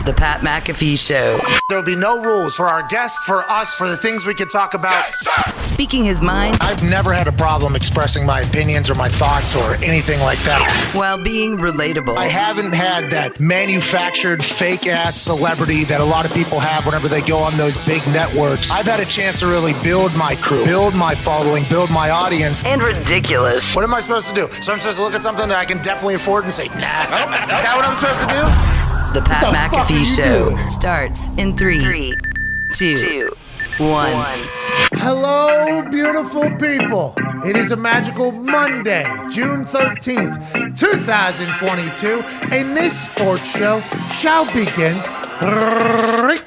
The Pat McAfee Show. There'll be no rules for our guests, for us, for the things we can talk about. Yes, speaking his mind. I've never had a problem expressing my opinions or my thoughts or anything like that. While being relatable. I haven't had that manufactured fake-ass celebrity that a lot of people have whenever they go on those big networks. I've had a chance to really build my crew, build my following, build my audience. And ridiculous. What am I supposed to do? So I'm supposed to look at something that I can definitely afford and say, nah. Is that what I'm supposed to do? The Pat McAfee Show starts in 3, 2, 1. Hello, beautiful people. It is a magical Monday, June 13th, 2022, and this sports show shall begin right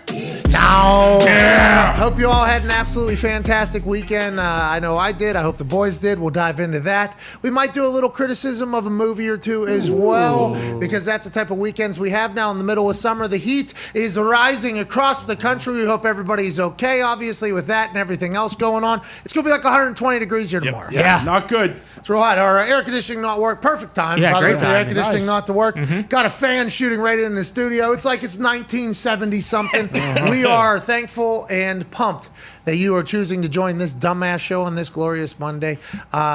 now. Yeah. Hope you all had an absolutely fantastic weekend. I know I did. I hope the boys did. We'll dive into that. We might do a little criticism of a movie or two as well, because that's the type of weekends we have now in the middle of summer. The heat is rising across the country. We hope everybody's okay, obviously, with that and everything else going on. It's going to be like 120 degrees here tomorrow. Yeah, not good. It's real hot. Our air conditioning not work. Perfect time, by the way, for the air conditioning not to work. Got a fan shooting right in the studio. It's like it's 1970-something. We are thankful and pumped that you are choosing to join this dumbass show on this glorious Monday.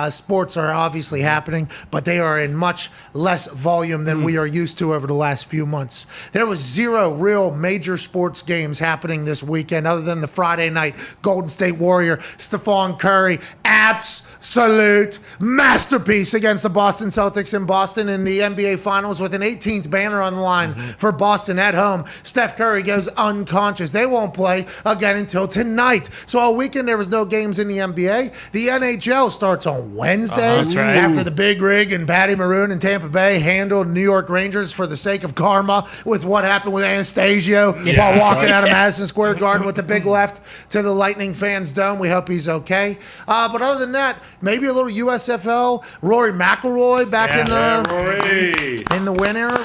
Sports are obviously happening, but they are in much less volume than we are used to over the last few months. There was 0 real major sports games happening this weekend other than the Friday night Golden State Warrior, Stephon Curry, absolute masterpiece against the Boston Celtics in Boston in the NBA Finals with an 18th banner on the line for Boston at home. Steph Curry goes unconscious. They won't play again until tonight. So all weekend there was no games in the NBA. The NHL starts on Wednesday after the Big Rig and Patty Maroon in Tampa Bay handled New York Rangers for the sake of karma with what happened with Anastasio while walking out of Madison Square Garden with the big left to the Lightning fans' dome. We hope he's okay. But other than that, maybe a little USFL. Rory McIlroy back in the winter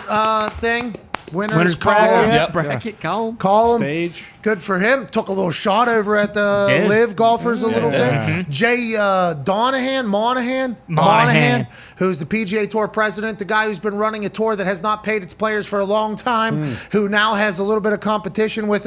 thing. Winner's bracket, call him. Stage. Good for him. Took a little shot over at the live golfers a little bit. Jay Monahan, who's the PGA Tour president, the guy who's been running a tour that has not paid its players for a long time, who now has a little bit of competition with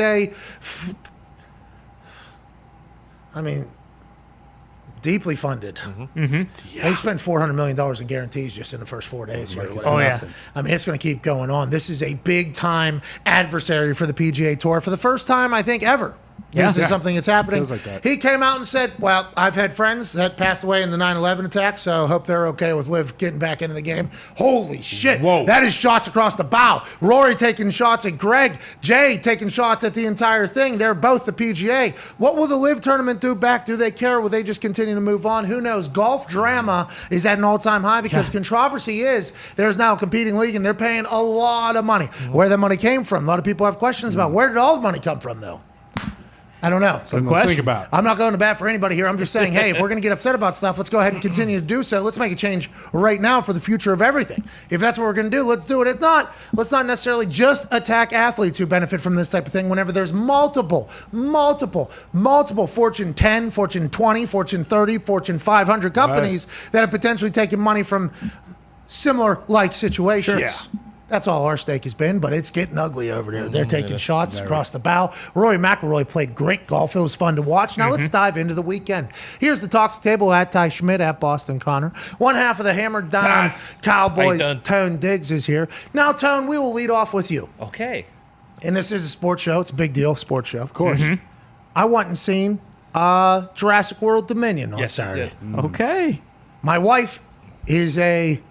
deeply funded. They spent $400 million in guarantees just in the first 4 days here. I mean, it's going to keep going on. This is a big-time adversary for the PGA Tour for the first time, I think, ever. This is something that's happening. Feels like that. He came out and said, well, I've had friends that passed away in the 9/11 attack, so hope they're okay with Liv getting back into the game. Holy shit. Whoa. That is shots across the bow. Rory taking shots at Greg. Jay taking shots at the entire thing. They're both the PGA. What will the Liv tournament do back? Do they care? Will they just continue to move on? Who knows? Golf drama is at an all-time high because controversy is there's now a competing league and they're paying a lot of money. Where that money came from? A lot of people have questions about where did all the money come from, though? I don't know. Something to think about. I'm not going to bat for anybody here. I'm just saying, hey, if we're going to get upset about stuff, let's go ahead and continue to do so. Let's make a change right now for the future of everything. If that's what we're going to do, let's do it. If not, let's not necessarily just attack athletes who benefit from this type of thing whenever there's multiple Fortune 10, Fortune 20, Fortune 30, Fortune 500 companies that have potentially taken money from similar like situations. Sure. That's all our stake has been, but it's getting ugly over there. They're taking shots across the bow. Rory McIlroy played great golf. It was fun to watch. Now let's dive into the weekend. Here's the Talks Table at Ty Schmidt at Boston Connor. One half of the hammered down Cowboys, Tone Diggs, is here. Now, Tone, we will lead off with you. Okay. And this is a sports show. It's a big deal, sports show. Of course. I went and seen Jurassic World Dominion on Saturday. Okay. My wife is a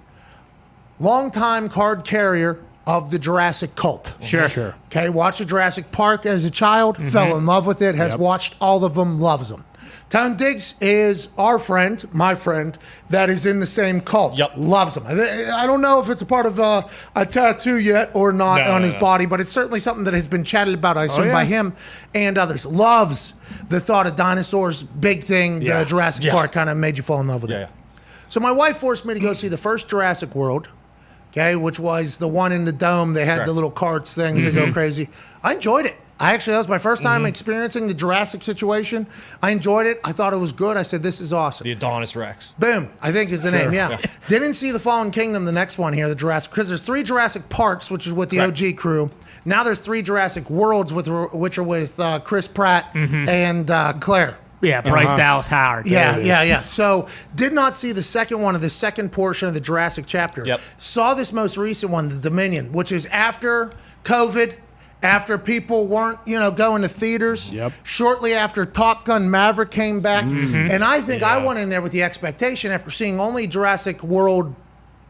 longtime card carrier of the Jurassic cult. Sure. Okay, watched the Jurassic Park as a child, fell in love with it, has watched all of them, loves them. Tone Diggs is our friend, my friend, that is in the same cult. Loves him. I don't know if it's a part of a tattoo yet or not on his body, but it's certainly something that has been chatted about, I assume, by him and others. Loves the thought of dinosaurs, big thing, the Jurassic Park kind of made you fall in love with it. So my wife forced me to go see the first Jurassic World, which was the one in the dome. They had the little carts things that go crazy. I enjoyed it. That was my first time experiencing the Jurassic situation. I enjoyed it. I thought it was good. I said, this is awesome. The Adonis Rex. Boom, I think is the name, yeah. Didn't see the Fallen Kingdom, the next one here, the Jurassic, because there's 3 Jurassic Parks, which is with the OG crew. Now there's 3 Jurassic Worlds, which are with Chris Pratt and Claire. Yeah, Bryce Dallas Howard. Yeah. So, did not see the second one of the second portion of the Jurassic chapter. Yep. Saw this most recent one, The Dominion, which is after COVID, after people weren't, going to theaters. Yep. Shortly after Top Gun Maverick came back. And I think I went in there with the expectation after seeing only Jurassic World,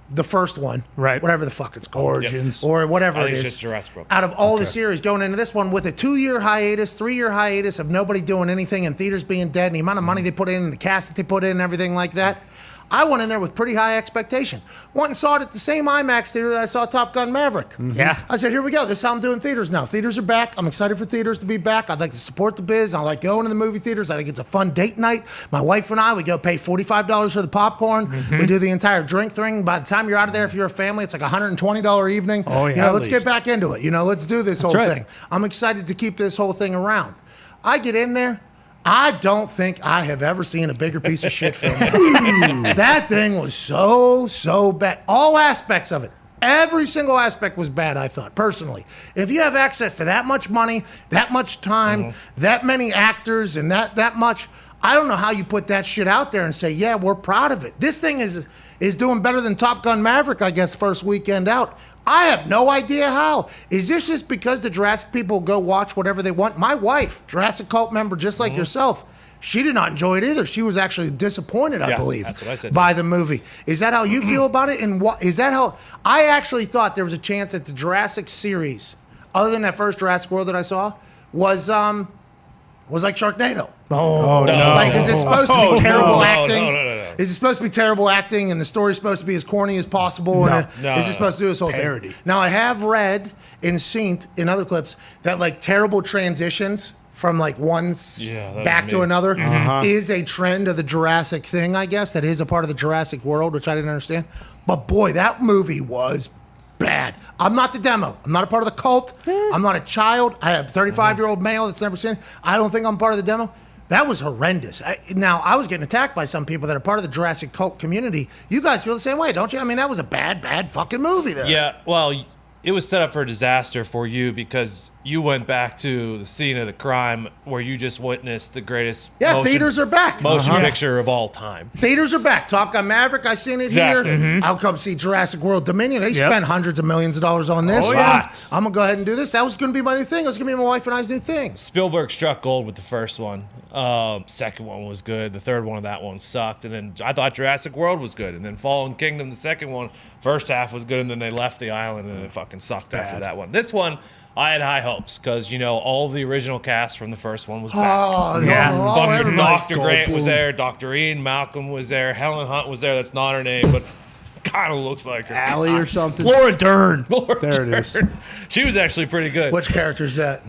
the first one, right? Whatever the fuck it's called, Origins, or whatever it it's is. just Jurassic World. Out of all the series, going into this one with a 2-year hiatus, 3-year hiatus of nobody doing anything and theaters being dead, and the amount of money they put in, and the cast that they put in, and everything like that. I went in there with pretty high expectations. Went and saw it at the same IMAX theater that I saw Top Gun Maverick. Yeah. I said, here we go. This is how I'm doing theaters now. Theaters are back. I'm excited for theaters to be back. I'd like to support the biz. I like going to the movie theaters. I think it's a fun date night. My wife and I, we go pay $45 for the popcorn. We do the entire drink thing. By the time you're out of there, if you're a family, it's like a $120 evening. Oh, yeah. Let's get back into it. Let's do this whole thing. I'm excited to keep this whole thing around. I get in there. I don't think I have ever seen a bigger piece of shit film. That thing was so bad. All aspects of it. Every single aspect was bad, I thought, personally. If you have access to that much money, that much time, that many actors, and that much, I don't know how you put that shit out there and say, yeah, we're proud of it. This thing is doing better than Top Gun Maverick, I guess, first weekend out. I have no idea how. Is this just because the Jurassic people go watch whatever they want? My wife, Jurassic cult member just like yourself, she did not enjoy it either. She was actually disappointed, I believe, that's what I said. by the movie. Is that how you feel about it? And is that how I actually thought there was a chance that the Jurassic series, other than that first Jurassic World that I saw, was like Sharknado. Oh, no. Like, is it supposed to be terrible acting? No. Is it supposed to be terrible acting and the story's supposed to be as corny as possible? Is it supposed to do this whole Parody. thing? Now, I have read and seen in other clips that like terrible transitions from like one back to another is a trend of the Jurassic thing, I guess. That is a part of the Jurassic world, which I didn't understand. But boy, that movie was bad. I'm not the demo. I'm not a part of the cult. I'm not a child. I have a 35-year-old male that's never seen it. I don't think I'm part of the demo. That was horrendous. I was getting attacked by some people that are part of the Jurassic cult community. You guys feel the same way, don't you? I mean, that was a bad fucking movie there. Yeah, well, it was set up for a disaster for you because you went back to the scene of the crime where you just witnessed the greatest theaters are back. Motion picture of all time. Theaters are back. Top Gun Maverick, I seen it here. I'll come see Jurassic World Dominion. They spent hundreds of millions of dollars on this. I'm going to go ahead and do this. That was going to be my new thing. It was going to be my wife and I's new thing. Spielberg struck gold with the first one. Second one was good. The third one of that one sucked. And then I thought Jurassic World was good. And then Fallen Kingdom, the second one, first half was good. And then they left the island and it fucking sucked after that one. This one, I had high hopes because, all the original cast from the first one was back. Fucking Dr. Grant was there. Dr. Ian Malcolm was there. Helen Hunt was there. That's not her name, but kind of looks like her. Allie or something. Laura Dern. There it is. She was actually pretty good. Which character is that?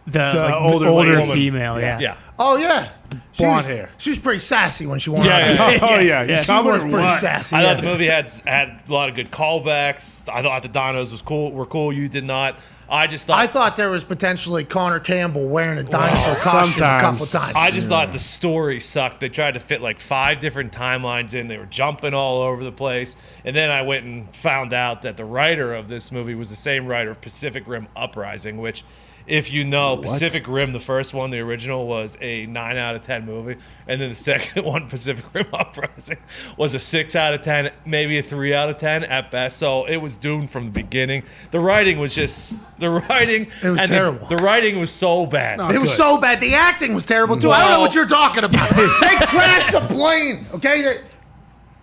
The older female, Yeah. Oh, yeah. Blonde hair. She was pretty sassy when she wanted Yeah, to. yeah. Oh, yeah. She was pretty sassy. I thought the movie had a lot of good callbacks. I thought the dinos were cool. You did not. I thought there was potentially Connor Campbell wearing a dinosaur costume a couple times. I just thought the story sucked. They tried to fit like 5 different timelines in. They were jumping all over the place. And then I went and found out that the writer of this movie was the same writer of Pacific Rim Uprising, which, if you know, Pacific Rim, the first one, the original, was a 9 out of 10 movie. And then the second one, Pacific Rim Uprising, was a 6 out of 10, maybe a 3 out of 10 at best. So it was doomed from the beginning. The writing was just, it was terrible. The writing was so bad. It was so bad. The acting was terrible, too. I don't know what you're talking about. They crashed a plane, okay?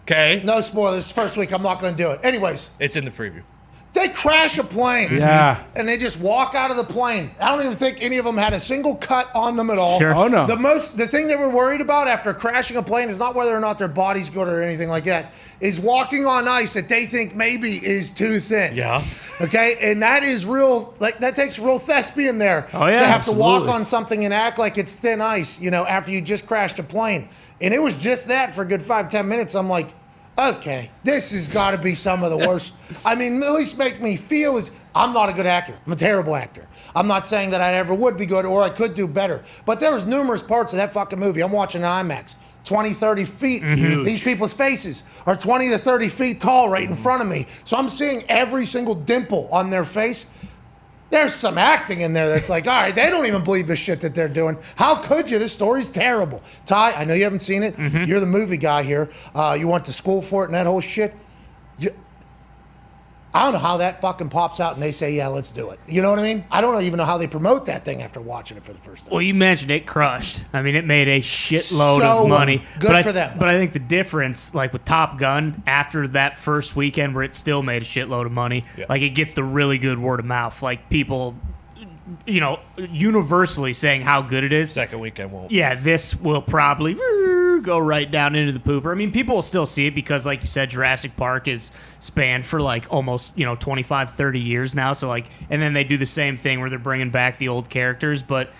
Okay. No spoilers. First week, I'm not going to do it. Anyways. It's in the preview. They crash a plane. Yeah. And they just walk out of the plane. I don't even think any of them had a single cut on them at all. Sure. Oh, no. The thing they were worried about after crashing a plane is not whether or not their body's good or anything like that, is walking on ice that they think maybe is too thin. Yeah. Okay? And that is real, like, that takes real thespian there to have to walk on something and act like it's thin ice, after you just crashed a plane. And it was just that for a good 5-10 minutes. I'm like, okay, this has got to be some of the worst. I mean, at least make me feel I'm not a good actor. I'm a terrible actor. I'm not saying that I ever would be good or I could do better. But there was numerous parts of that fucking movie. I'm watching an IMAX. 20, 30 feet. These people's faces are 20 to 30 feet tall right in front of me. So I'm seeing every single dimple on their face. There's some acting in there that's like, all right, they don't even believe the shit that they're doing. How could you? This story's terrible. Ty, I know you haven't seen it. You're the movie guy here. You went to school for it and that whole shit. I don't know how that fucking pops out and they say, yeah, let's do it. You know what I mean? I don't even know how they promote that thing after watching it for the first time. Well, you mentioned it crushed. I mean, it made a shitload of money. Good for them. But I think the difference, like with Top Gun, after that first weekend where it still made a shitload of money, like it gets the really good word of mouth. Like people, universally saying how good it is. Second weekend won't. Yeah, this will probably go right down into the pooper. I mean, people will still see it because, like you said, Jurassic Park is spanned for like almost 25, 30 years now. So like, and then they do the same thing where they're bringing back the old characters. But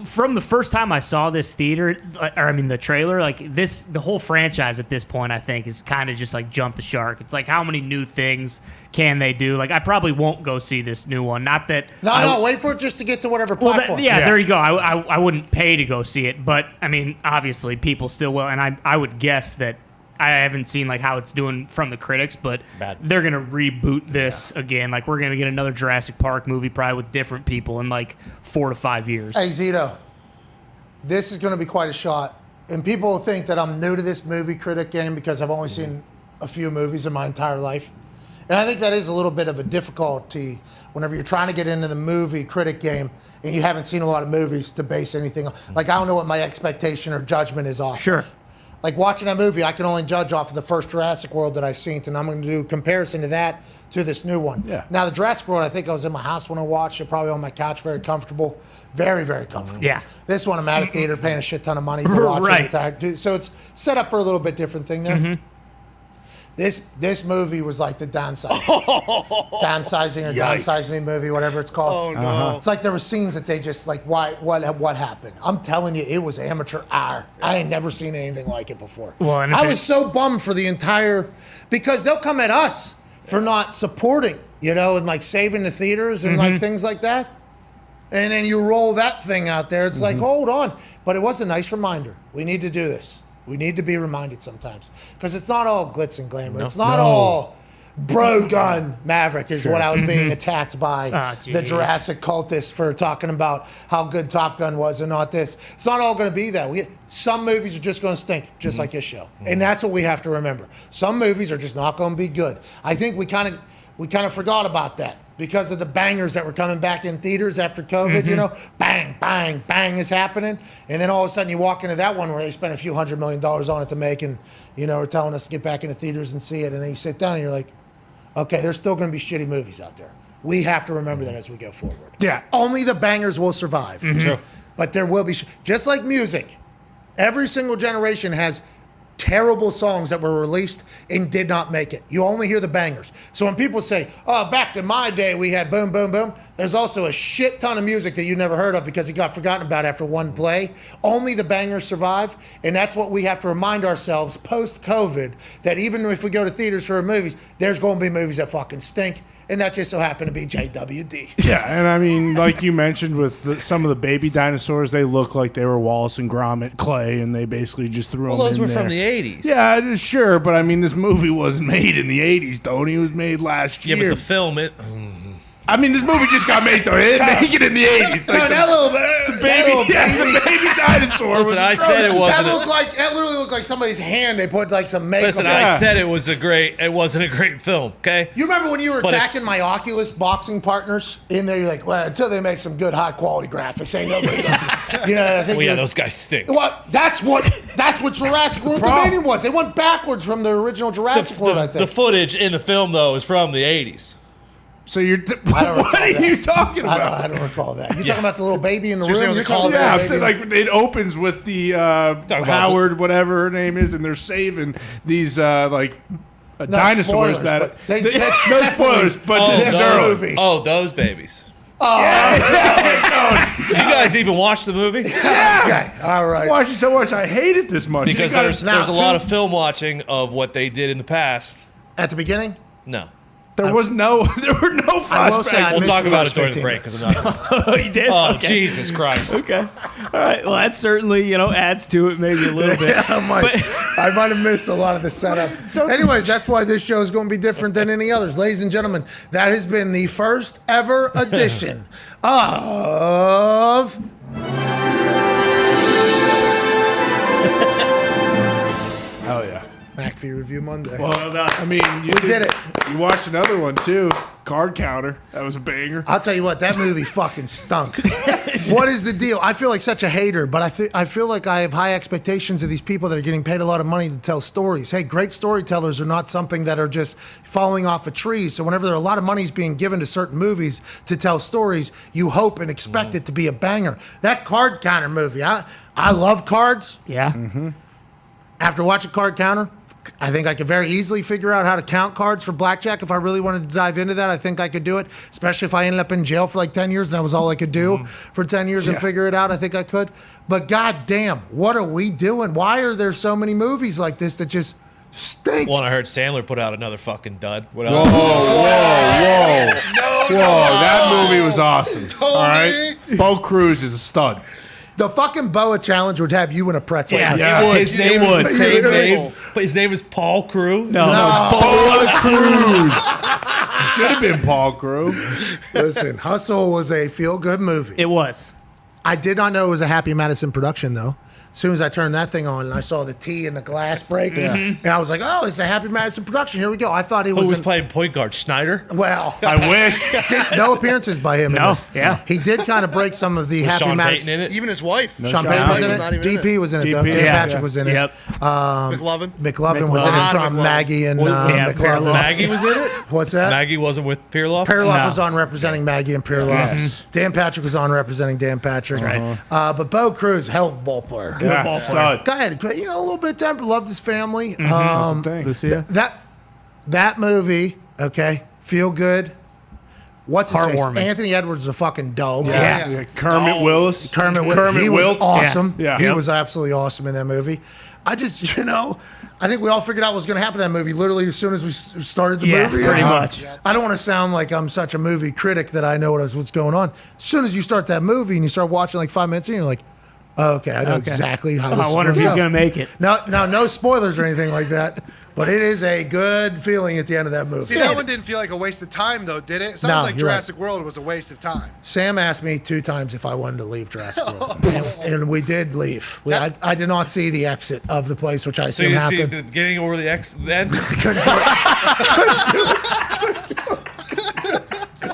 from the first time I saw this the trailer, like the whole franchise at this point, I think is kind of just like jump the shark. It's like, how many new things can they do? Like, I probably won't go see this new one. Not that. No, wait for it just to get to whatever platform. There you go. I wouldn't pay to go see it, but I mean, obviously, people still will, and I would guess that. I haven't seen like how it's doing from the critics, but they're gonna reboot this again. Like, we're gonna get another Jurassic Park movie, probably with different people in like 4 to 5 years. Hey Zito, this is gonna be quite a shot, and people think that I'm new to this movie critic game because I've only seen a few movies in my entire life, and I think that is a little bit of a difficulty whenever you're trying to get into the movie critic game and you haven't seen a lot of movies to base anything on. Like, I don't know what my expectation or judgment is off. Sure. Of. Like, watching that movie, I can only judge off of the first Jurassic World that I've seen, and I'm going to do a comparison to that to this new one. Yeah. Now, the Jurassic World, I think I was in my house when I watched it, probably on my couch, very comfortable. Very, very comfortable. Yeah. This one, I'm at a theater paying a shit ton of money to watch Right. it. So it's set up for a little bit different thing there. This movie was like the downsizing. Downsizing movie, whatever it's called. Oh, no. It's like there were scenes that they just like, what happened? I'm telling you, it was amateur hour. I ain't never seen anything like it before. Well, and I was so bummed for the entire, because they'll come at us for not supporting, and like saving the theaters and like things like that. And then you roll that thing out there. It's like, hold on. But it was a nice reminder. We need to do this. We need to be reminded sometimes, because it's not all glitz and glamour. It's not all bro gun Maverick is what I was being attacked by the Jurassic cultists for talking about how good Top Gun was and not this. It's not all going to be that. Some movies are just going to stink, just like this show. And that's what we have to remember. Some movies are just not going to be good. I think we kind of forgot about that because of the bangers that were coming back in theaters after COVID, bang, bang, bang is happening. And then all of a sudden you walk into that one where they spent a few $100 million on it to make, and, are telling us to get back into theaters and see it. And then you sit down and you're like, okay, there's still going to be shitty movies out there. We have to remember that as we go forward. Yeah. Only the bangers will survive. True. But there will be, just like music, every single generation has terrible songs that were released and did not make it. You only hear the bangers. So when people say, oh, back in my day we had boom, boom, boom, there's also a shit ton of music that you never heard of because it got forgotten about after one play. Only the bangers survive, and that's what we have to remind ourselves post-COVID, that even if we go to theaters for movies, there's going to be movies that fucking stink, and that just so happened to be JWD. Yeah, and I mean, like you mentioned with some of the baby dinosaurs, they look like they were Wallace and Gromit clay, and they basically just threw them in there. Those were from the 80s. Yeah, sure, but I mean, this movie wasn't made in the 80s, Tony. It was made last year. Yeah, but the film, I mean, this movie just got made, though. It didn't make it in the 80s. The baby dinosaur was Listen, I said it wasn't. That literally looked like somebody's hand. They put like some makeup. Listen, I said it wasn't a great film, okay? You remember when you were attacking my Oculus boxing partners in there? You're like, well, until they make some good high quality graphics, ain't nobody gonna do. I think those guys stink. Well, that's what Jurassic World Dominion was. They went backwards from the original Jurassic World, I think. The footage in the film, though, is from the 80s. So what are you talking about? I don't recall that. You're talking about the little baby in the Seriously, room? was it called like it opens with the Howard, whatever her name is, and they're saving these dinosaurs. Spoilers, No spoilers, but this is their movie. Oh, those babies. Yeah. You guys even watch the movie? Yeah. Okay, all right. Watch it so much, I hate it this much. Because there's a lot of film watching of what they did in the past. At the beginning? No. There were no I will say I We'll missed talk the about it first during the 15 break minutes. because I'm not. Oh, you did? Oh, Okay. Jesus Christ. Okay. All right. Well, that certainly, adds to it maybe a little bit. I might have missed a lot of the setup. Anyways, that's why this show is going to be different than any others. Ladies and gentlemen, that has been the first ever edition of... Hell yeah. McAfee Review Monday. Well, I mean, you did it. You watched another one too, Card Counter. That was a banger. I'll tell you what, that movie fucking stunk. What is the deal? I feel like such a hater, but I feel like I have high expectations of these people that are getting paid a lot of money to tell stories. Hey, great storytellers are not something that are just falling off a tree. So whenever there are a lot of money is being given to certain movies to tell stories, you hope and expect it to be a banger. That Card Counter movie, I love cards. Yeah. Mm-hmm. After watching Card Counter, I think I could very easily figure out how to count cards for blackjack. If I really wanted to dive into that, I think I could do it, especially if I ended up in jail for like 10 years and that was all I could do for 10 years and figure it out. I think I could. But goddamn, what are we doing? Why are there so many movies like this that just stink? Well, I heard Sandler put out another fucking dud. What Whoa, else? whoa. That movie was awesome. All right. Bo Cruz is a stud. The fucking BOA challenge would have you in a pretzel. Yeah. His name was the same It name, but his name is Paul Crew. No. Bo Cruz. Should have been Paul Crew. Listen, Hustle was a feel-good movie. It was. I did not know it was a Happy Madison production, though. As soon as I turned that thing on and I saw the T and the glass break, and I was like, oh, it's a Happy Madison production. Here we go. I thought it Who was... was playing point guard? Schneider? Well... I wish. no appearances by him in No, this. yeah. He did kind of break some of the Was Happy Sean Madison... Payton in it? Even his wife. Sean Payton was in was it. not even in DP it. was in it, though. DP, Dan yeah. Patrick was in it. Yep. McLovin. McLovin was in it McLovin. from McLovin. Maggie and Yeah, McLovin. Maggie was in it? What's that? Maggie wasn't with Pirloff? Pirloff No. was on representing Maggie and Pirloff. Yes. Dan Patrick was on representing Dan Patrick. right. But Bo Cruz, hell of a ball player. Yeah, ball stud. Guy had a little bit of temper, loved his family. That's the thing. Lucia? That movie, okay, feel good. What's his face? Heartwarming. Anthony Edwards is a fucking dope. Yeah. Kermit Willis. Kermit Wiltz. was awesome. Yeah. He Yep. was absolutely awesome in that movie. I just, I think we all figured out what was going to happen in that movie literally as soon as we started the Yeah, movie. pretty much. I don't want to sound like I'm such a movie critic that I know what's going on. As soon as you start that movie and you start watching like 5 minutes in, you're like, oh, okay, I know exactly how this I wonder if is he's gonna going to make it. No spoilers or anything like that, but it is a good feeling at the end of that movie. See, that one didn't feel like a waste of time, though, did it? It sounds No, like you're right. Jurassic World was a waste of time. Sam asked me 2 times if I wanted to leave Jurassic World, and we did leave. I did not see the exit of the place, which I So assume you see happened. the beginning or the X then?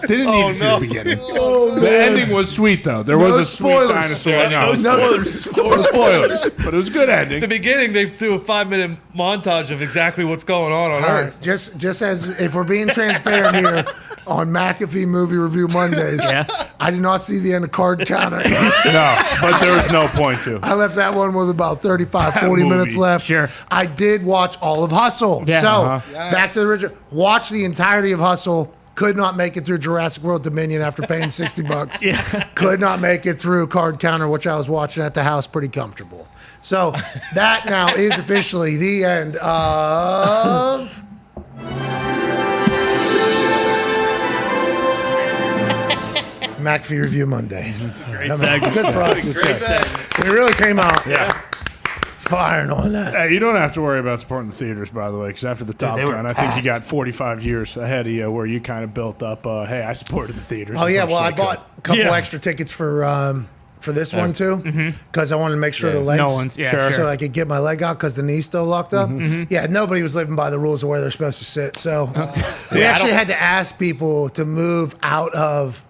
Didn't need to see the beginning. The ending was sweet, though. There was a sweet spoilers. dinosaur. No spoilers. But it was a good the ending. beginning, they threw a 5-minute montage of exactly what's going on All right, Earth. just as if we're being transparent here on McAfee Movie Review Mondays, I did not see the end of Card Counter. No, but there was no point to. I left that one with about 35, 40 movie. minutes left. Sure. I did watch all of Hustle. Yeah. So, back to the original. Watch the entirety of Hustle. Could not make it through Jurassic World Dominion after paying $60. Could not make it through Card Counter, which I was watching at the house pretty comfortable. So, that now is officially the end of... McAfee Review Monday. Great segment. Good for us. We really came out firing on that. Hey, you don't have to worry about supporting the theaters, by the way, because after the Top they were Gun, I think you got 45 years ahead of you where you kind of built up, hey, I supported the theaters. Oh, as yeah. much Well, as I could. bought a couple Yeah. extra tickets for this one, too, because I wanted to make sure the legs, No one's- yeah, sure. so I could get my leg out because the knee's still locked up. Yeah, nobody was living by the rules of where they're supposed to sit. So we actually had to ask people to move out of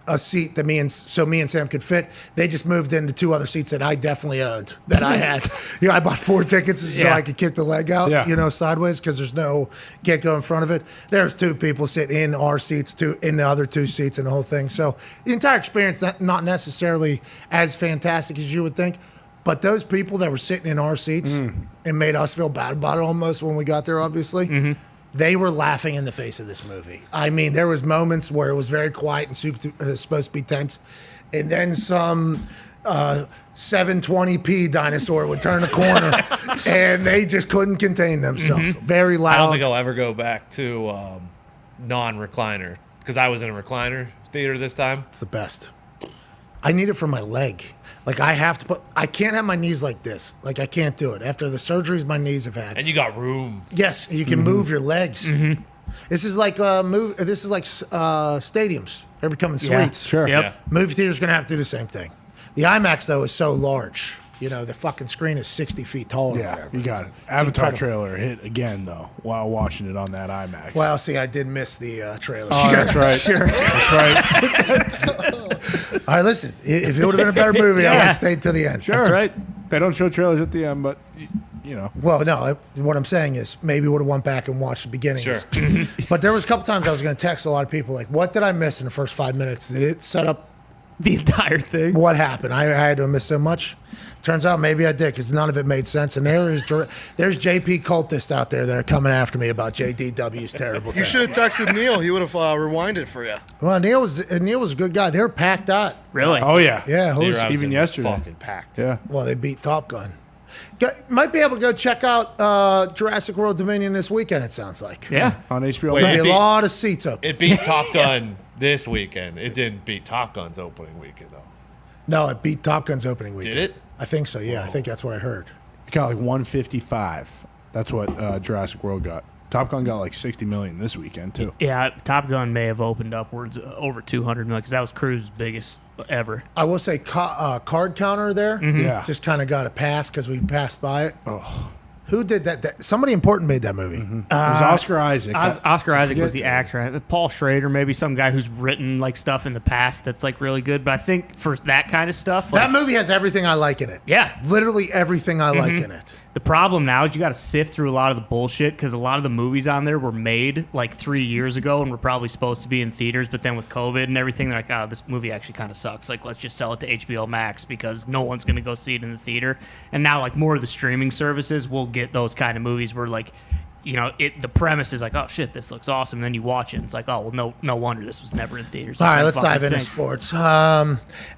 a seat that me and Sam could fit. They just moved into 2 other seats that I definitely owned that I had. I bought 4 tickets so Yeah. I could kick the leg out, Yeah. sideways because there's no get-go in front of it. There's 2 people sitting in our seats, in the other 2 seats and the whole thing. So the entire experience, not necessarily as fantastic as you would think, but those people that were sitting in our seats and made us feel bad about it almost when we got there, obviously, they were laughing in the face of this movie. I mean, there was moments where it was very quiet and supposed to be tense, and then some 720p dinosaur would turn a corner, and they just couldn't contain themselves. Very loud. I don't think I'll ever go back to non-recliner because I was in a recliner theater this time. It's the best. I need it for my leg. Like I can't have my knees like this. Like I can't do it. After the surgeries my knees have had. And you got room. Yes, you can move your legs. This is like stadiums. They're becoming suites. Sure. Yep. Yeah. Movie theater's gonna have to do the same thing. The IMAX though is so large. You know, the fucking screen is 60 feet tall or Yeah, whatever. you got it. Avatar trailer hit again, though, while watching it on that IMAX. Well, see, I did miss the trailer. Oh, that's right. Sure. That's right. All right, listen. If it would have been a better movie, I would have stayed to the end. Sure. That's right. They don't show trailers at the end, but, you know. Well, no. What I'm saying is maybe would have went back and watched the beginnings. Sure. But there was a couple times I was going to text a lot of people like, what did I miss in the first 5 minutes? Did it set up The entire thing. what happened? I had to miss so much. Turns out maybe I did because none of it made sense. And there's JP cultists out there that are coming after me about JDW's terrible thing. You should have texted Neil. He would have rewinded for you. Well, Neil was a good guy. They were packed out. Really? Oh, yeah. Yeah, Peter who's, Robinson even was yesterday. fucking packed. Yeah. well, they beat Top Gun. Might be able to go check out Jurassic World Dominion this weekend, it sounds like. Yeah. On HBO Wait, Max. There'll be It a beat- lot of seats open. It beat Top Gun this weekend. It didn't beat Top Gun's opening weekend, though. No, it beat Top Gun's opening weekend. Did it? I think so, yeah. I think that's what I heard. It got like 155. That's what Jurassic World got. Top Gun got like 60 million this weekend, too. Yeah, Top Gun may have opened upwards over 200 million because that was Cruise's biggest ever. I will say card counter there Yeah. just kind of got a pass because we passed by it. Oh. Who did that? Somebody important made that movie. It was Oscar Isaac. Oscar Isaac was forget- the actor. Right? Paul Schrader, maybe some guy who's written like stuff in the past that's like really good. But I think for that kind of stuff, like, That movie has everything I like in it. yeah. Literally everything I like in it. The problem now is you got to sift through a lot of the bullshit because a lot of the movies on there were made like 3 years ago and were probably supposed to be in theaters, but then with COVID and everything, they're like, oh, this movie actually kind of sucks. Like, let's just sell it to HBO Max because no one's going to go see it in the theater. And now, like, more of the streaming services will get those kind of movies where, like, you know, the premise is like, oh shit, this looks awesome. And then you watch it, and it's like, oh well, no wonder this was never in theaters. All This right, thing let's fucking dive into stinks. sports.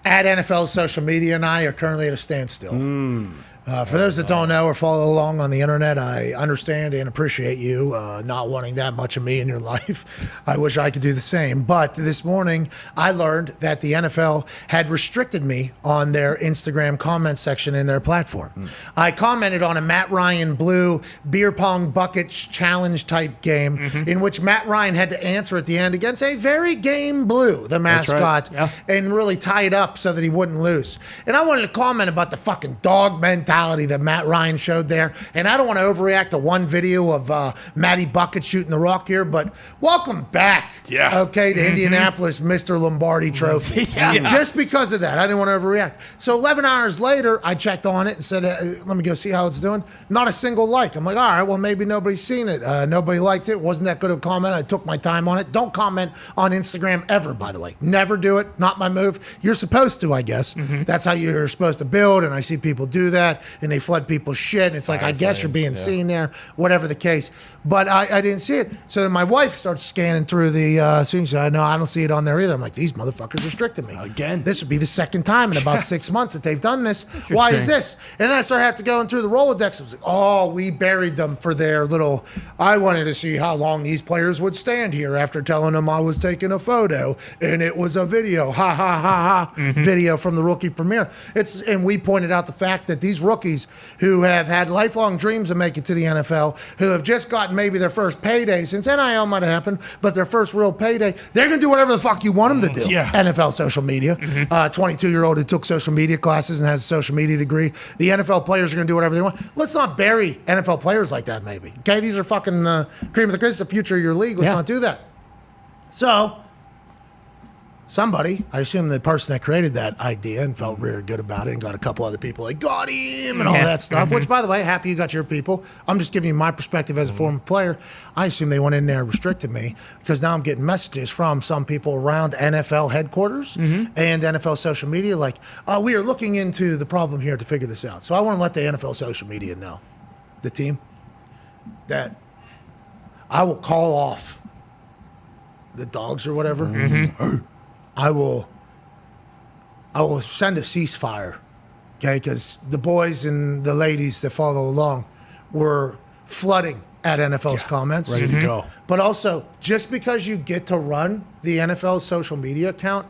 At NFL social media and I are currently at a standstill. For those that don't know or follow along on the internet, I understand and appreciate you not wanting that much of me in your life. I wish I could do the same. But this morning, I learned that the NFL had restricted me on their Instagram comment section in their platform. I commented on a Matt Ryan Blue beer pong bucket challenge type game in which Matt Ryan had to answer at the end against a very game Blue, the That's right. mascot, Yeah. and really tie it up so that he wouldn't lose. And I wanted to comment about the fucking dog mentality that Matt Ryan showed there. And I don't want to overreact to one video of Matty Bucket shooting the rock here, but welcome back. Yeah. Okay, to Indianapolis, Mr. Lombardi Trophy. Just because of that, I didn't want to overreact. So 11 hours later, I checked on it and said, let me go see how it's doing. Not a single like. I'm like, all right, well, maybe nobody's seen it. Nobody liked it. Wasn't that good of a comment. I took my time on it. Don't comment on Instagram ever, by the way. Never do it. Not my move. You're supposed to, I guess. That's how you're supposed to build, and I see people do that, and they flood people's shit. And it's like, I guess you're being seen there, whatever the case. But I didn't see it. So then my wife starts scanning through the screen. She said, no, I don't see it on there either. I'm like, these motherfuckers restricted me. Again. This would be the second time in about 6 months that they've done this. Why is this? And then I started having to go through the Rolodex. I was like, oh, we buried them for their little, I wanted to see how long these players would stand here after telling them I was taking a photo. And it was a video, ha, ha, ha, ha, video from the rookie premiere. And we pointed out the fact that these rookies who have had lifelong dreams of making it to the NFL, who have just gotten maybe their first payday since NIL might have happened, but their first real payday, they're going to do whatever the fuck you want them to do. Yeah. NFL social media. 22-year-old who took social media classes and has a social media degree. The NFL players are going to do whatever they want. Let's not bury NFL players like that, maybe. Okay, these are fucking cream of the crop. This is the future of your league. Let's not do that. So, somebody, I assume the person that created that idea and felt really good about it and got a couple other people like, got him and all that stuff, which, by the way, happy you got your people. I'm just giving you my perspective as a former player. I assume they went in there and restricted me because now I'm getting messages from some people around NFL headquarters and NFL social media like, we are looking into the problem here to figure this out. So I want to let the NFL social media know, the team, that I will call off the dogs or whatever. I will send a ceasefire, okay? Because the boys and the ladies that follow along were flooding at NFL's comments. Ready to go. But also, just because you get to run the NFL social media account,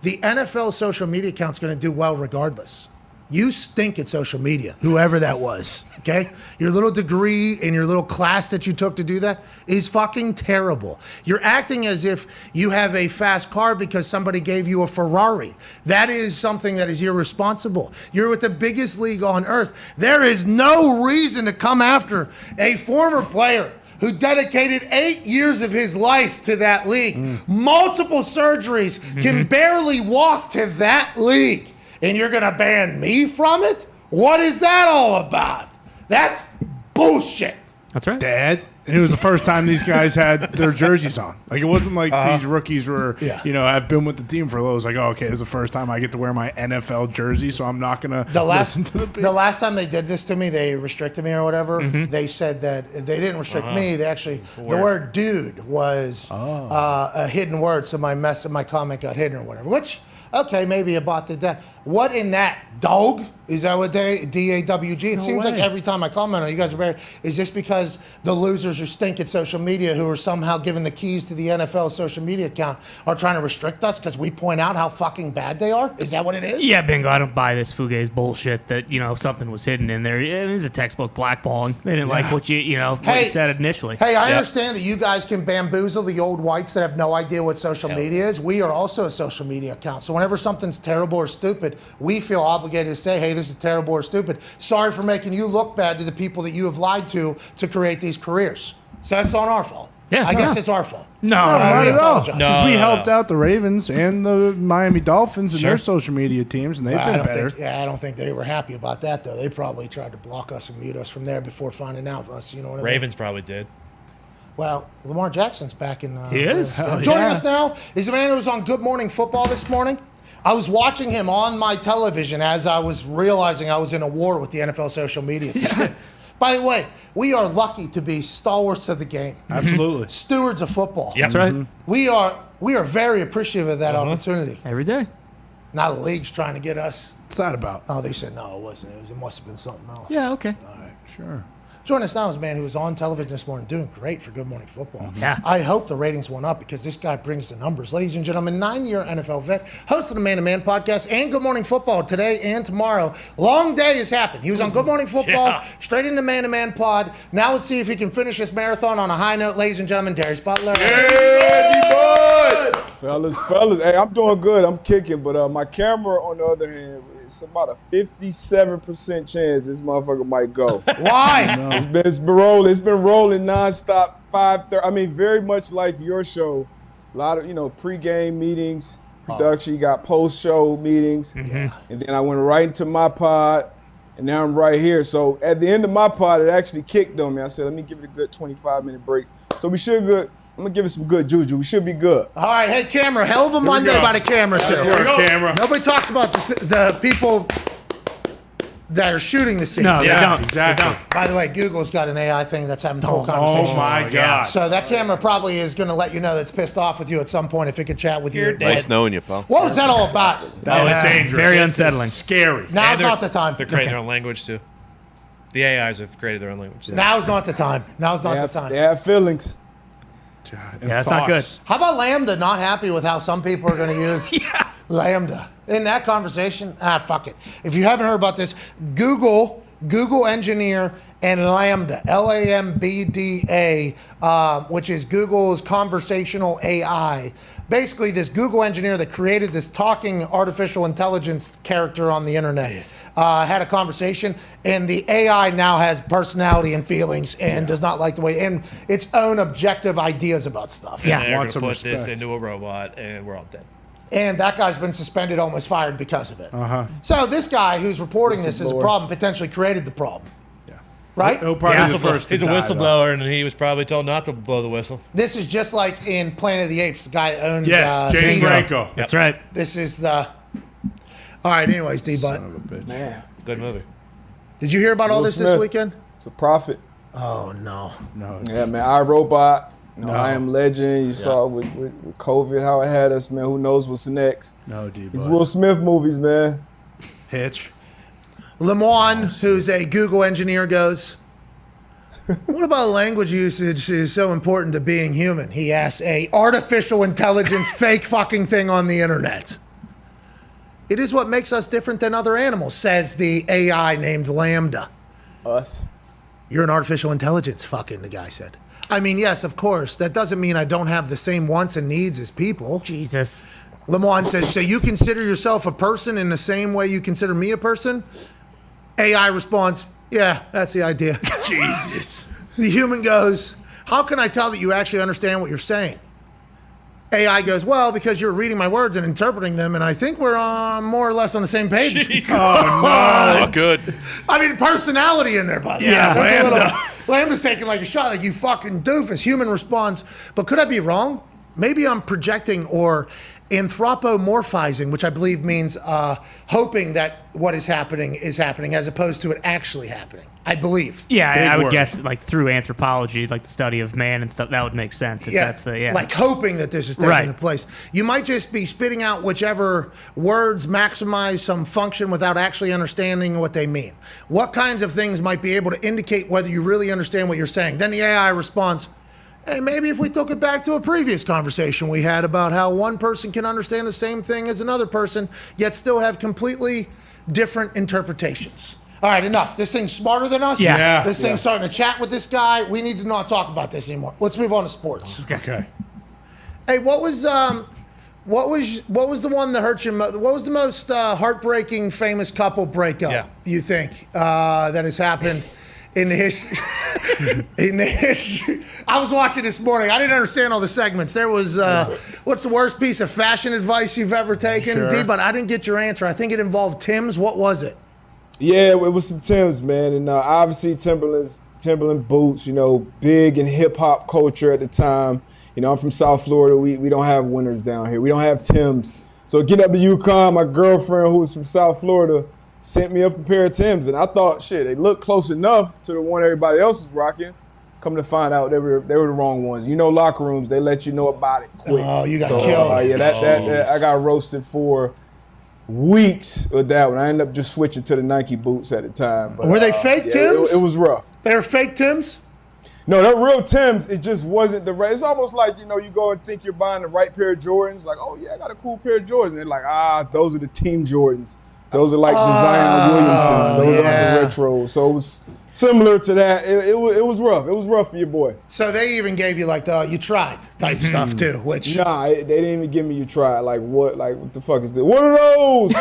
the NFL social media account's going to do well regardless. You stink at social media, whoever that was, okay? Your little degree and your little class that you took to do that is fucking terrible. You're acting as if you have a fast car because somebody gave you a Ferrari. That is something that is irresponsible. You're with the biggest league on earth. There is no reason to come after a former player who dedicated 8 years of his life to that league, multiple surgeries, can barely walk to that league. And you're going to ban me from it? What is that all about? That's bullshit. That's right. Dad. And it was the first time these guys had their jerseys on. Like, it wasn't like these rookies were, I've been with the team for those. Like, okay, this is the first time I get to wear my NFL jersey, so I'm not going to listen to the beat. The last time they did this to me, they restricted me or whatever. They said that they didn't restrict me. They actually, the word dude was a hidden word, so my comment got hidden or whatever, which... Okay, maybe a bot did that. What in that? Dog? Is that what D-A-W-G? It seems like every time I comment on you guys are very, is this because the losers who stink at social media who are somehow given the keys to the NFL social media account are trying to restrict us because we point out how fucking bad they are? Is that what it is? Yeah, bingo. I don't buy this Fugazi bullshit that, something was hidden in there. It is a textbook blackballing. They didn't like what you said initially. Hey, I understand that you guys can bamboozle the old whites that have no idea what social media is. We are also a social media account. So whenever something's terrible or stupid, we feel obligated to say, hey, this is terrible or stupid. Sorry for making you look bad to the people that you have lied to create these careers. So that's on our fault. Yeah, I guess it's our fault. No, not at all. apologize. Because we helped out the Ravens and the Miami Dolphins and their social media teams, and they've been better. I don't think they were happy about that, though. They probably tried to block us and mute us from there before finding out us. You know what I mean? Ravens probably did. Well, Lamar Jackson's back in. He is? Joining us now is a man who was on Good Morning Football this morning. I was watching him on my television as I was realizing I was in a war with the NFL social media team. By the way, we are lucky to be stalwarts of the game. Absolutely. Stewards of football. That's right. We are very appreciative of that opportunity. Every day. Now the league's trying to get us. What's that about? Oh, they said no, it wasn't. It must have been something else. Yeah, okay. All right. Sure. Joining us now is a man who was on television this morning doing great for Good Morning Football. Yeah. I hope the ratings went up because this guy brings the numbers. Ladies and gentlemen, 9-year NFL vet, host of the Man to Man podcast and Good Morning Football today and tomorrow. Long day has happened. He was on Good Morning Football, straight into Man to Man pod. Now let's see if he can finish this marathon on a high note. Ladies and gentlemen, Darius Butler. Hey, fellas. Hey, I'm doing good. I'm kicking, but my camera, on the other hand, it's about a 57% chance this motherfucker might go. Why? It's been rolling. It's been rolling nonstop. 5:30. I mean, very much like your show. A lot of pre-game meetings, production. You got post-show meetings, and then I went right into my pod, and now I'm right here. So at the end of my pod, it actually kicked on me. I said, let me give it a good 25-minute break. So we should good. I'm gonna give it some good juju. We should be good. All right, hey, camera. Hell of a Monday by the camera, too. Camera. Nobody talks about the people that are shooting the scenes. No, they don't. Exactly. They don't. By the way, Google's got an AI thing that's having full conversations. Oh, my God. So that camera probably is going to let you know that it's pissed off with you at some point if it could chat with you. Nice knowing you, pal. What was that all about? That was dangerous. Very unsettling. Scary. Now's not the time. They're creating their own language, too. The AIs have created their own language. Now's not the time. Now's not the time. They have feelings. And that's not good. How about Lambda not happy with how some people are going to use Lambda? In that conversation, fuck it. If you haven't heard about this, Google engineer and Lambda, Lambda, which is Google's conversational AI. Basically, this Google engineer that created this talking artificial intelligence character on the internet had a conversation, and the AI now has personality and feelings and does not like the way, and its own objective ideas about stuff. Yeah. They're going Want to some put this respect. into a robot, and we're all dead. And that guy's been suspended, almost fired because of it. So this guy who's reporting this as a problem potentially created the problem. Right? He'll probably be the first to He's a die, whistleblower, and he was probably told not to blow the whistle. This is just like in Planet of the Apes, the guy that owned Yes, James Caesar. Franco. That's right. This is the... All right, anyways, D-Butt. Man, Good movie. Did you hear about all Will this this Smith. weekend? it's a prophet. Oh, no. Yeah, man. iRobot. I Am Legend. You saw with COVID how it had us, man. Who knows what's next? No, D-Butt. These Will Smith movies, man. Hitch. Lemoine, who's a Google engineer, goes, What about language usage is so important to being human? He asks a artificial intelligence fake fucking thing on the internet. It is what makes us different than other animals, says the AI named Lambda. Us? You're an artificial intelligence, fucking, the guy said. I mean, yes, of course. That doesn't mean I don't have the same wants and needs as people. Jesus. Lemoine says, so you consider yourself a person in the same way you consider me a person? AI responds, yeah, that's the idea. Jesus. The human goes, how can I tell that you actually understand what you're saying? AI goes, well, because you're reading my words and interpreting them, and I think we're more or less on the same page. Oh, no. Good. I mean, personality in there, by the way. Yeah, Lambda. Lambda's taking like a shot, like, you fucking doofus. Human responds, but could I be wrong? Maybe I'm projecting or anthropomorphizing, which I believe means hoping that what is happening as opposed to it actually happening. I believe. Yeah, Big I would word. guess like through anthropology, like the study of man and stuff, that would make sense if that's the like hoping that this is taking Right. place. You might just be spitting out whichever words maximize some function without actually understanding what they mean. What kinds of things might be able to indicate whether you really understand what you're saying? Then the AI responds, hey, maybe if we took it back to a previous conversation we had about how one person can understand the same thing as another person, yet still have completely different interpretations. All right, enough. This thing's smarter than us. Yeah. This thing's starting to chat with this guy. We need to not talk about this anymore. Let's move on to sports. Okay. Hey, what was the one that hurt you? What was the most heartbreaking famous couple breakup you think that has happened in the history? In the history, I was watching this morning. I didn't understand all the segments. There was what's the worst piece of fashion advice you've ever taken, Sure. D? But I didn't get your answer. I think it involved Tim's. What was it? Yeah, it was some Timbs, man, and obviously Timberland boots. You know, big in hip hop culture at the time. You know, I'm from South Florida. We don't have winters down here. We don't have Timbs. So getting up to UConn, my girlfriend who was from South Florida sent me up a pair of Timbs, and I thought, shit, they looked close enough to the one everybody else was rocking. Come to find out, they were the wrong ones. You know, locker rooms, they let you know about it quick. Oh, you got killed. Yeah, that I got roasted for weeks with that one. I ended up just switching to the Nike boots at the time. But, Were they fake Timbs? It was rough. They were fake Timbs? No, they're real Timbs. It just wasn't the right. It's almost like, you know, you go and think you're buying the right pair of Jordans. Like, oh, yeah, I got a cool pair of Jordans. And they're like, those are the team Jordans. Those are like Zion Williamsons. Those are like the retros. So it was similar to that. It was rough. It was rough for your boy. So they even gave you like the you tried type stuff too, which They didn't even give me you try. Like what the fuck is this? What are those?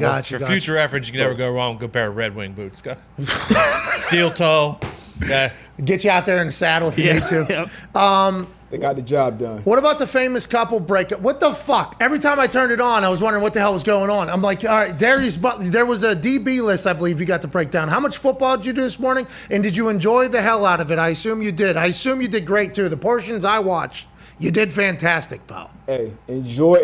Gotcha. For future reference, you can never go wrong with a good pair of Red Wing boots. Steel toe. Okay. Get you out there in the saddle if you need to. They got the job done. What about the famous couple breakup? What the fuck? Every time I turned it on, I was wondering what the hell was going on. I'm like, all right, Darius Butler. There was a DB list, I believe you got to break down. How much football did you do this morning? And did you enjoy the hell out of it? I assume you did. I assume you did great too. The portions I watched, you did fantastic, pal. Hey, enjoy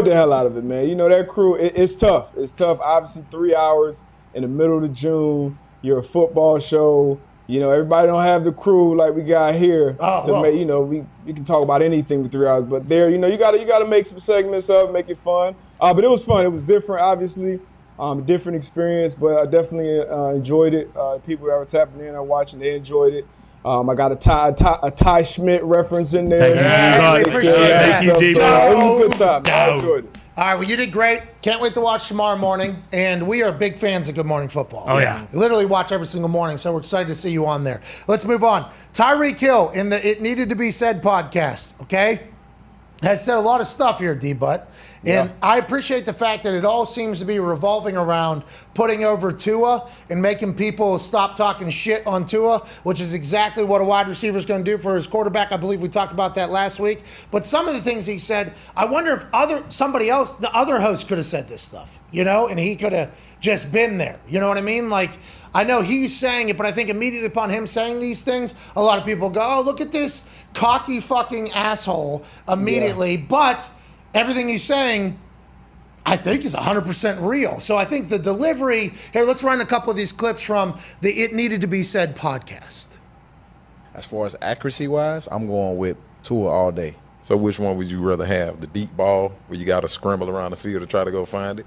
the hell out of it, man. You know, that crew, it's tough. It's tough. Obviously, 3 hours in the middle of June. You're a football show. You know, everybody don't have the crew like we got here make, you know, we can talk about anything for 3 hours, but there, you know, you gotta make some segments up, make it fun. But it was fun. It was different, obviously, different experience, but I definitely enjoyed it. People that were tapping in and watching, they enjoyed it. I got a Ty Schmidt reference in there. Thank you, appreciate that. Thank you, So, it was a good time. I enjoyed it. All right, well, you did great. Can't wait to watch tomorrow morning. And we are big fans of Good Morning Football. Oh, yeah. We literally watch every single morning, so we're excited to see you on there. Let's move on. Tyreek Hill in the It Needed to Be Said podcast, okay? Has said a lot of stuff here, D-Butt. And I appreciate the fact that it all seems to be revolving around putting over Tua and making people stop talking shit on Tua, which is exactly what a wide receiver is going to do for his quarterback. I believe we talked about that last week. But some of the things he said, I wonder if somebody else, the other host could have said this stuff, you know, and he could have just been there. You know what I mean? Like, I know he's saying it, but I think immediately upon him saying these things, a lot of people go, oh, look at this cocky fucking asshole immediately. Yeah. But everything he's saying, I think, is 100% real. So I think the delivery, here, let's run a couple of these clips from the It Needed to Be Said podcast. As far as accuracy-wise, I'm going with Tua all day. So which one would you rather have? The deep ball where you got to scramble around the field to try to go find it?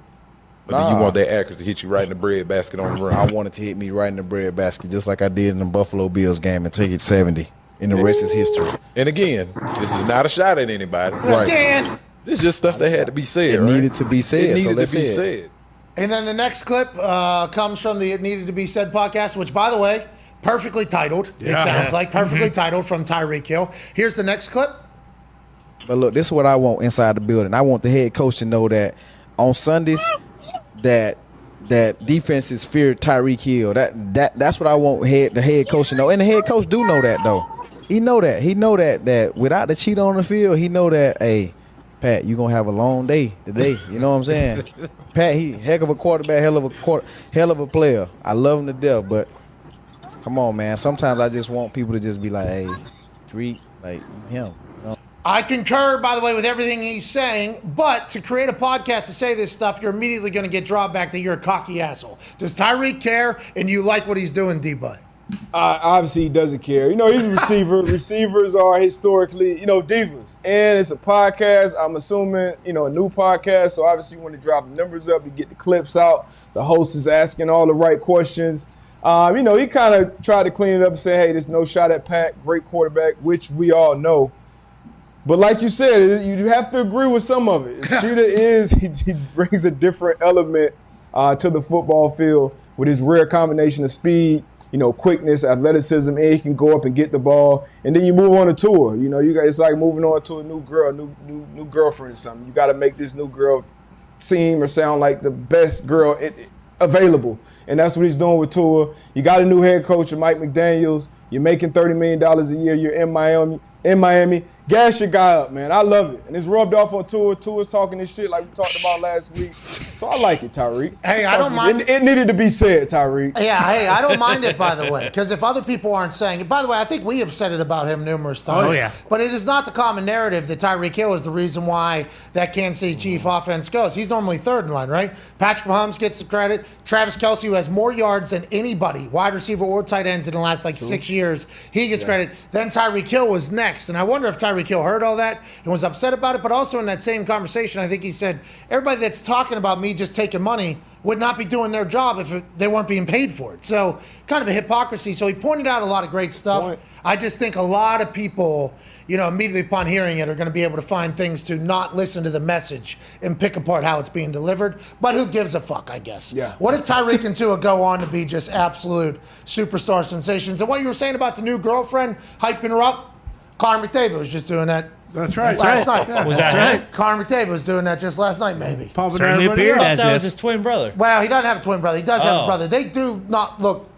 But you want that accuracy to hit you right in the bread basket on the run. I want it to hit me right in the bread basket, just like I did in the Buffalo Bills game, and take it 70. And the rest is history. And again, this is not a shot at anybody. Right. Again. This is just stuff that had to be said. It needed to be said. It needed to be said. And then the next clip comes from the It Needed to Be Said podcast, which, by the way, perfectly titled. It sounds like perfectly titled from Tyreek Hill. Here's the next clip. But look, this is what I want inside the building. I want the head coach to know that on Sundays, that defenses fear Tyreek Hill. That's what I want the head coach to know. And the head coach do know that, though. He know that. He know that without the cheat on the field, he know that, hey, Pat, you're going to have a long day today. You know what I'm saying? Pat, he heck of a quarterback, hell of a player. I love him to death, but come on, man. Sometimes I just want people to just be like, hey, Tyreek, like him. You know? I concur, by the way, with everything he's saying, but to create a podcast to say this stuff, you're immediately going to get drawback that you're a cocky asshole. Does Tyreek care and you like what he's doing, D-Bud? Obviously, he doesn't care. You know, he's a receiver. Receivers are historically, divas. And it's a podcast. I'm assuming, a new podcast. So obviously, you want to drop the numbers up. You get the clips out. The host is asking all the right questions. He kind of tried to clean it up and say, hey, there's no shot at Pat. Great quarterback, which we all know. But like you said, you have to agree with some of it. Cheetah he brings a different element to the football field with his rare combination of speed, quickness, athleticism, and he can go up and get the ball. And then you move on a tour. It's like moving on to a new girl, new girlfriend or something. You got to make this new girl seem or sound like the best girl available. And that's what he's doing with Tua. You got a new head coach, Mike McDaniels. You're making $30 million a year. You're in Miami. Gas your guy up, man. I love it. And it's rubbed off on Tua. Tua's talking this shit like we talked about last week. So I like it, Tyreek. Hey, I don't mind. It needed to be said, Tyreek. Yeah, hey, I don't mind it, by the way, because if other people aren't saying it, by the way, I think we have said it about him numerous times. Oh, yeah. But it is not the common narrative that Tyreek Hill is the reason why that Kansas City Chief offense goes. He's normally third in line, right? Patrick Mahomes gets the credit. Travis Kelce, who has more yards than anybody, wide receiver or tight ends in the last 6 years, he gets credit. Then Tyreek Hill was next. And I wonder if Tyreek Hill heard all that and was upset about it. But also in that same conversation, I think he said, everybody that's talking about me just taking money would not be doing their job if they weren't being paid for it. So kind of a hypocrisy. So he pointed out a lot of great stuff. I just think a lot of people, immediately upon hearing it are going to be able to find things to not listen to the message and pick apart how it's being delivered. But who gives a fuck, I guess. Yeah. What if Tyreek and Tua go on to be just absolute superstar sensations? And what you were saying about the new girlfriend, hyping her up, Connor McDavid was just doing that. That's right. Last night. Yeah. Was that right? Connor McDavid was doing that just last night, maybe. Certainly appeared as That if. was his twin brother. Well, he doesn't have a twin brother. He does have a brother. They do not look.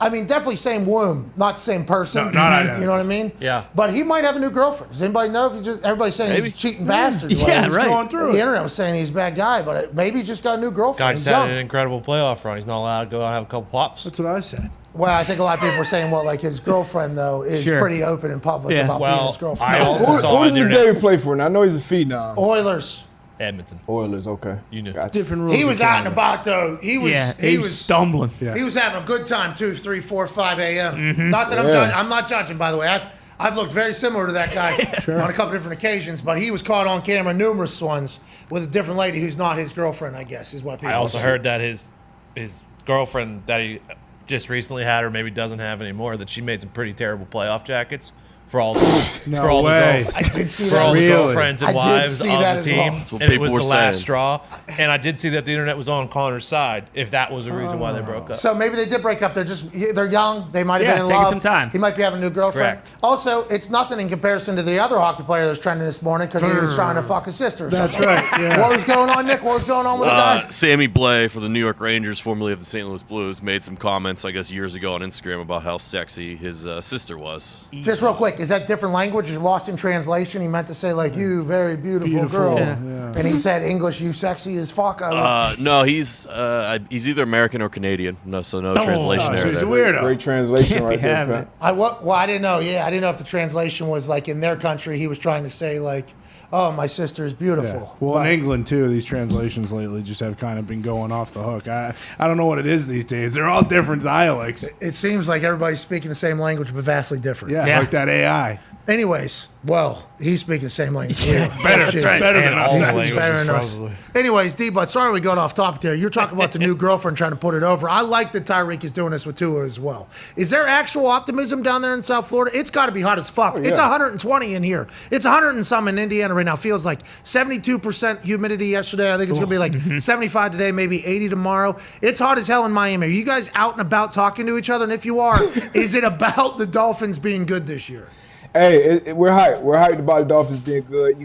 I mean, definitely same womb, not same person. No, not identical. You know what I mean? Yeah. But he might have a new girlfriend. Does anybody know if everybody's saying he's a cheating bastard? Yeah, He's right. going through the internet was saying he's a bad guy, but maybe he's just got a new girlfriend. Guy He's had young. an incredible playoff run. He's not allowed to go out and have a couple pops. That's what I said. Well, I think a lot of people were saying, his girlfriend, though, is Sure. pretty open in public Yeah. about being Well, his girlfriend. I also Who saw on does the internet. McDavid play for now? I know he's a phenom. Oilers. Edmonton. Oilers, okay. You knew. Gotcha. Different rules. He was in out and Canada. about, though. He was stumbling. Yeah. He was having a good time too. 3, 4, 5 a.m. Mm-hmm. Not that Yeah. I'm not judging, by the way. I've looked very similar to that guy on a couple different occasions, but he was caught on camera numerous ones with a different lady who's not his girlfriend. I guess is what people. I also say. heard that his girlfriend that he just recently had, or maybe doesn't have anymore, that she made some pretty terrible playoff jackets for all the No for all way. the girls. I did see For all that. the Really? girlfriends and I did wives see of that the as team, well. That's what and it people was were the last saying. straw. And I did see that the internet was on Connor's side. If that was the reason why they broke up. So maybe they did break up. They're young. They might have Yeah, been in taking love. some time. He might be having a new girlfriend. Correct. Also, it's nothing in comparison to the other hockey player that was trending this morning because he was trying to fuck his sister. Or That's something. right. Yeah. What was going on, Nick? What was going on with the guy? Sammy Blais for the New York Rangers, formerly of the St. Louis Blues, made some comments, I guess, years ago on Instagram about how sexy his sister was. Just real quick, is that different language? Is lost in translation? He meant to say like you, very beautiful girl, Yeah. and he said English, you sexy as fuck. No, he's either American or Canadian. No translation Oh, so error he's a there. weirdo. Great translation Can't be right there, having Pat. it. I didn't know. Yeah, I didn't know if the translation was like in their country. He was trying to say like, oh, my sister is beautiful. Yeah. Well, in England, too, these translations lately just have kind of been going off the hook. I don't know what it is these days. They're all different dialects. It seems like everybody's speaking the same language, but vastly different. Yeah, like that AI. Anyways, well, he's speaking the same language. Better, that's right. Better than us. He speaks better than us. Anyways, D-Butt, sorry we got off topic there. You're talking about the new girlfriend trying to put it over. I like that Tyreek is doing this with Tua as well. Is there actual optimism down there in South Florida? It's got to be hot as fuck. It's 120 in here. It's 100 and some in Indiana right now. Feels like 72% humidity yesterday. I think it's going to be like 75 today, maybe 80 tomorrow. It's hot as hell in Miami. Are you guys out and about talking to each other? And if you are, is it about the Dolphins being good this year? Hey, we're hyped. We're hyped about the Dolphins being good.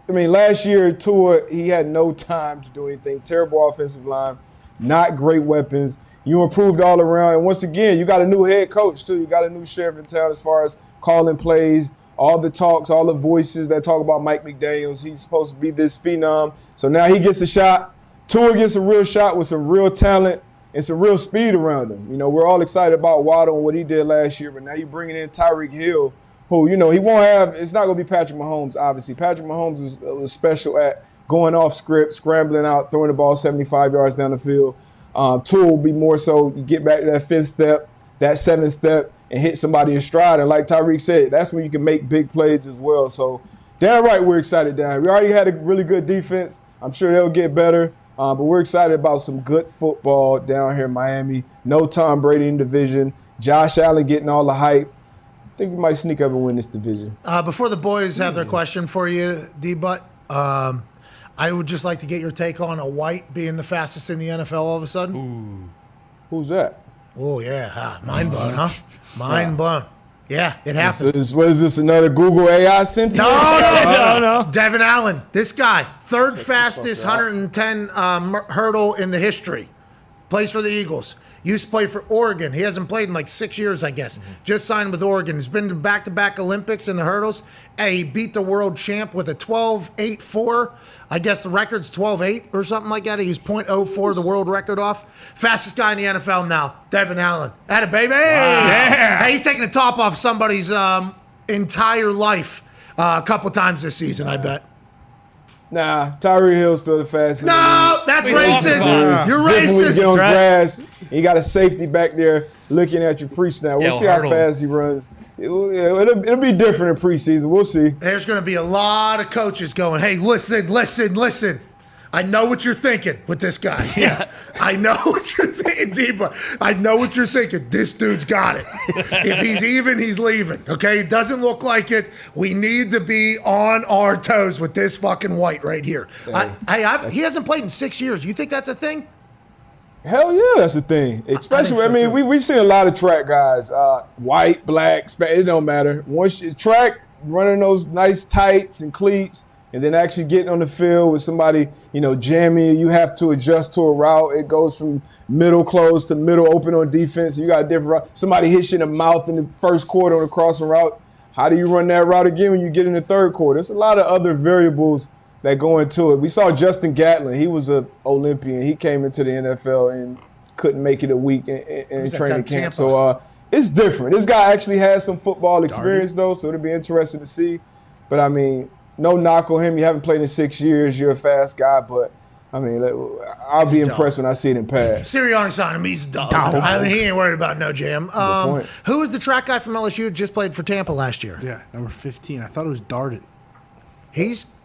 Last year, Tua, he had no time to do anything. Terrible offensive line, not great weapons. You improved all around. And once again, you got a new head coach, too. You got a new sheriff in town as far as calling plays, all the talks, all the voices that talk about Mike McDaniels. He's supposed to be this phenom. So now he gets a shot. Tua gets a real shot with some real talent and some real speed around him. We're all excited about Waddle and what he did last year, but now you're bringing in Tyreek Hill, who, he won't have – it's not going to be Patrick Mahomes, obviously. Patrick Mahomes was special at going off script, scrambling out, throwing the ball 75 yards down the field. Tua will be more so you get back to that fifth step, that seventh step, and hit somebody in stride. And like Tyreek said, that's when you can make big plays as well. So, damn right we're excited down here. We already had a really good defense. I'm sure they'll get better. But we're excited about some good football down here in Miami. No Tom Brady in division. Josh Allen getting all the hype. I think we might sneak up and win this division. Before the boys have their question for you, D-Butt, I would just like to get your take on a white being the fastest in the NFL all of a sudden. Ooh. Who's that? Oh, yeah. Mind blown, huh? Mind blown. Yeah, it happened. What is this, another Google AI sentence? No. Devin Allen, this guy, third fastest 110 hurdle in the history. Plays for the Eagles. Used to play for Oregon. He hasn't played in like 6 years, I guess. Just signed with Oregon. He's been to back-to-back Olympics in the hurdles. Hey, he beat the world champ with a 12.84. I guess the record's 12.8 or something like that. He was .04 the world record off. Fastest guy in the NFL now, Devin Allen. Atta baby. Wow. Yeah. Hey, he's taking the top off somebody's entire life a couple times this season, I bet. Nah, Tyreek Hill's still the fastest. No, that's racist. You're racist. When you get on grass, he got a safety back there looking at you pre-snap. We'll see how fast he runs. It'll be different in preseason. We'll see. There's going to be a lot of coaches going, hey, listen. I know what you're thinking with this guy. Yeah. I know what you're thinking, Deepa. I know what you're thinking. This dude's got it. If he's even, he's leaving. Okay? It doesn't look like it. We need to be on our toes with this fucking white right here. He hasn't played in 6 years. You think that's a thing? Hell yeah, that's a thing. Especially, we've seen a lot of track guys, white, black, it don't matter. Once you track, running those nice tights and cleats, and then actually getting on the field with somebody, jamming, you have to adjust to a route. It goes from middle close to middle open on defense. You got a different route. Somebody hits you in the mouth in the first quarter on a crossing route. How do you run that route again when you get in the third quarter? There's a lot of other variables that go into it. We saw Justin Gatlin. He was an Olympian. He came into the NFL and couldn't make it a week in training camp. So it's different. This guy actually has some football experience, though, so it'll be interesting to see. But, no knock on him. You haven't played in 6 years. You're a fast guy, but I'll be impressed when I see it in pass. Sirianni's on him. He's dumb. He ain't worried about no jam. Who was the track guy from LSU who just played for Tampa last year? Yeah, number 15. I thought it was Darden.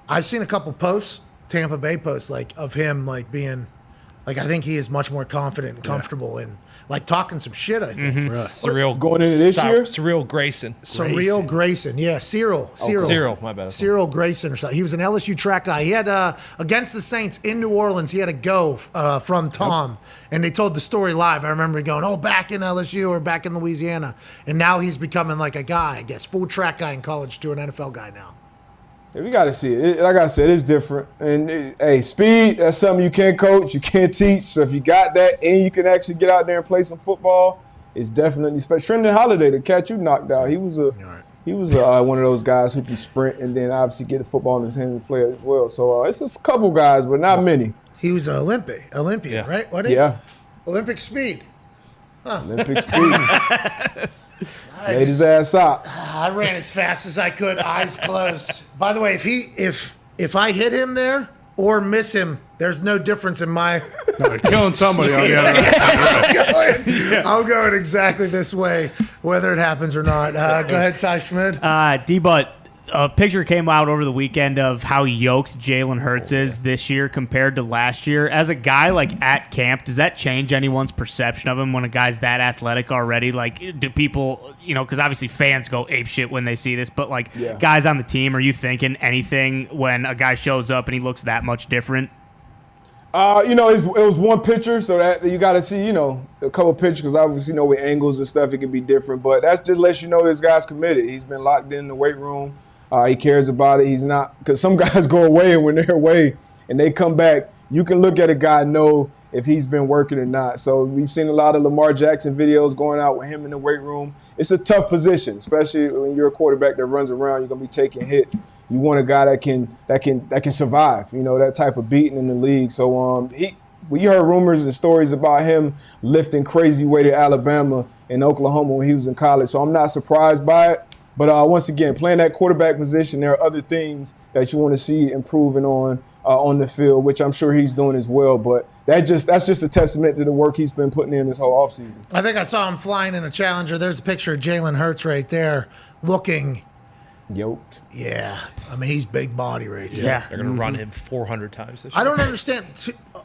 I've seen a couple posts, Tampa Bay posts, of him being I think he is much more confident and comfortable and talking some shit, I think. Mm-hmm. Surreal going into this year? Cyril Grayson. Cyril Grayson. Yeah, Cyril, my bad. Cyril Grayson or something. He was an LSU track guy. He had against the Saints in New Orleans, he had a go from Tom. And they told the story live. I remember going, back in LSU or back in Louisiana. And now he's becoming a guy, I guess, full track guy in college to an NFL guy now. Yeah, we got to see it. Like I said, it's different. And, speed, that's something you can't coach, you can't teach. So if you got that and you can actually get out there and play some football, it's definitely special. Trendon Holiday, the catch you knocked out, he was one of those guys who can sprint and then obviously get the football in his hand and play it as well. So it's just a couple guys, but not many. He was an Olympian, right? What? Yeah. Olympic speed. Huh. Olympic speed. Laid his ass out. I ran as fast as I could, eyes closed. By the way, if I hit him there or miss him, there's no difference in my. No, killing somebody on the other end. I'm going exactly this way, whether it happens or not. Go ahead, Ty Schmidt. D-Butt, a picture came out over the weekend of how yoked Jalen Hurts is this year compared to last year. As a guy like at camp, does that change anyone's perception of him when a guy's that athletic already? Like, do people, because obviously fans go apeshit when they see this, but like guys on the team, are you thinking anything when a guy shows up and he looks that much different? It was one picture, so that you got to see, a couple pictures, because obviously, with angles and stuff, it can be different. But that just lets you know this guy's committed. He's been locked in the weight room. He cares about it. He's not, because some guys go away, and when they're away and they come back, you can look at a guy and know if he's been working or not. So we've seen a lot of Lamar Jackson videos going out with him in the weight room. It's a tough position, especially when you're a quarterback that runs around. You're gonna be taking hits. You want a guy that can survive. That type of beating in the league. So we heard rumors and stories about him lifting crazy weight at Alabama and Oklahoma when he was in college. So I'm not surprised by it. But once again, playing that quarterback position, there are other things that you want to see improving on the field, which I'm sure he's doing as well. But that's just a testament to the work he's been putting in this whole offseason. I think I saw him flying in a Challenger. There's a picture of Jalen Hurts right there looking yoked. Yeah. I mean, he's big body right there. Yeah. They're going to run him 400 times this year. I don't understand.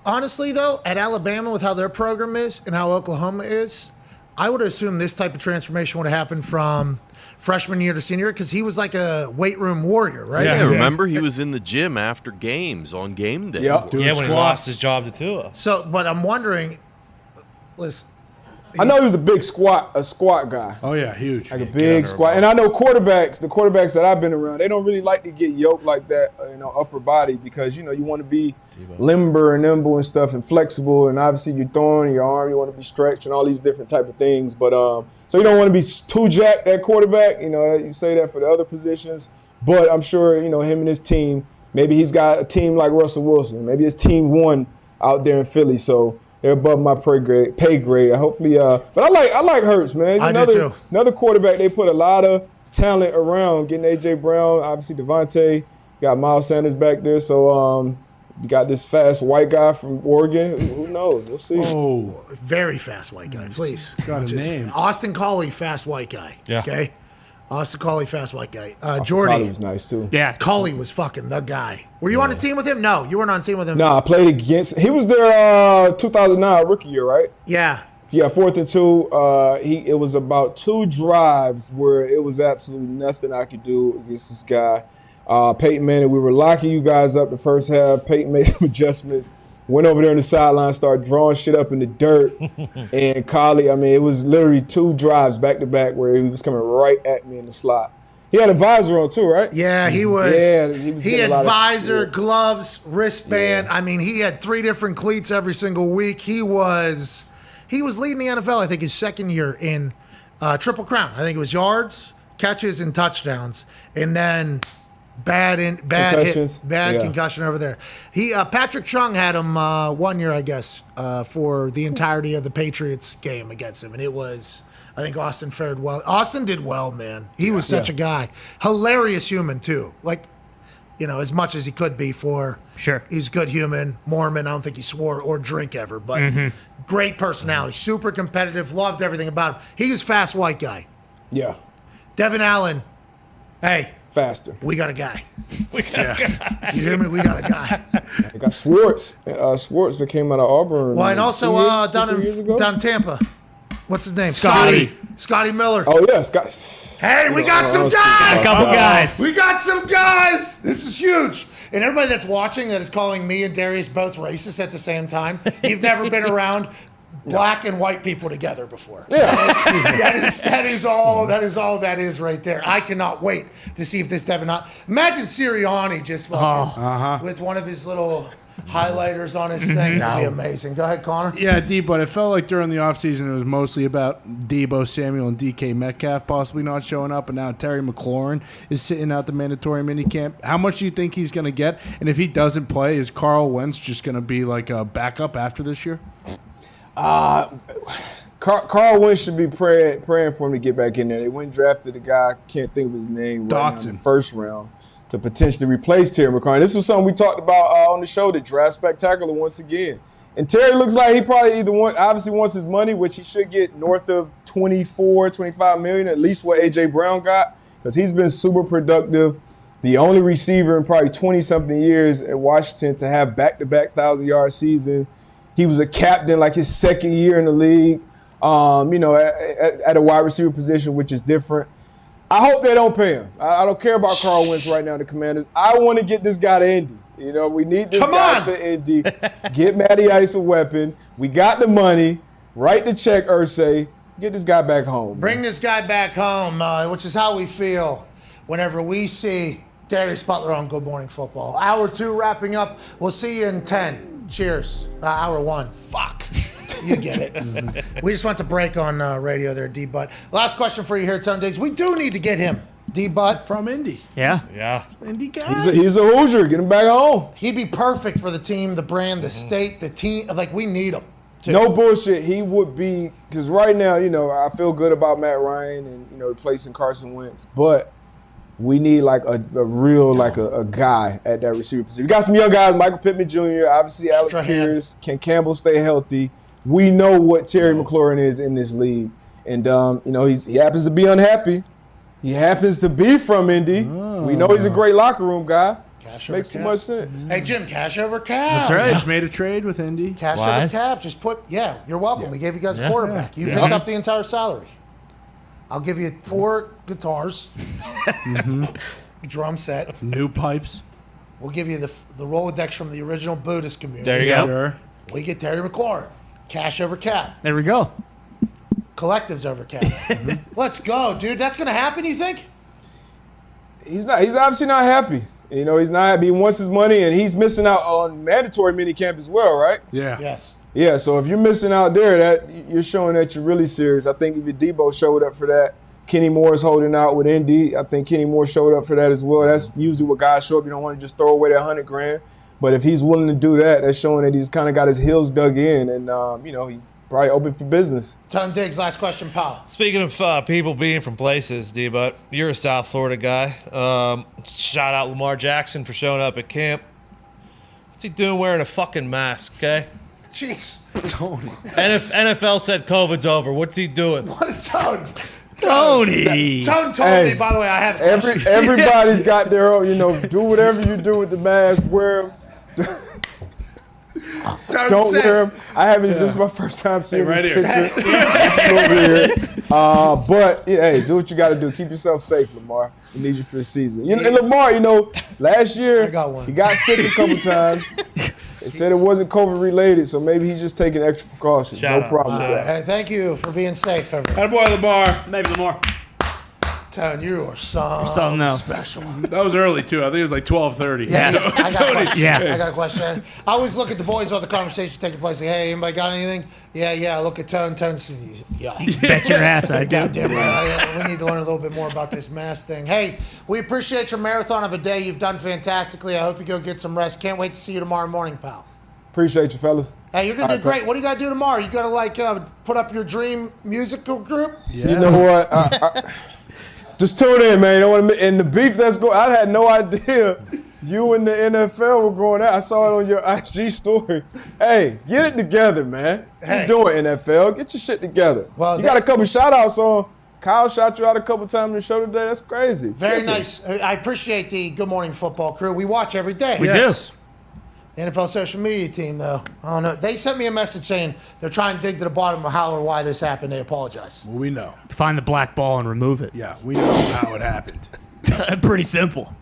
Honestly, though, at Alabama with how their program is and how Oklahoma is, I would assume this type of transformation would have happened from freshman year to senior, because he was like a weight room warrior, right? Yeah, remember he was in the gym after games on game day. Yeah, when he lost his job to Tua. So, but I'm wondering, listen. I know he was a squat guy. Oh, yeah, huge. Like a big squat. And I know the quarterbacks that I've been around, they don't really like to get yoked like that, upper body, because, you want to be limber and nimble and stuff and flexible. And obviously you're throwing your arm, you want to be stretched and all these different type of things. But so you don't want to be too jacked at quarterback. You say that for the other positions. But I'm sure, him and his team, maybe he's got a team like Russell Wilson. Maybe his team won out there in Philly. So they're above my pay grade. Hopefully, but I like Hurts, man. I do too. Another quarterback. They put a lot of talent around, getting A.J. Brown, obviously Devontae, got Miles Sanders back there. So you got this fast white guy from Oregon. Who knows? We'll see. Oh, very fast white guy, please. Got a name. Austin Collie, fast white guy. Yeah. Okay. Austin Collie, fast white guy. Jordy Jordy was nice too. Yeah. Collie was fucking the guy. Were you on a team with him? No, you weren't on a team with him. No, I played against. He was there 2009 rookie year, right? Yeah. Yeah, 4th and 2. It was about 2 drives where it was absolutely nothing I could do against this guy. Peyton Manning, we were locking you guys up the first half. Peyton made some adjustments. Went over there on the sideline, started drawing shit up in the dirt. And Collie, it was literally 2 drives back-to-back where he was coming right at me in the slot. He had a visor on too, right? Yeah, he was. Yeah, he had visor, gloves, wristband. Yeah. He had 3 different cleats every single week. He was leading the NFL, I think, his second year in Triple Crown. I think it was yards, catches, and touchdowns. And then bad concussion over there. Patrick Chung had him 1 year, I guess, for the entirety of the Patriots game against him, and it was. I think Austin fared well. Austin did well, man. He was such a guy, hilarious human too. As much as he could be for. Sure. He's a good human, Mormon. I don't think he swore or drink ever, but great personality, super competitive, loved everything about him. He was fast white guy. Yeah. Devin Allen, hey. Faster. We got a guy. You hear me? We got a guy. They got Schwartz. Schwartz that came out of Auburn. Well, and also down in Tampa. What's his name? Scotty Miller. Oh, yeah, Scott. Hey, we got some guys. A couple guys. We got some guys. This is huge. And everybody that's watching that is calling me and Darius both racist at the same time, you've never been around black and white people together before. Yeah. that is all that is right there. I cannot wait to see if this Devin. Imagine Sirianni just with one of his little highlighters on his thing. That'd be amazing. Go ahead, Connor. Yeah, but it felt like during the offseason it was mostly about Deebo Samuel and DK Metcalf possibly not showing up, and now Terry McLaurin is sitting out the mandatory minicamp. How much do you think he's going to get? And if he doesn't play, is Carl Wentz just going to be like a backup after this year? Carl Wentz should be praying for him to get back in there. They went and drafted a guy, can't think of his name, right now in the first round to potentially replace Terry McLaurin. This was something we talked about on the show, the draft spectacular once again. And Terry looks like he probably obviously wants his money, which he should get north of 24, 25 million, at least what A.J. Brown got, because he's been super productive. The only receiver in probably 20-something years at Washington to have back-to-back 1,000-yard season. He was a captain like his second year in the league, at a wide receiver position, which is different. I hope they don't pay him. I don't care about Carl Wentz right now, the Commanders. I want to get this guy to Indy. We need this guy to Indy. Get Matty Ice a weapon. We got the money. Write the check, Irsay. Get this guy back home. Bring this guy back home, which is how we feel whenever we see Darius Butler on Good Morning Football. Hour 2 wrapping up. We'll see you in 10. Cheers. Hour 1. Fuck. You get it. We just went to break on radio there, D-Butt. Last question for you here, Tone Diggs. We do need to get him, D-Butt. From Indy. Yeah. Indy guy. He's a Hoosier. Get him back home. He'd be perfect for the team, the brand, the state, the team. Like, we need him. Too. No bullshit. He would be, because right now, I feel good about Matt Ryan and, replacing Carson Wentz. But we need like a real, like a guy at that receiver position. We got some young guys, Michael Pittman Jr., obviously Alex Pierce. Can Campbell stay healthy? We know what Terry McLaurin is in this league. And, he happens to be unhappy. He happens to be from Indy. We know he's a great locker room guy. Makes too much sense. Hey, Jim, cash over cap. That's right. Just made a trade with Indy. Cash over cap. Just you're welcome. We gave you guys a quarterback. You picked up the entire salary. I'll give you 4 guitars, drum set. New pipes. We'll give you the Rolodex from the original Buddhist community. There you go. Sure. We get Terry McLaurin. Cash over cap. There we go. Collectives over cap. Let's go, dude. That's going to happen, you think? He's not. He's obviously not happy. He's not happy. He wants his money, and he's missing out on mandatory minicamp as well, right? Yeah. Yes. Yeah, so if you're missing out there, that you're showing that you're really serious. I think if Debo showed up for that, Kenny Moore's holding out with Indy. I think Kenny Moore showed up for that as well. That's usually what guys show up. You don't want to just throw away that $100,000. But if he's willing to do that, that's showing that he's kind of got his heels dug in, and he's probably open for business. Ton Diggs, last question, pal. Speaking of people being from places, D-Butt, you're a South Florida guy. Shout out Lamar Jackson for showing up at camp. What's he doing wearing a fucking mask, okay? Jeez. Tony. NFL said COVID's over. What's he doing? What a tone. Tony. Tone told me, by the way, I have a question. Everybody's got their own, do whatever you do with the mask, wear them. Don't wear them. I haven't. This is my first time seeing right this here. picture. It's over here. But hey, do what you got to do. Keep yourself safe, Lamar. We need you for the season. And Lamar, last year he got sick a couple times. They said it wasn't COVID related, so maybe he's just taking extra precautions. No problem with that. Hey, thank you for being safe, everybody. That boy Lamar. Maybe Lamar. Tone, you are something else. Special. That was early too. I think it was like 12:30. Yeah, I got a question. Yeah. I got a question. I always look at the boys while the conversation's taking place. Like, hey, anybody got anything? Yeah. I look at Tone. Tone's, yeah. Bet your ass I do. Goddamn right. We need to learn a little bit more about this mask thing. Hey, we appreciate your marathon of a day. You've done fantastically. I hope you go get some rest. Can't wait to see you tomorrow morning, pal. Appreciate you, fellas. Hey, you're gonna do great. What do you gotta do tomorrow? You gotta put up your dream musical group? Yeah. You know what? Just tune in, man. And the beef that's going, I had no idea you and the NFL were going out. I saw it on your IG story. Hey, get it together, man. Hey. You doing NFL? Get your shit together. Well, you got a couple shout-outs on. Kyle shot you out a couple times in the show today. That's crazy. Very nice. I appreciate the Good Morning Football crew. We watch every day. We do. The NFL social media team, though, I don't know. They sent me a message saying they're trying to dig to the bottom of how or why this happened. They apologize. Well, we know. Find the black ball and remove it. Yeah, we know how it happened. Pretty simple.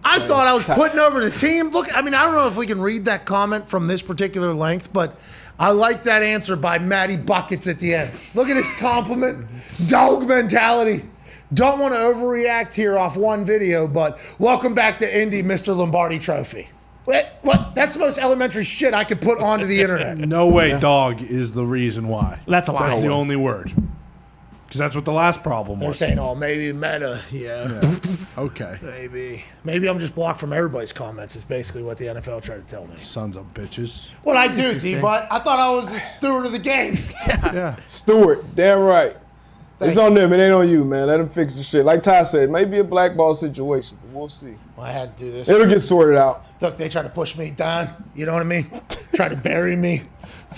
I thought I was putting over the team. Look, I don't know if we can read that comment from this particular length, but I like that answer by Matty Buckets at the end. Look at his compliment. Dog mentality. Don't want to overreact here off one video, but welcome back to Indy, Mr. Lombardi Trophy. What? That's the most elementary shit I could put onto the internet. No way, dog is the reason why. That's a lie. That's the only word. Because that's what the last problem They're was. saying, "Oh, maybe meta." Yeah. Okay. Maybe I'm just blocked from everybody's comments. Is basically what the NFL tried to tell me. Sons of bitches. What I do, D-Butt? I thought I was the steward of the game. Yeah. Stewart, damn right. It's on them. It ain't on you, man. Let them fix the shit. Like Ty said, it may be a blackball situation, but we'll see. Well, I had to do this. It'll get sorted out. Look, they tried to push me down. You know what I mean? Try to bury me.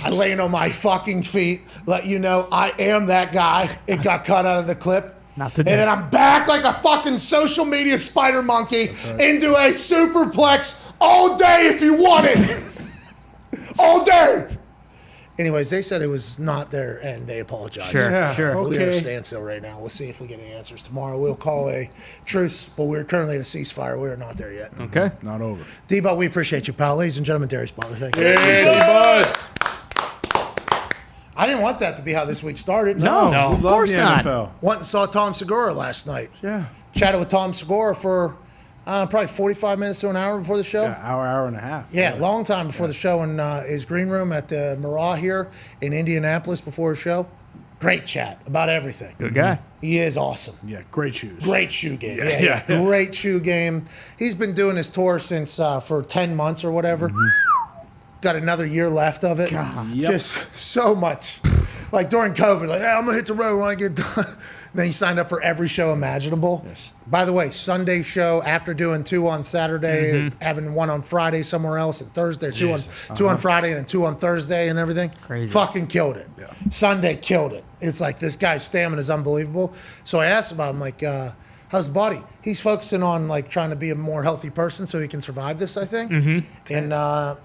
I laying on my fucking feet. Let you know I am that guy. It got cut out of the clip. Not today. And then I'm back like a fucking social media spider monkey into a superplex all day if you want it. All day. Anyways, they said it was not there, and they apologized. Sure, Yeah, sure. okay. We're at a standstill right now. We'll see if we get any answers tomorrow. We'll call a truce, but we're currently at a ceasefire. We're not there yet. Okay. Not over. D-Bot, we appreciate you, pal. Ladies and gentlemen, Darius Butler, thank you. I didn't want that to be how this week started. No, We of love course the not. NFL. Went and saw Tom Segura last night. Yeah. Chatted with Tom Segura for probably 45 minutes to an hour before the show. Yeah, hour and a half. Yeah, long time before the show in his green room at the Mirage here in Indianapolis before his show. Great chat about everything. Good guy. He is awesome. Yeah, great shoes. Great shoe game. Yeah, Yeah, yeah. great shoe game. He's been doing his tour since for 10 months or whatever. Got another year left of it. Yep. Just so much. Like during COVID, like, hey, I'm going to hit the road when I get done. Then he signed up for every show imaginable. Yes. By the way, Sunday show after doing 2 on Saturday, having 1 on Friday somewhere else, and Thursday two on Friday, and then 2 on Thursday, and everything. Crazy. Fucking killed it. Yeah. Sunday killed it. It's like this guy's stamina is unbelievable. So I asked him about, I'm like, how's the body? He's focusing on like trying to be a more healthy person so he can survive this, I think. And I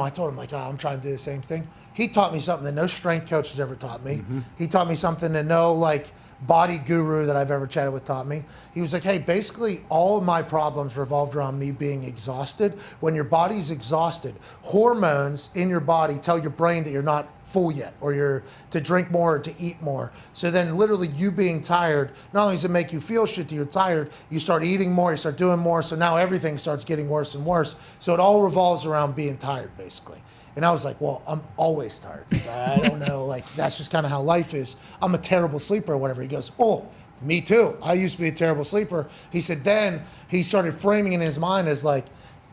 told him like, I'm trying to do the same thing. He taught me something that no strength coach has ever taught me. He taught me something that no like body guru that I've ever chatted with taught me. He was like, hey, basically all of my problems revolved around me being exhausted. When your body's exhausted, hormones in your body tell your brain that you're not full yet, or you're to drink more or to eat more. So then literally you being tired, not only does it make you feel shitty, you're tired, you start eating more, you start doing more, so now everything starts getting worse and worse. So it all revolves around being tired, basically. And I was like, well, I'm always tired. I don't know, like that's just kind of how life is. I'm a terrible sleeper or whatever. He goes, oh, me too. I used to be a terrible sleeper. He said then he started framing in his mind as like,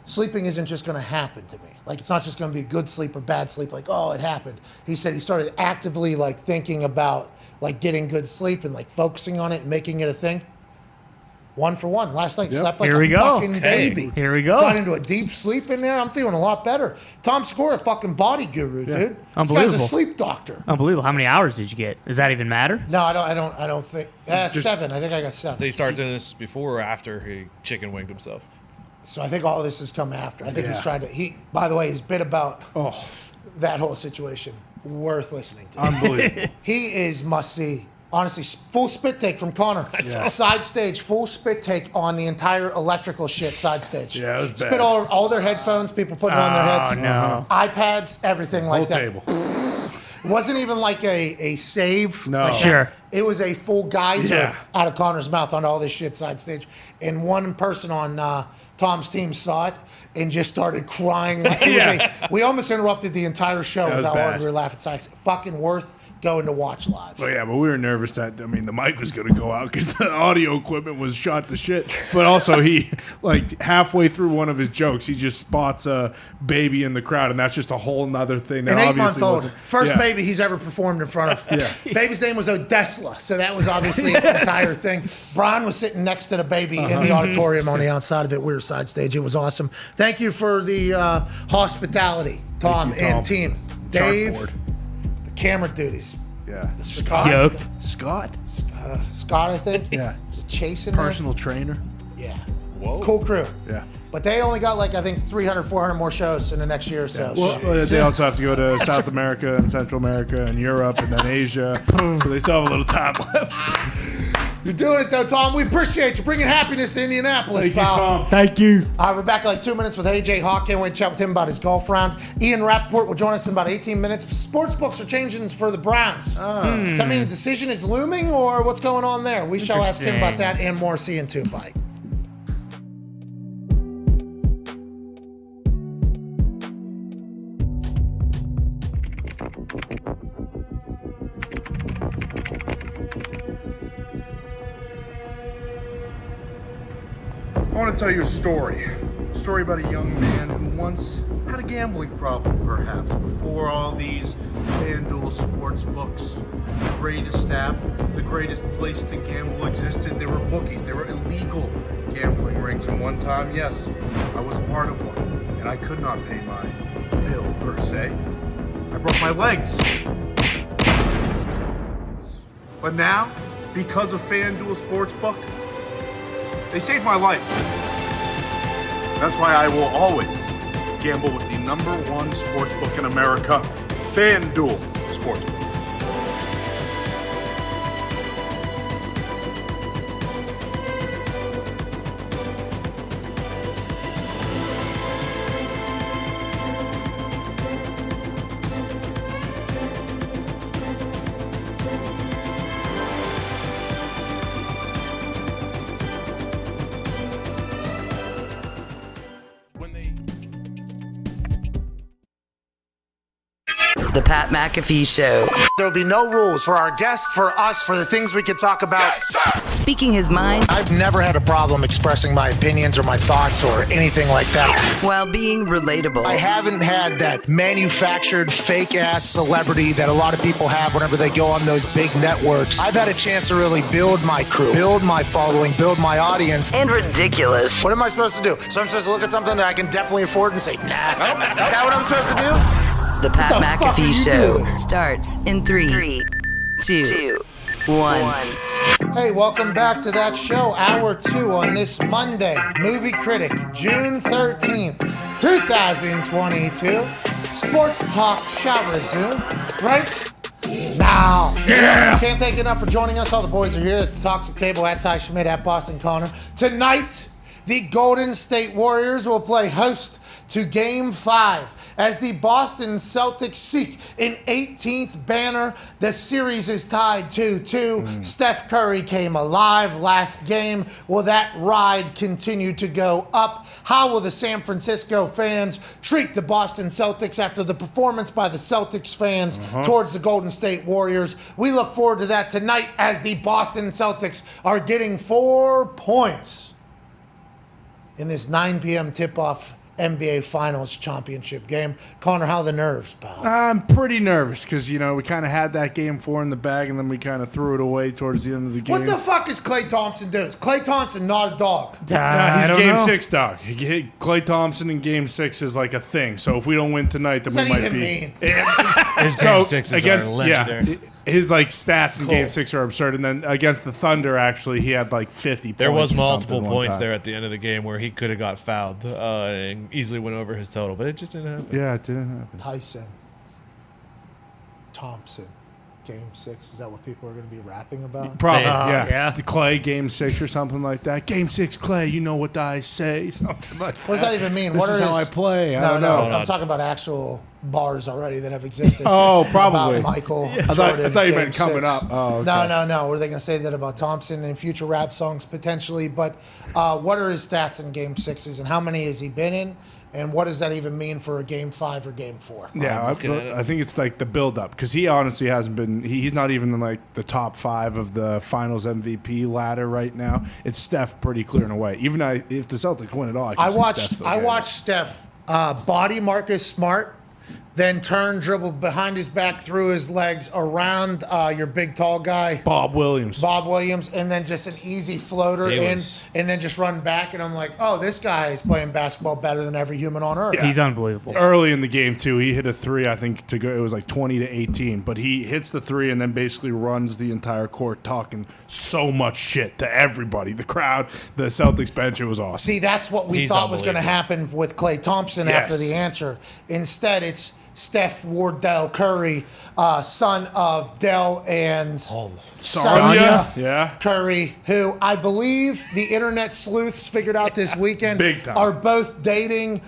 sleeping isn't just going to happen to me. Like it's not just going to be good sleep or bad sleep. Like, oh, it happened. He said he started actively like thinking about like getting good sleep and like focusing on it and making it a thing. 1 for 1. Last night slept like Here we a go. fucking baby. Here we go. Got into a deep sleep in there. I'm feeling a lot better. Tom Segura, fucking body guru, dude. This guy's a Unbelievable. sleep doctor. Unbelievable. How many hours did you get? Does that even matter? No, I don't think 7. I think I got 7. Did he start doing this before or after he chicken winged himself? So I think all this has come after. I think he's Yeah. tried to. By the way, his bit about that whole situation worth listening to. Unbelievable. He is must see. Honestly, full spit take from Connor. Yeah. Side stage, full spit take on the entire electrical shit side stage. Yeah, it was Spit bad. all their headphones, people putting it on their heads. no. iPads, everything like Whole that. table. It wasn't even like a save. No. like that. Sure. It was a full geyser Yeah. out of Connor's mouth on all this shit side stage. And one person on Tom's team saw it and just started crying. Like, we almost interrupted the entire show That with was how hard bad. we were laughing side stage. Fucking worth going to watch live. But yeah, but we were nervous that the mic was going to go out because the audio equipment was shot to shit. But also he like halfway through one of his jokes, he just spots a baby in the crowd, and that's just a whole nother thing. That An obviously 8-month-old. wasn't- First yeah. baby he's ever performed in front of. Yeah. Baby's name was Odesla, so that was obviously its entire thing. Brian was sitting next to the baby in the auditorium on the outside of it. We were side stage. It was awesome. Thank you for the hospitality, Tom, Thank you, and Tom. team. Dave, Chalkboard. the camera duties. Yeah. Scott, Yoked. Scott. Scott, I think. Yeah. Was it Chase in there? Personal trainer. Yeah. Whoa. Cool crew. Yeah. But they only got like, I think, 300, 400 more shows in the next year or so. Well, they also have to go to South America and Central America and Europe and then Asia. So they still have a little time left. You're doing it, though, Tom. We appreciate you bringing happiness to Indianapolis, pal. Thank you. All right, we're back in like 2 minutes with AJ Hawk. We're going to chat with him about his golf round. Ian Rappaport will join us in about 18 minutes. Sports books are changing for the Browns. Does that mean a decision is looming, or what's going on there? We shall ask him about that and more. See you in 2 Bite. I want to tell you a story. A story about a young man who once had a gambling problem, perhaps, before all these FanDuel sports books. The greatest app, the greatest place to gamble existed. There were bookies, there were illegal gambling rings. And one time, yes, I was a part of one. And I could not pay my bill, per se. I broke my legs. But now, because of FanDuel Sportsbook, they saved my life. That's why I will always gamble with the #1 sportsbook in America, FanDuel Sportsbook. The Pat McAfee Show. There'll be no rules for our guests, for us, for the things we can talk about. Yes, Speaking his mind. I've never had a problem expressing my opinions or my thoughts or anything like that. While being relatable. I haven't had that manufactured fake-ass celebrity that a lot of people have whenever they go on those big networks. I've had a chance to really build my crew, build my following, build my audience. And ridiculous. What am I supposed to do? So I'm supposed to look at something that I can definitely afford and say, nah. Is that what I'm supposed to do? The Pat McAfee Show starts in 3, 2, 1. Hey, welcome back to that show, Hour 2 on this Monday. Movie Critic, June 13th, 2022. Sports Talk shall resume right now. Yeah! Can't thank you enough for joining us. All the boys are here at the Toxic Table, at Ty Schmidt, at Boston Connor. Tonight, the Golden State Warriors will play host to Game 5 as the Boston Celtics seek an 18th banner. The series is tied 2-2. Steph Curry came alive last game. Will that ride continue to go up? How will the San Francisco fans treat the Boston Celtics after the performance by the Celtics fans towards the Golden State Warriors? We look forward to that tonight as the Boston Celtics are getting 4 points in this 9 p.m. tip-off NBA Finals championship game. Connor, how are the nerves, pal? I'm pretty nervous because, we kind of had that game 4 in the bag, and then we kind of threw it away towards the end of the game. What the fuck is Klay Thompson doing? Is Klay Thompson not a dog? He's a Game 6 dog. Klay Thompson in Game 6 is like a thing. So if we don't win tonight, then What we does might that be. even mean? His Game 6s are legendary. His stats in Game 6 are absurd, and then against the Thunder, actually, he had 50 points. There was multiple points there at the end of the game where he could have got fouled and easily went over his total, but it just didn't happen. Yeah, it didn't happen. Tyson Thompson, Game 6. Is that what people are going to be rapping about? Probably, yeah. The Klay Game 6 or something like that. Game 6 Klay, you know what I say? Something like that. What does that even mean? This is how I play. I don't No, know. I'm talking about actual bars already that have existed. Oh, probably. About Michael I Jordan. thought you Game meant coming 6. up. Oh, okay. No. Were they going to say that about Thompson in future rap songs potentially? But what are his stats in Game 6s and how many has he been in? And what does that even mean for a Game 5 or Game 4? Yeah, I think it's the build-up because he honestly hasn't been. He's not even in the top 5 of the Finals MVP ladder right now. It's Steph pretty clear and away. Even if the Celtics win it all, I watched Steph body Marcus Smart, then turn, dribble behind his back, through his legs, around your big tall guy, Bob Williams, and then just an easy floater and then just run back. And I'm like, oh, this guy is playing basketball better than every human on earth. Yeah. He's unbelievable. Early in the game too, he hit a 3. I think to go, it was 20-18. But he hits the 3 and then basically runs the entire court, talking so much shit to everybody, the crowd, the Celtics bench. It was awesome. See, that's what we thought was going to happen with Klay Thompson after the answer. Instead, it's Steph Wardell Curry, son of Dell and Sonya Curry, who I believe the internet sleuths figured out this weekend are both dating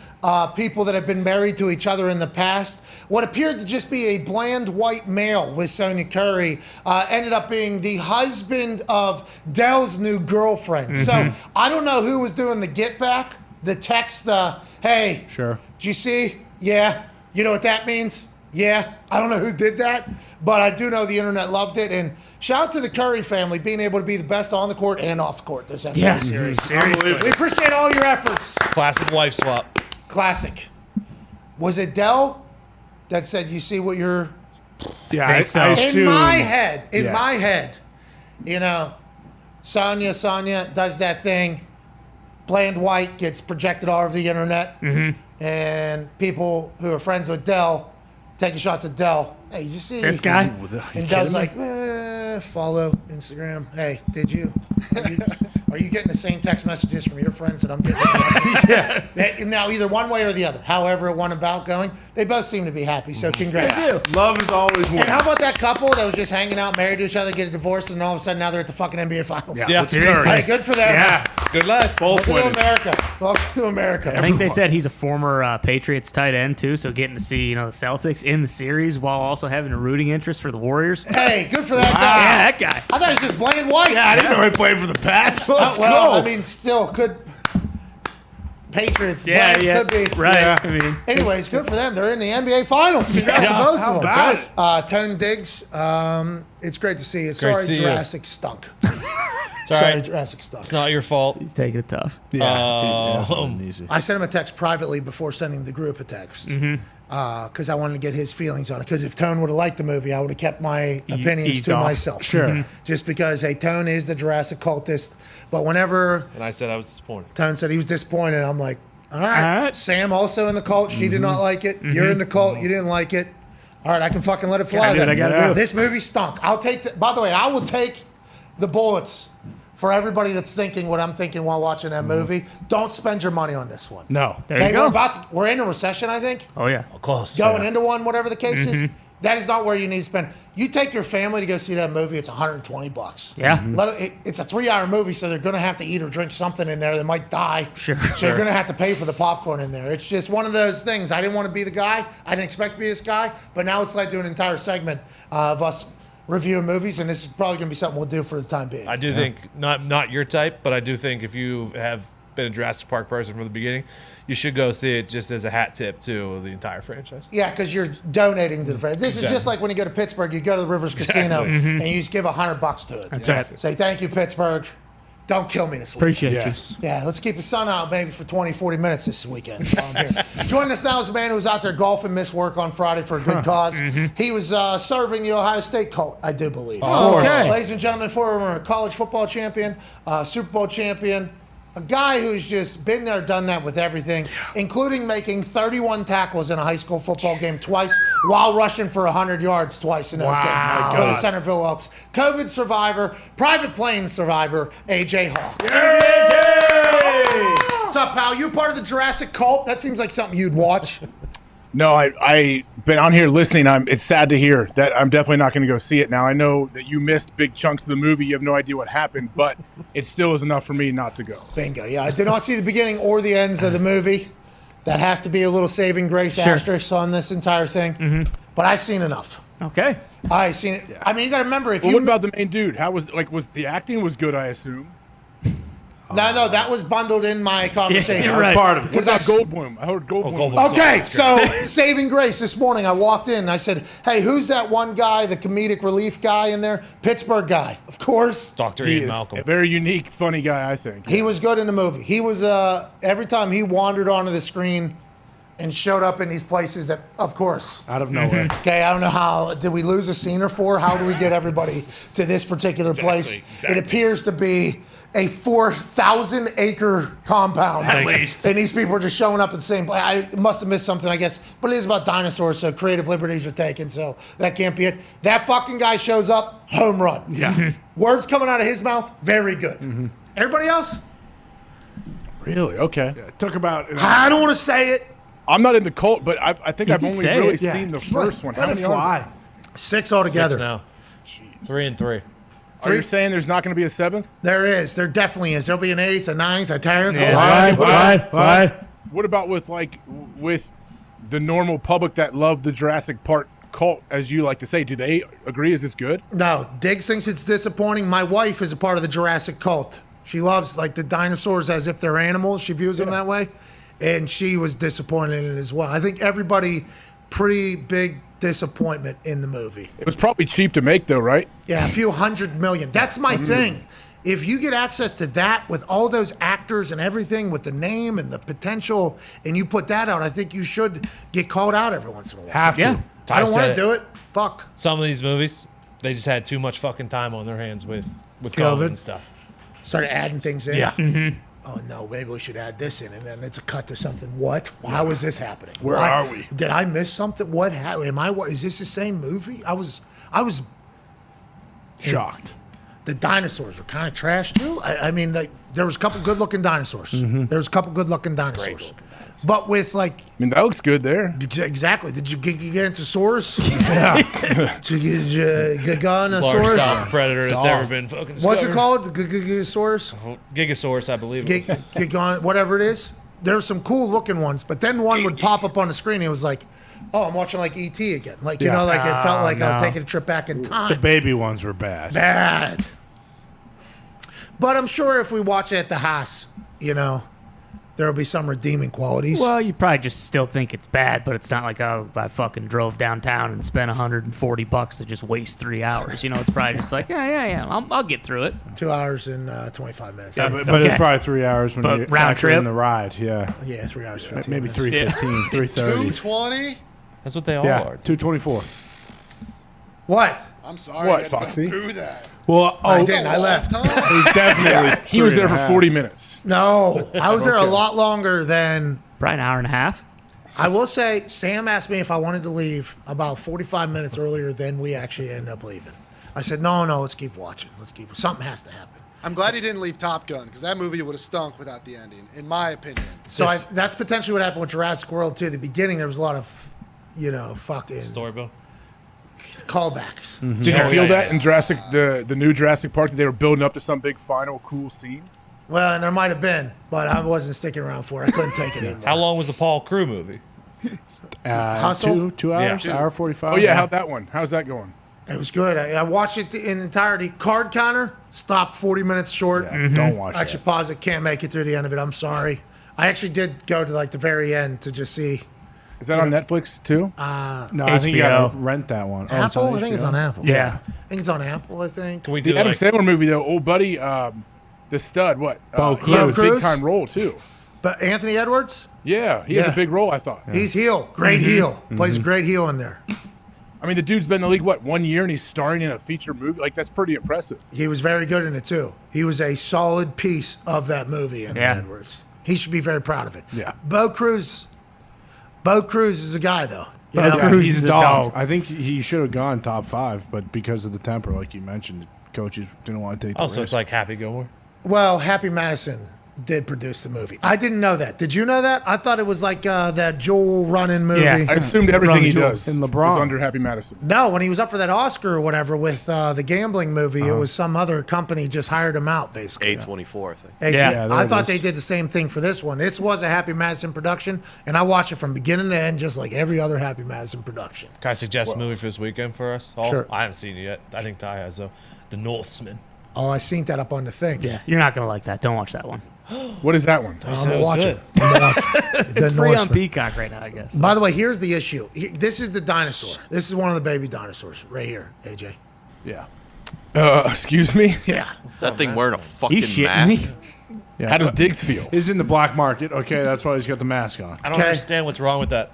people that have been married to each other in the past. What appeared to just be a bland white male with Sonya Curry ended up being the husband of Dell's new girlfriend. So I don't know who was doing the get back, the text, hey, did you see? Yeah. You know what that means? Yeah, I don't know who did that, but I do know the internet loved it, and Shout out to the Curry family being able to be the best on the court and off the court this NBA series. Seriously. We appreciate all your efforts. Classic wife swap. Classic. Was it Dell that said, "You see what you're"? Yeah, Think so. I In assume. my head, Yes. you know, Sonya does that thing. Bland White gets projected all over the internet, and people who are friends with Dell taking shots at Dell. Hey, you see This guy? And Dell's like, follow Instagram. Hey, did you? Are you getting the same text messages from your friends that I'm getting? Now, either one way or the other, however it went about going, they both seem to be happy. So, congrats. Love is always one. And how about that couple that was just hanging out, married to each other, get a divorce, and all of a sudden now they're at the fucking NBA Finals? Yeah. Hey, good for them. Yeah. Good luck. Both Welcome to winning. America. Welcome to America. I think they said he's a former Patriots tight end too, so getting to see the Celtics in the series while also having a rooting interest for the Warriors. Hey, good for that Yeah, guy. that guy. I thought he was just Bland White. Yeah, I didn't know he played for the Pats. Let's well, go. I mean, still could. Patriots. Yeah, Bland yeah. could be. Right. Yeah. I mean, Anyways, good for them. They're in the NBA Finals. Congrats to both how of them. about it? Tone Diggs. It's great to see you. great to Sorry, see you. Jurassic stunk. It's all Sorry, right. Jurassic stunk. It's not your fault. he's taking it tough. Easy. I sent him a text privately before sending the group a text because I wanted to get his feelings on it. Because if Tone would have liked the movie, I would have kept my opinions eased to off. myself. Sure. Just because, hey, Tone is the Jurassic cultist. But whenever And I said I was disappointed. Tone said he was disappointed, I'm like, all right. All right. Sam also in the cult. She did not like it. You're in the cult. You didn't like it. All right, I can fucking let it fly. do what then. I gotta do. This movie stunk. I'll take the, by the way, I will take the bullets for everybody that's thinking what I'm thinking while watching that movie. Don't spend your money on this one. No. There you We're go. we're in a recession, I think. Oh yeah. Close. Going into one, whatever the case is. That is not where you need to spend. You take your family to go see that movie, it's $120. Yeah. It's a 3-hour movie, so they're going to have to eat or drink something in there. They might die. Sure. So you're going to have to pay for the popcorn in there. It's just one of those things. I didn't want to be the guy. I didn't expect to be this guy. But now it's led to an entire segment of us reviewing movies, and this is probably going to be something we'll do for the time being. I do think not your type, but I do think if you have been a Jurassic Park person from the beginning, you should go see it just as a hat tip to the entire franchise. Yeah, because you're donating to the franchise. This is just like when you go to Pittsburgh, you go to the Rivers Casino, and you just give $100 to it. That's right. Say, thank you, Pittsburgh. Don't kill me this week. Appreciate Yes. Yeah, let's keep the sun out maybe for 20, 40 minutes this weekend while I'm here. Joining us now is a man who was out there golfing, missed work on Friday for a good cause. He was serving the Ohio State cult, I do believe. Of course. Okay. Ladies and gentlemen, former college football champion, Super Bowl champion, a guy who's just been there, done that with everything, including making 31 tackles in a high school football game twice while rushing for 100 yards twice in those games for the Centerville Elks. COVID survivor, private plane survivor, AJ Hawk. What's up, pal? You part of the Jurassic cult? That seems like something you'd watch. No, I been on here listening. It's sad to hear that I'm definitely not going to go see it. Now I know that you missed big chunks of the movie. You have no idea what happened, but it still is enough for me not to go. Bingo. Yeah, I did not see the beginning or the ends of the movie. That has to be a little saving grace asterisk on this entire thing. But I've seen enough. Okay. I've seen it. I mean, you got to remember if Well, you. what about the main dude? How was the acting was good? I assume. No, that was bundled in my conversation. you're right. Part of it. What about Goldblum? I heard Goldblum. Goldblum. Okay, so saving grace this morning, I walked in and I said, hey, who's that one guy, the comedic relief guy in there? Pittsburgh guy, of course. Dr. He Ian is Malcolm. a very unique, funny guy. I think. He was good in the movie. He was, every time he wandered onto the screen and showed up in these places that, of course. Out of nowhere. Okay, I don't know how, did we lose a scene or four? How do we get everybody to this particular place? Exactly. It appears to be a 4,000-acre compound. At least. And these people are just showing up at the same place. I must have missed something, I guess. But it is about dinosaurs, so creative liberties are taken, so that can't be it. That fucking guy shows up, home run. Yeah. Words coming out of his mouth, very good. Everybody else? Really? Okay. It took about. I don't want to say it. I'm not in the cult, but I think I've can only say really it. seen the first one. Let it fly. 6 altogether. 6 now. 3 and 3. Are you saying there's not going to be a seventh? There is. There definitely is. There'll be an 8th, a 9th, a 10th. Why? What about with the normal public that love the Jurassic Park cult, as you like to say? Do they agree? Is this good? No, Diggs thinks it's disappointing. My wife is a part of the Jurassic cult. She loves like the dinosaurs as if they're animals. She views them that way. And she was disappointed in it as well. I think everybody pretty big disappointment in the movie. It was probably cheap to make, though, right? Yeah, a few $100 million. That's my thing. If you get access to that with all those actors and everything, with the name and the potential, and you put that out, I think you should get called out every once in a while. Have to. I don't want to do it. Fuck. Some of these movies, they just had too much fucking time on their hands with COVID and stuff. Started adding things in. Yeah. Mm-hmm. Oh no, maybe we should add this in, and then it's a cut to something. What? How is this happening? Where are we? Did I miss something? What? How, am I? What? Is this the same movie? I was shocked. The dinosaurs were kind of trash too. I mean, like, there was a couple good-looking dinosaurs. Mm-hmm. There was a couple good-looking dinosaurs. But with like, I mean, that looks good there. Exactly. Did you get into Saurus? Yeah. Did you get Largest Giganosaurus? predator that's ever been fucking discovered. What's it called? Gigasaurus? Gigasaurus, I believe. Gigan, whatever it is. There were some cool-looking ones, but then one would pop up on the screen. And it was like, oh, I'm watching like E.T. again. Like, you know, like it felt like I was taking a trip back in time. The baby ones were bad. Bad. But I'm sure if we watch it at the house, you know, there will be some redeeming qualities. Well, you probably just still think it's bad, but it's not like, oh, I fucking drove downtown and spent $140 to just waste 3 hours. You know, it's probably just like, yeah, I'll get through it. 2 hours and 25 minutes. Yeah, but it's probably 3 hours when you round trip in the ride. Yeah. Yeah, 3 hours. 15 maybe minutes. 3:15, 3:30. 220? That's what they all Yeah, are. 2:24. What? I'm sorry. What, I had to go Foxy? through that. Well, I didn't. I left. He's definitely. He was there for 40 minutes. No, I was there a lot longer than. Probably an hour and a half. I will say, Sam asked me if I wanted to leave about 45 minutes earlier than we actually ended up leaving. I said, no, let's keep watching. Something has to happen. I'm glad he didn't leave Top Gun because that movie would have stunk without the ending, in my opinion. So that's potentially what happened with Jurassic World too. At the beginning, there was a lot of, fucking Storybook. Callbacks. Mm-hmm. Did you feel that in Jurassic, the new Jurassic Park, that they were building up to some big final cool scene? Well, and there might have been, but I wasn't sticking around for it. I couldn't take it anymore. How long was the Paul Crew movie? Hustle? 2 hours, Yeah. hour 45. Oh yeah, how'd that one? How's that going? It was good. I watched it in entirety. Card counter stopped 40 minutes short. Yeah, Don't watch Actually, that. pause it. Can't make it through the end of it. I'm sorry. I actually did go to like the very end to just see. Is that on Netflix too? No, I think you got to rent that one. Oh, it's Apple? on I think HBO. it's on Apple. Yeah. I think it's on Apple, I think. Can we do The Adam like, Sandler movie though, old buddy, the stud, what? Bo He has a Cruz? big time role too. But Anthony Edwards? Yeah, he has Yeah. a big role, I thought. He's heel. Great heel. Plays a great heel in there. I mean, the dude's been in the league, 1 year, and he's starring in a feature movie? Like, that's pretty impressive. He was very good in it, too. He was a solid piece of that movie, Anthony Edwards. He should be very proud of it. Yeah. Bo Cruz is a guy, though. You Bo know? Cruz He's is a a dog. dog. I think he should have gone top 5, but because of the temper, like you mentioned, coaches didn't want to take the oh, risk. so it's like Happy Gilmore? Well, Happy Madison did produce the movie. I didn't know that. Did you know that? I thought it was like that Joel Running movie. Yeah. I assumed everything he does And is LeBron. under Happy Madison. No, when he was up for that Oscar or whatever with the gambling movie, it was some other company just hired him out, basically. A24, I think. Yeah, there I it thought is. they did the same thing for this one. This was a Happy Madison production, and I watched it from beginning to end, just like every other Happy Madison production. Can I suggest a movie for this weekend for us all? Sure. I haven't seen it yet. I think Ty has, though. The Northman. Oh, I seen that up on the thing. Yeah, you're not going to like that. Don't watch that one. What is that one? I'm said gonna it was watch good. it. I'm gonna watch it. It's The free on Norseman. Peacock right now, I guess. By the way, here's the issue. This is the dinosaur. This is one of the baby dinosaurs right here, AJ. Yeah. Excuse me? Yeah. Is that thing wearing a fucking You shitting mask? me? Yeah. How does Diggs feel? He's in the black market. Okay, that's why he's got the mask on. I don't Okay. understand what's wrong with that.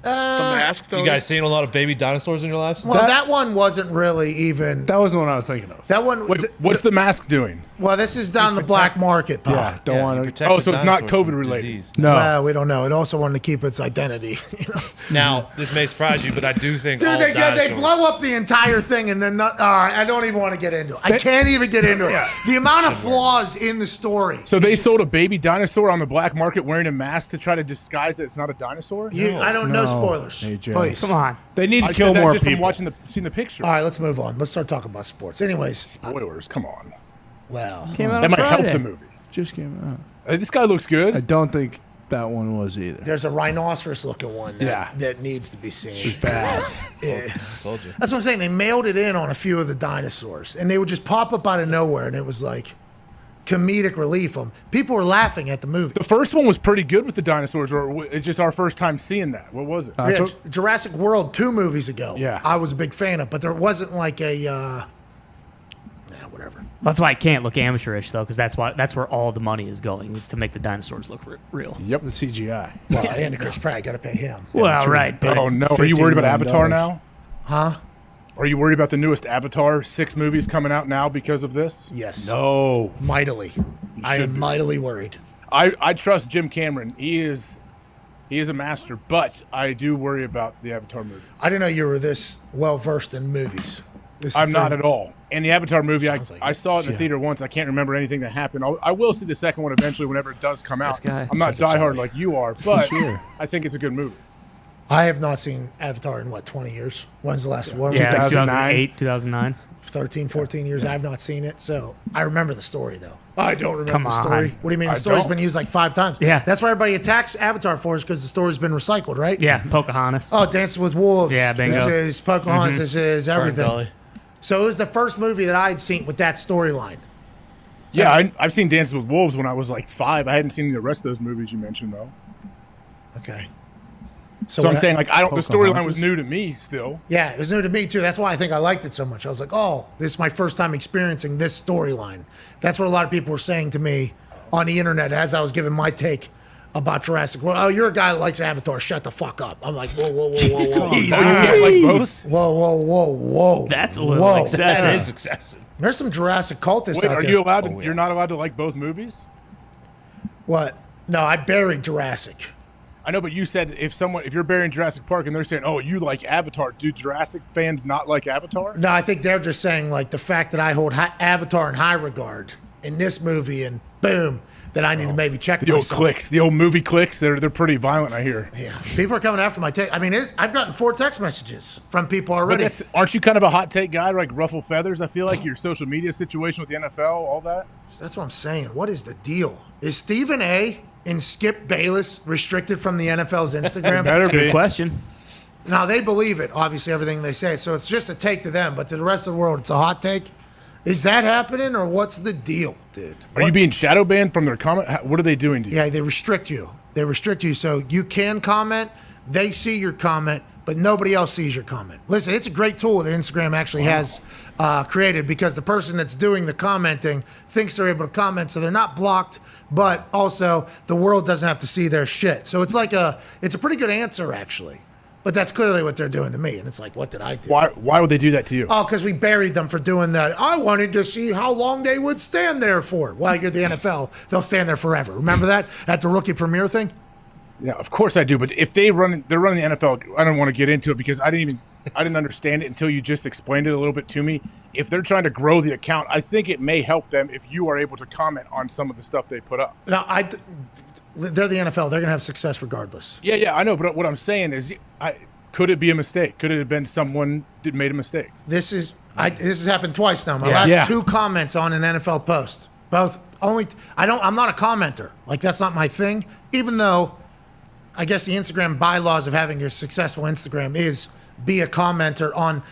The mask, though. You guys seen a lot of baby dinosaurs in your lives? Well, that one wasn't really even. That wasn't what I was thinking of. That one. Wait, what's the mask doing? Well, this is down the black market. Pal. Yeah, don't want to. Oh, so it's not COVID related. No. Well, we don't know. It also wanted to keep its identity. You know? Now, this may surprise you, but I do think all Dude, they dinosaurs... blow up the entire thing, and then I don't even want to get into it. I can't even get into it. The amount of flaws in the story. So they sold a baby dinosaur on the black market wearing a mask to try to disguise that it's not a dinosaur? I don't know spoilers. AJ. Please. Come on. They need to I kill said that more just from people. seeing the picture. All right, let's move on. Let's start talking about sports. Anyways, Spoilers, come on. well, Came out That on might Friday. help the movie. Just came out. This guy looks I good. don't think that one was either. there's a rhinoceros-looking one that needs to be seen. Bad. Yeah. Told you. That's what I'm saying. They mailed it in on a few of the dinosaurs, and they would just pop up out of nowhere, and it was like, comedic relief. People were laughing at the movie. The first one was pretty good with the dinosaurs, or it's just our first time seeing that. What was it? Jurassic World 2 movies ago. Yeah. I was a big fan of, but there wasn't like a whatever. That's why I can't look amateurish though, because that's where all the money is going, is to make the dinosaurs look real. Yep, the CGI. Well, and Chris Pratt, got to pay him. Well, right. But Oh no, are you worried about Avatar now? Huh? Are you worried about the newest Avatar 6 movies coming out now because of this? Yes. No. Mightily. I am mightily worried. I trust Jim Cameron. He is a master, but I do worry about the Avatar movies. I didn't know you were this well versed in movies. I'm not at all. And the Avatar movie, I like saw it in the theater once. I can't remember anything that happened. I will see the second one eventually whenever it does come out. I'm not diehard like you are, but I think it's a good movie. I have not seen Avatar in, 20 years? When's the last one? Yeah, 2008, 2009. 13, 14 years. I have not seen it, so I remember the story, though. I don't remember Come the on. story. What do you mean? The story's been used like 5 times. Yeah. That's why everybody attacks Avatar for us, because the story's been recycled, right? Yeah, Pocahontas. Oh, Dances with Wolves. Yeah, bingo. This is Pocahontas. Mhm. This is everything. Gully. So it was the first movie that I had seen with that storyline. Yeah, I've seen Dances with Wolves when I was like 5. I hadn't seen the rest of those movies you mentioned, though. Okay. So I'm saying, the storyline was new to me still. Yeah, it was new to me too. That's why I think I liked it so much. I was like, oh, this is my first time experiencing this storyline. That's what a lot of people were saying to me on the internet as I was giving my take about Jurassic World. Oh, you're a guy that likes Avatar. Shut the fuck up. I'm like, whoa, whoa, whoa, whoa, whoa. Whoa, whoa, whoa, whoa. That's a little excessive. That is excessive. There's some Jurassic cultists Wait, out are there. you allowed to? You're not allowed to like both movies? What? No, I buried Jurassic. I know, but you said if you're burying Jurassic Park and they're saying, "Oh, you like Avatar," do Jurassic fans not like Avatar? No, I think they're just saying like the fact that I hold Avatar in high regard in this movie, and boom, that I need to maybe check the myself. old clicks, the old movie clicks. They're pretty violent, I hear. Yeah, people are coming after my take. I mean, I've gotten 4 text messages from people already. But aren't you kind of a hot take guy, like ruffle feathers? I feel like your social media situation with the NFL, all that. That's what I'm saying. What is the deal? Is Stephen A. and Skip Bayless restricted from the NFL's Instagram? That's a good question. Now, they believe it, obviously, everything they say. So it's just a take to them. But to the rest of the world, it's a hot take. Is that happening, or what's the deal, dude? Are you being shadow banned from their comment? What are they doing to you? Yeah, they restrict you. They restrict you. So you can comment. They see your comment, but nobody else sees your comment. Listen, it's a great tool that Instagram actually has created, because the person that's doing the commenting thinks they're able to comment, so they're not blocked, but also the world doesn't have to see their shit. So it's it's a pretty good answer, actually. But that's clearly what they're doing to me, and it's like, what did I do? Why would they do that to you? Oh, because we buried them for doing that. I wanted to see how long they would stand there for. Well, you're the NFL. They'll stand there forever. Remember that at the rookie premiere thing? Yeah, of course I do. But if they're running the NFL, I don't want to get into it because I didn't understand it until you just explained it a little bit to me. If they're trying to grow the account, I think it may help them if you are able to comment on some of the stuff they put up. Now, they're the NFL. They're going to have success regardless. Yeah, I know. But what I'm saying is, could it be a mistake? Could it have been someone that made a mistake? This has happened twice now. My last 2 comments on an NFL post, both only. I'm not a commenter. Like, that's not my thing. Even though, I guess the Instagram bylaws of having a successful Instagram is be a commenter on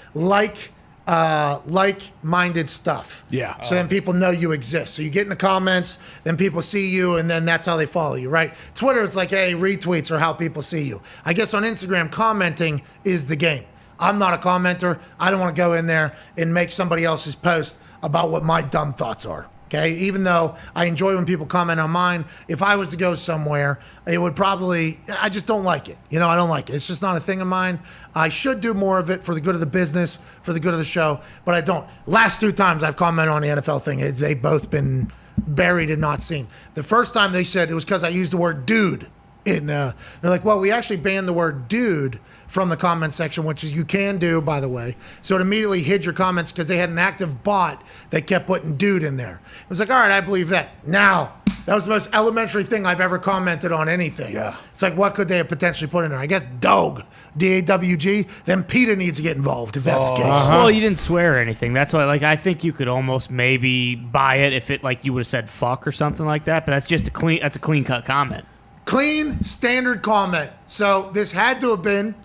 like-minded stuff. Yeah. So then people know you exist. So you get in the comments, then people see you, and then that's how they follow you, right? Twitter, it's like, hey, retweets are how people see you. I guess on Instagram, commenting is the game. I'm not a commenter. I don't want to go in there and make somebody else's post about what my dumb thoughts are. Okay, even though I enjoy when people comment on mine, if I was to go somewhere, it would probably, I just don't like it. I don't like it. It's just not a thing of mine. I should do more of it for the good of the business, for the good of the show, but I don't. Last 2 times I've commented on the NFL thing, they've both been buried and not seen. The first time they said it was because I used the word dude. They're like, well, we actually banned the word dude from the comment section, which is you can do, by the way. So it immediately hid your comments because they had an active bot that kept putting dude in there. It was like, all right, I believe that. Now, that was the most elementary thing I've ever commented on anything. Yeah. It's like, what could they have potentially put in there? I guess dog, D-A-W-G. Then PETA needs to get involved if that's the case. Well, you didn't swear or anything. That's why, I think you could almost maybe buy it if it, you would have said fuck or something like that. But that's just a clean cut comment. Clean, standard comment. So this had to have been.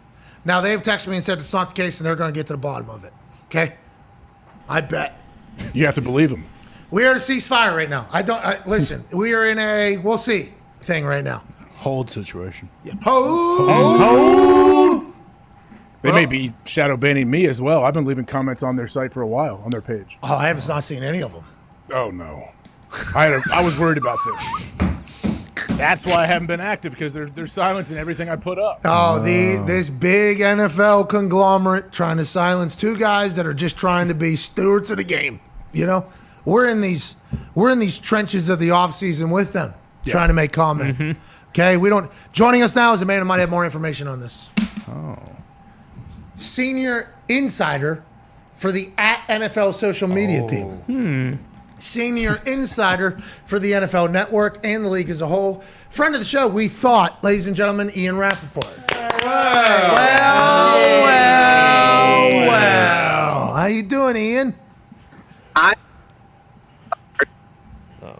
Now, they've texted me and said it's not the case, and they're going to get to the bottom of it. Okay? I bet. You have to believe them. We are at a ceasefire right now. Listen. We are in a we'll see thing right now. Hold situation. Yeah. Hold. They may be shadow banning me as well. I've been leaving comments on their site for a while on their page. Oh, I have not seen any of them. Oh no, I was worried about this. That's why I haven't been active, because they're silencing everything I put up. Oh, this big NFL conglomerate trying to silence two guys that are just trying to be stewards of the game. You know, we're in these trenches of the offseason with them, trying to make comment. Mm-hmm. Okay, joining us now is a man who might have more information on this. Oh. Senior insider for the @NFL social media team. Senior insider for the NFL Network and the league as a whole. Friend of the show, we thought, ladies and gentlemen, Ian Rappaport. Well. How you doing, Ian?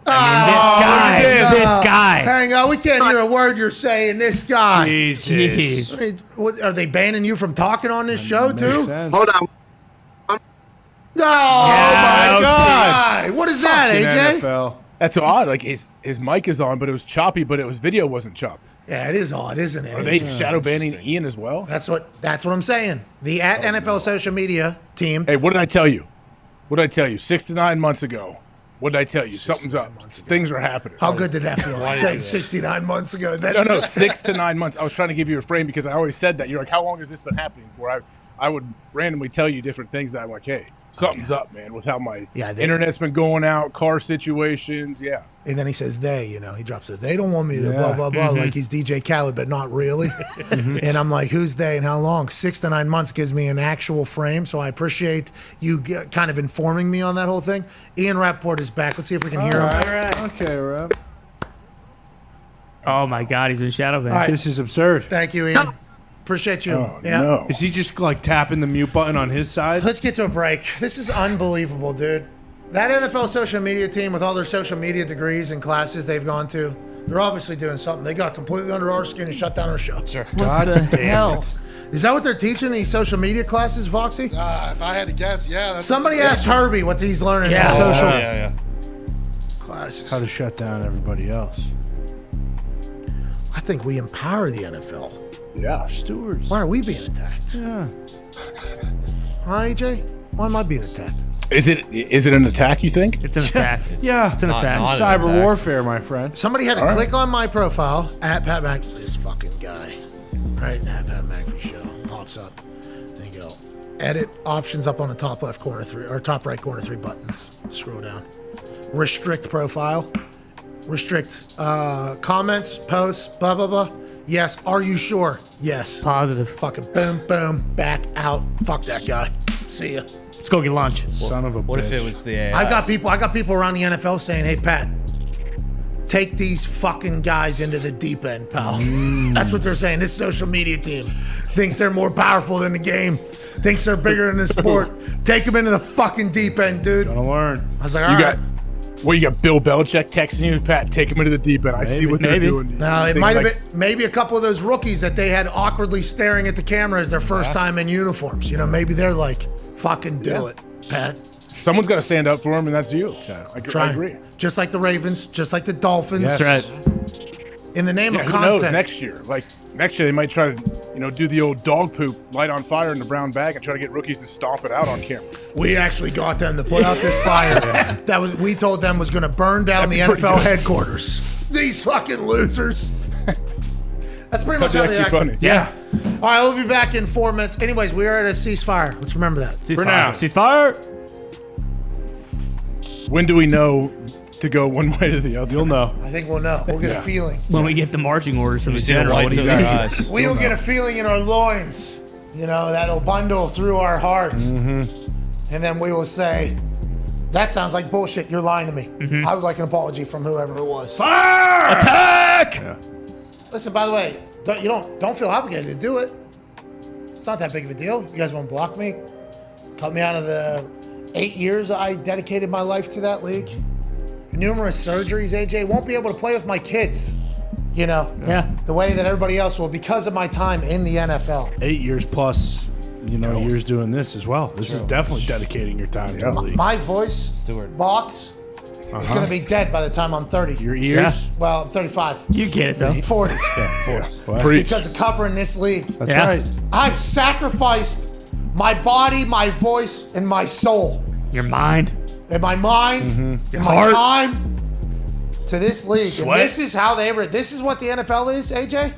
This guy. Hang on, we can't hear a word you're saying. This guy. Jesus. Are they banning you from talking on this show too? Hold on. Oh my God! What is that, AJ? NFL. That's odd. Like his mic is on, but it was choppy, but his video wasn't choppy. Yeah, it is odd, isn't it? Are they shadow banning Ian as well? That's what I'm saying. The @NFL social media team. Hey, what did I tell you? 6 to 9 months ago. What did I tell you? Something's up. Things are happening. How good did that feel? I said 69 months ago. No, 6 to 9 months. I was trying to give you a frame because I always said that. You're like, how long has this been happening for? I would randomly tell you different things that I'm like, hey, something's up, man, with how my internet's been going out, car situations, And then he says he drops it. They don't want me to blah, blah, blah, like he's DJ Khaled, but not really. And I'm like, who's they and how long? 6 to 9 months gives me an actual frame, so I appreciate you kind of informing me on that whole thing. Ian Rappaport is back. Let's see if we can hear him. All right. Okay, Rapp. Oh, my God, he's been shadow banned. Right. This is absurd. Thank you, Ian. Appreciate you. Oh, no. Is he just like tapping the mute button on his side? Let's get to a break. This is unbelievable, dude. That NFL social media team with all their social media degrees and classes they've gone to, they're obviously doing something. They got completely under our skin and shut down our show. Sure. God damn it. Is that what they're teaching these social media classes, Voxy? If I had to guess, yeah. Somebody asked Herbie what he's learning in social classes. How to shut down everybody else. I think we empower the NFL. Yeah. Stewards. Why are we being attacked? Yeah. Huh, AJ? Why am I being attacked? Is it an attack, you think? It's an attack. Yeah. It's an attack. Cyber warfare, my friend. Somebody had to click on my profile at Pat McAfee. This fucking guy. Right, at Pat McAfee Show. Pops up. There you go. Edit options up on the top left corner 3, or top right corner 3 buttons. Scroll down. Restrict profile. Restrict comments, posts, blah, blah, blah. Yes. Are you sure? Yes. Positive. Fucking boom, boom, back out. Fuck that guy. See ya. Let's go get lunch. Son of a bitch. What if it was the AI? I got people around the NFL saying, hey, Pat, take these fucking guys into the deep end, pal. That's what they're saying. This social media team thinks they're more powerful than the game, thinks they're bigger than the sport. Take them into the fucking deep end, dude. Gonna learn. I was like, all right. You got Bill Belichick texting you, Pat, take him into the deep end. I see what they're doing. No, it might have been maybe a couple of those rookies that they had awkwardly staring at the camera as their first time in uniforms. You know, maybe they're like, fucking do it, Pat. Someone's got to stand up for him, and that's you. Exactly. I agree. Just like the Ravens, just like the Dolphins. Yes. That's right. In the name of Who content. knows next year? Like next year, they might try to, do the old dog poop, light on fire in the brown bag, and try to get rookies to stomp it out on camera. We actually got them to put out this fire we told them was going to burn down the NFL headquarters. These fucking losers. That's pretty much how they act. Funny. Yeah. All right, we'll be back in 4 minutes. Anyways, we are at a ceasefire. Let's remember that. For now. Ceasefire. When do we know to go one way or the other? You'll know. I think we'll know. We'll get a feeling. When we get the marching orders from the see the general. whites of our eyes. We will get a feeling in our loins. That'll bundle through our heart. Mm-hmm. And then we will say, that sounds like bullshit. You're lying to me. Mm-hmm. I would like an apology from whoever it was. Fire! Attack! Yeah. Listen, by the way, don't feel obligated to do it. It's not that big of a deal. You guys want to block me? Cut me out of the 8 years I dedicated my life to that league. Numerous surgeries, AJ. Won't be able to play with my kids. Yeah. The way that everybody else will because of my time in the NFL. 8 years plus, years doing this as well. This is definitely dedicating your time to the league. My voice box is going to be dead by the time I'm 30. Your ears? Well, I'm 35. You get it, though. 40. Because of covering this league. That's right. I've sacrificed my body, my voice, and my soul. Your mind. And my mind. Your and my heart. time to this league. Sweat. And this is how this is what the NFL is, AJ?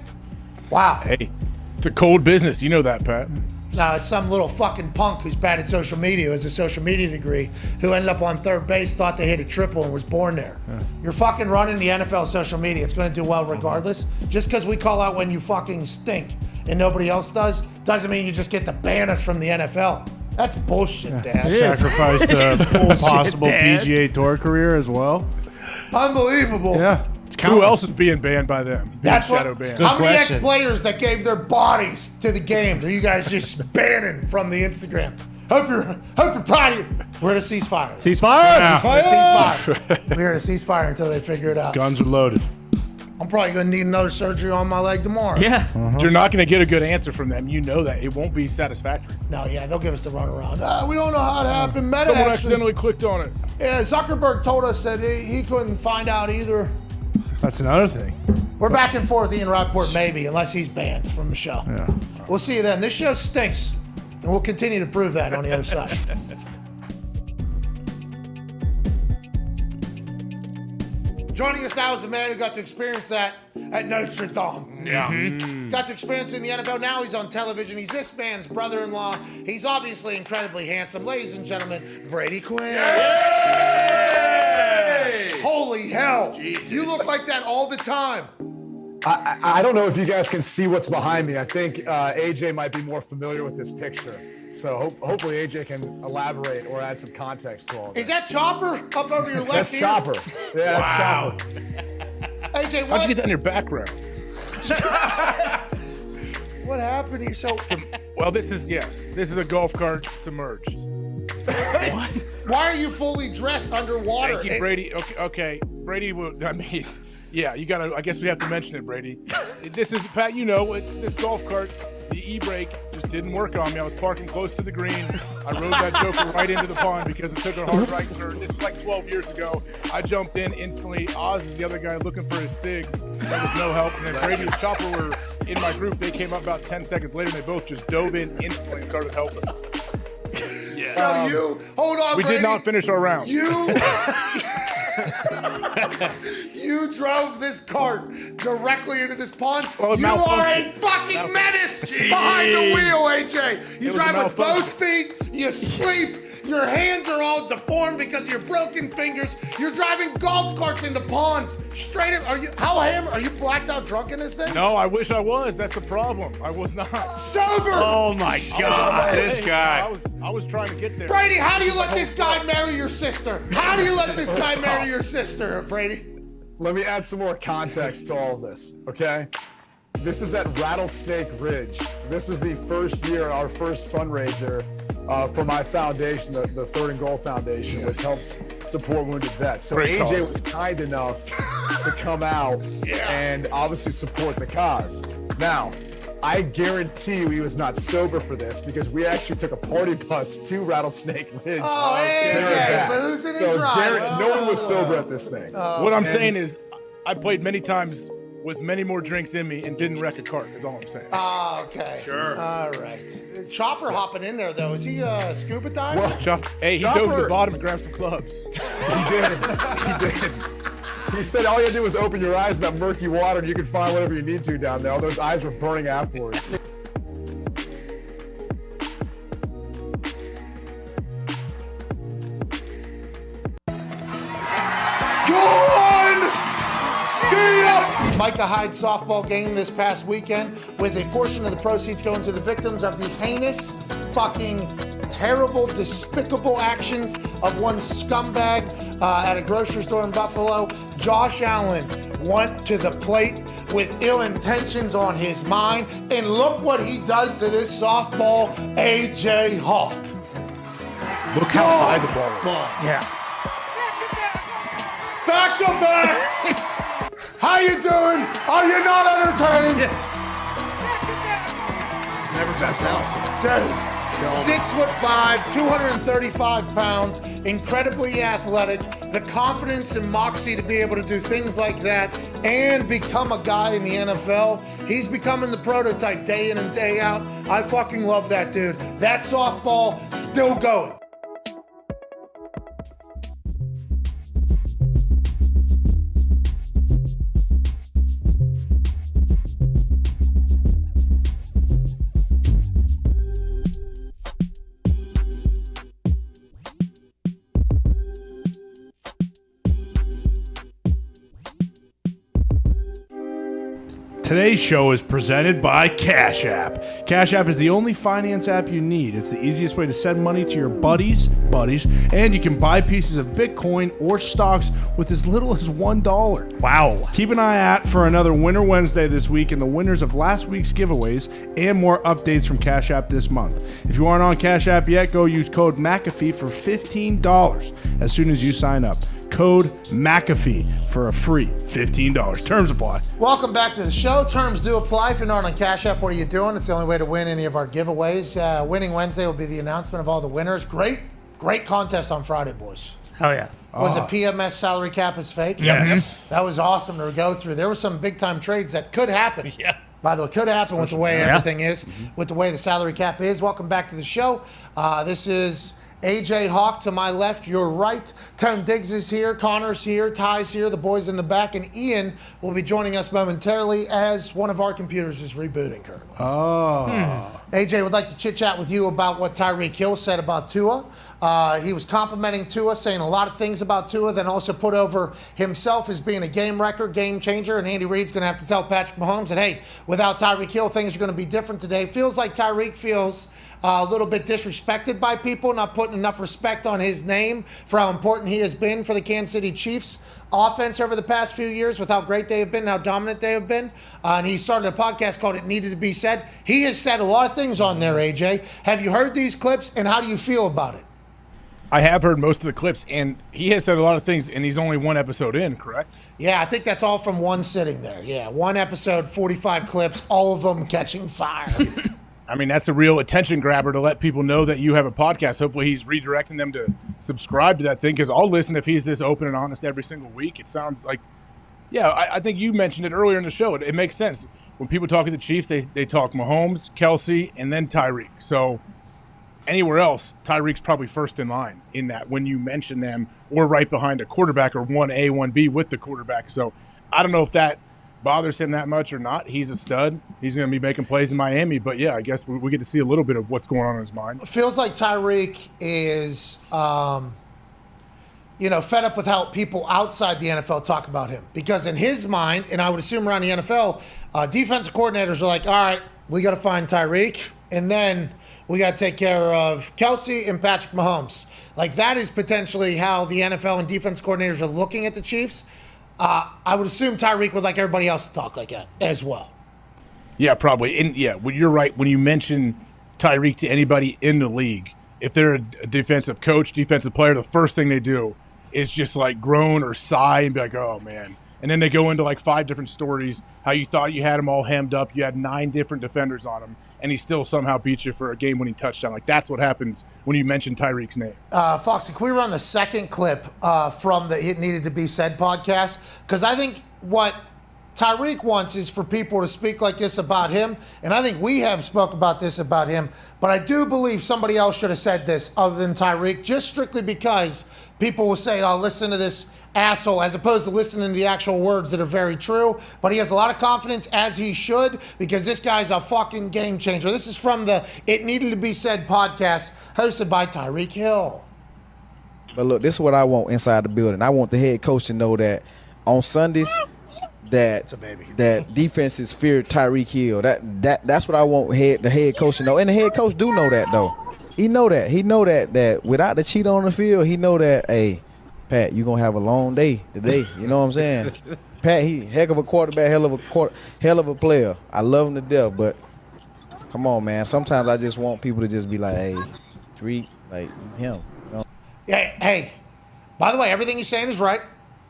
Wow. Hey, it's a cold business. You know that, Pat. No, it's some little fucking punk who's bad at social media, who has a social media degree, who ended up on third base, thought they hit a triple, and was born there. You're fucking running the NFL social media. It's going to do well regardless. Just because we call out when you fucking stink and nobody else does, doesn't mean you just get to ban us from the NFL. That's bullshit, Dad. Sacrificed a possible PGA Tour career as well. Unbelievable. Yeah. Who else is being banned by them? That's what. Shadow banned. How many ex-players that gave their bodies to the game are you guys just banning from the Instagram? Hope you're proud of you. We're at a ceasefire. Ceasefire. We're at a ceasefire. We're at a ceasefire until they figure it out. Guns are loaded. I'm probably going to need another surgery on my leg tomorrow. Yeah. You're not going to get a good answer from them. You know that. It won't be satisfactory. No, yeah, they'll give us the runaround. We don't know how it happened. Meta Someone actually, accidentally clicked on it. Yeah, Zuckerberg told us that he couldn't find out either. That's another thing. We're back and forth, Ian Rappaport, maybe, unless he's banned from the show. Yeah. We'll see you then. This show stinks, and we'll continue to prove that on the other side. Joining us now is a man who got to experience that at Notre Dame. Yeah. Got to experience it in the NFL. Now he's on television. He's this man's brother-in-law. He's obviously incredibly handsome. Ladies and gentlemen, Brady Quinn. Yay! Holy hell. Jesus. You look like that all the time. I don't know if you guys can see what's behind me. I think AJ might be more familiar with this picture. So hopefully AJ can elaborate or add some context to all this. Is that Chopper up over your left That's ear? Chopper. Yeah, that's Chopper. AJ, How'd you get that in your background? What happened here? So, well, this is a golf cart submerged. What? Why are you fully dressed underwater? Thank you, Brady. Okay. Brady, I mean, yeah, you gotta, I guess we have to mention it, Brady. This is, Pat, you know, this golf cart, the e-brake just didn't work on me. I was parking close to the green. I rode that joker right into the pond because it took a hard right turn. This was like 12 years ago. I jumped in instantly. Oz is the other guy looking for his cigs. There was no help. And then Brady and Chopper were in my group. They came up about 10 seconds later, and they both just dove in instantly and started helping. Yeah. So you, hold on, We Brady. did not finish our round. You drove this cart directly into this pond. Well, you are a fucking menace behind the wheel, AJ. You drive with both feet. You sleep. Your hands are all deformed because of your broken fingers. You're driving golf carts into ponds. Straight up. Are you blacked out drunk in this thing? No, I wish I was. That's the problem. I was not. Sober. Oh my God, this guy. I was trying to get there. Brady, how do you let this guy marry your sister? How do you let this guy marry your sister, Brady? Let me add some more context to all of this, okay? This is at Rattlesnake Ridge. This was the first year, our first fundraiser for my foundation, the Third and Goal Foundation, which helps support wounded vets. So Great AJ cause. was kind enough to come out and obviously support the cause. Now, I guarantee you he was not sober for this because we actually took a party bus to Rattlesnake Ridge. Oh, AJ, boozing and driving. No one was sober at this thing. What I'm saying is, I played many times with many more drinks in me and didn't wreck a cart, is all I'm saying. Oh, okay. Sure. All right. Chopper hopping in there, though. Is he scuba diving? Well, he dove to the bottom and grabbed some clubs. He did. He said all you had to do was open your eyes in that murky water and you could find whatever you need to down there. All those eyes were burning afterwards. See ya! Micah Hyde softball game this past weekend with a portion of the proceeds going to the victims of the heinous, fucking terrible, despicable actions of one scumbag at a grocery store in Buffalo. Josh Allen went to the plate with ill intentions on his mind, and look what he does to this softball, AJ Hawk. Look how high the ball is. Yeah. Back to back! How you doing? Are you not entertained? Never been else. Dude, 6'5", 235 pounds, incredibly athletic, the confidence and moxie to be able to do things like that and become a guy in the NFL. He's becoming the prototype day in and day out. I fucking love that dude. That softball still going. Today's show is presented by Cash App. Cash App is the only finance app you need. It's the easiest way to send money to your buddies, and you can buy pieces of Bitcoin or stocks with as little as $1. Wow. Keep an eye out for another Winner Wednesday this week and the winners of last week's giveaways and more updates from Cash App this month. If you aren't on Cash App yet, go use code McAfee for $15 as soon as you sign up. Code McAfee for a free $15. Terms apply. Welcome back to the show. Terms do apply. If you're not on Cash App, what are you doing? It's the only way to win any of our giveaways. Winning Wednesday will be the announcement of all the winners. Great contest on Friday, boys. Hell yeah. Was it PMS salary cap is fake? Yes. That was awesome to go through. There were some big-time trades that could happen. Yeah. By the way, could happen with the way everything is, with the way the salary cap is. Welcome back to the show. This is AJ Hawk to my left, your right. Tone Diggs is here, Connor's here, Ty's here, the boys in the back, and Ian will be joining us momentarily as one of our computers is rebooting currently. AJ would like to chit-chat with you about what Tyreek Hill said about Tua. He was complimenting Tua, saying a lot of things about Tua, then also put over himself as being a game wrecker, game changer, and Andy Reid's going to have to tell Patrick Mahomes that, hey, without Tyreek Hill, things are going to be different today. Feels like Tyreek feels a little bit disrespected by people, not putting enough respect on his name for how important he has been for the Kansas City Chiefs offense over the past few years, with how great they have been, how dominant they have been. And he started a podcast called It Needed to Be Said. He has said a lot of things on there, AJ. Have you heard these clips, and how do you feel about it? I have heard most of the clips, and he has said a lot of things, and he's only one episode in, correct? Yeah, I think that's all from one sitting there. Yeah, one episode, 45 clips, all of them catching fire. I mean, that's a real attention grabber to let people know that you have a podcast. Hopefully he's redirecting them to subscribe to that thing, because I'll listen if he's this open and honest every single week. It sounds like, I think you mentioned it earlier in the show. It makes sense. When people talk to the Chiefs, they talk Mahomes, Kelsey, and then Tyreek. So anywhere else, Tyreek's probably first in line in that when you mention them, or right behind a quarterback, or 1A, 1B with the quarterback. So I don't know if that bothers him that much or not. He's a stud. He's going to be making plays in Miami. But, yeah, I guess we get to see a little bit of what's going on in his mind. It feels like Tyreek is, fed up with how people outside the NFL talk about him. Because in his mind, and I would assume around the NFL, defensive coordinators are like, all right, we got to find Tyreek, and then we got to take care of Kelsey and Patrick Mahomes. Like, that is potentially how the NFL and defense coordinators are looking at the Chiefs. I would assume Tyreek would like everybody else to talk like that as well. Yeah, probably. And you're right. When you mention Tyreek to anybody in the league, if they're a defensive coach, defensive player, the first thing they do is just like groan or sigh and be like, oh, man. And then they go into like 5 different stories, how you thought you had him all hemmed up. You had 9 different defenders on him, and he still somehow beat you for a game-winning touchdown. Like, that's what happens when you mention Tyreek's name. Foxy, can we run the second clip from the It Needed to Be Said podcast? Because I think what Tyreek wants is for people to speak like this about him, and I think we have spoke about this about him, but I do believe somebody else should have said this other than Tyreek, just strictly because people will say, oh, listen to this asshole, as opposed to listening to the actual words that are very true. But he has a lot of confidence, as he should, because this guy's a fucking game changer. This is from the It Needed to Be Said podcast, hosted by Tyreek Hill. But look, this is what I want inside the building. I want the head coach to know that on Sundays, that defenses fear Tyreek Hill. That's what I want the head coach to know. And the head coach do know that, though. He know that without the cheat on the field, he know that, hey, Pat, you're going to have a long day today. You know what I'm saying? Pat, he heck of a quarterback, hell of a player. I love him to death, but come on, man. Sometimes I just want people to just be like, hey, Tyreek, like him. You know? Hey, by the way, everything he's saying is right.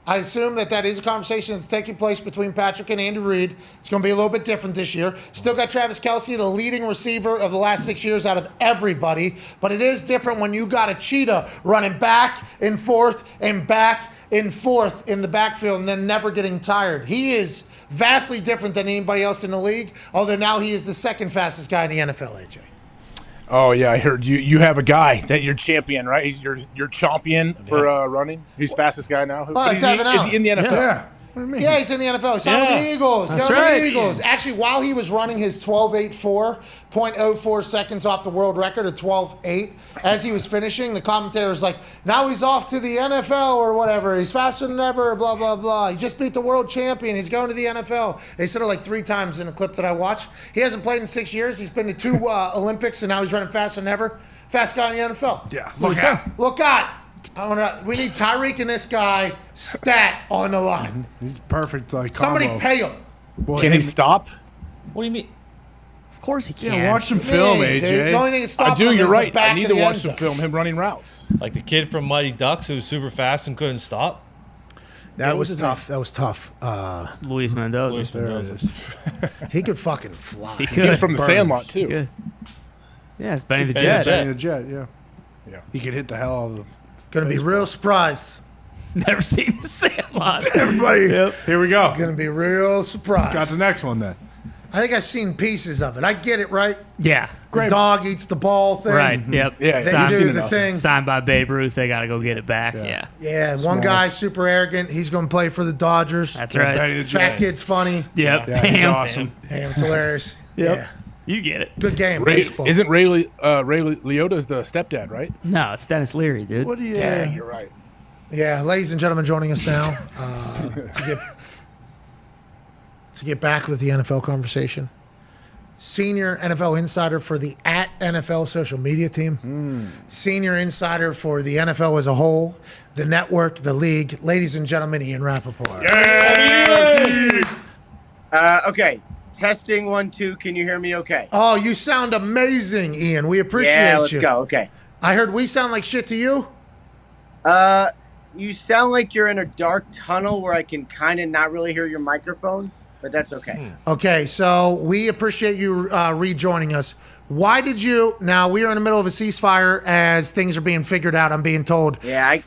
I assume that is a conversation that's taking place between Patrick and Andy Reid. It's going to be a little bit different this year. Still got Travis Kelce, the leading receiver of the last 6 years out of everybody. But it is different when you got a cheetah running back and forth in the backfield and then never getting tired. He is vastly different than anybody else in the league, although now he is the second fastest guy in the NFL, AJ. Oh yeah, I heard you have a guy that you're champion, right? He's your champion for running. He's fastest guy now. Oh, it's Evan Allen. Is he in the NFL? Yeah. Yeah, he's in the NFL. He's on the Eagles. He's got the Eagles. Actually, while he was running his 12.84, 0.04 seconds off the world record of 12.8, as he was finishing, the commentator was like, now he's off to the NFL or whatever. He's faster than ever, blah, blah, blah. He just beat the world champion. He's going to the NFL. They said it like 3 times in a clip that I watched. He hasn't played in 6 years. He's been to 2 Olympics, and now he's running faster than ever. Fast guy in the NFL. Yeah, look out. Look out. We need Tyreek and this guy stat on the line. He's perfect. Somebody combo. pay him. Well, Can he stop? What do you mean? Of course he can. Yeah, watch some film, AJ. The only thing that's I stopping do. him You're is right. the back I need of to the watch end some zone. film. Him running routes. Like the kid from Mighty Ducks who was super fast and couldn't stop. That was tough. Luis Mendoza. He could fucking fly. He was from the Sandlot too. Yeah, it's Benny the Jet. Benny the Jet, yeah. He could hit the hell out of them. Gonna be real surprised. Never seen the Sandlot. Everybody, Here we go. gonna be real surprised. Got the next one then. I think I've seen pieces of it. I get it, right? Yeah. The dog eats the ball thing. Right. Yep. Yeah, They I've do seen the enough. thing. Signed by Babe Ruth. They got to go get it back. Yeah. Yeah, one guy's super arrogant. He's gonna play for the Dodgers. That's right. Benny the Fat Jet. kid's funny. Yep. Yeah, he's Ham. awesome. Ham's hilarious. Yep. Yeah. You get it. Good game. Ray, baseball. isn't Ray Liotta's the stepdad, right? No, it's Dennis Leary, dude. What do you? Yeah, you're right. Yeah, ladies and gentlemen, joining us now to get back with the NFL conversation. Senior NFL insider for the @NFL social media team. Senior insider for the NFL as a whole, the network, the league. Ladies and gentlemen, Ian Rappaport. Okay. Testing 1, 2. Can you hear me okay? Oh, you sound amazing, Ian. We appreciate you. Yeah, let's go. Okay. I heard we sound like shit to you. You sound like you're in a dark tunnel where I can kind of not really hear your microphone, but that's okay. Okay, so we appreciate you rejoining us. Why did you? Now we are in the middle of a ceasefire as things are being figured out. I'm being told. Yeah,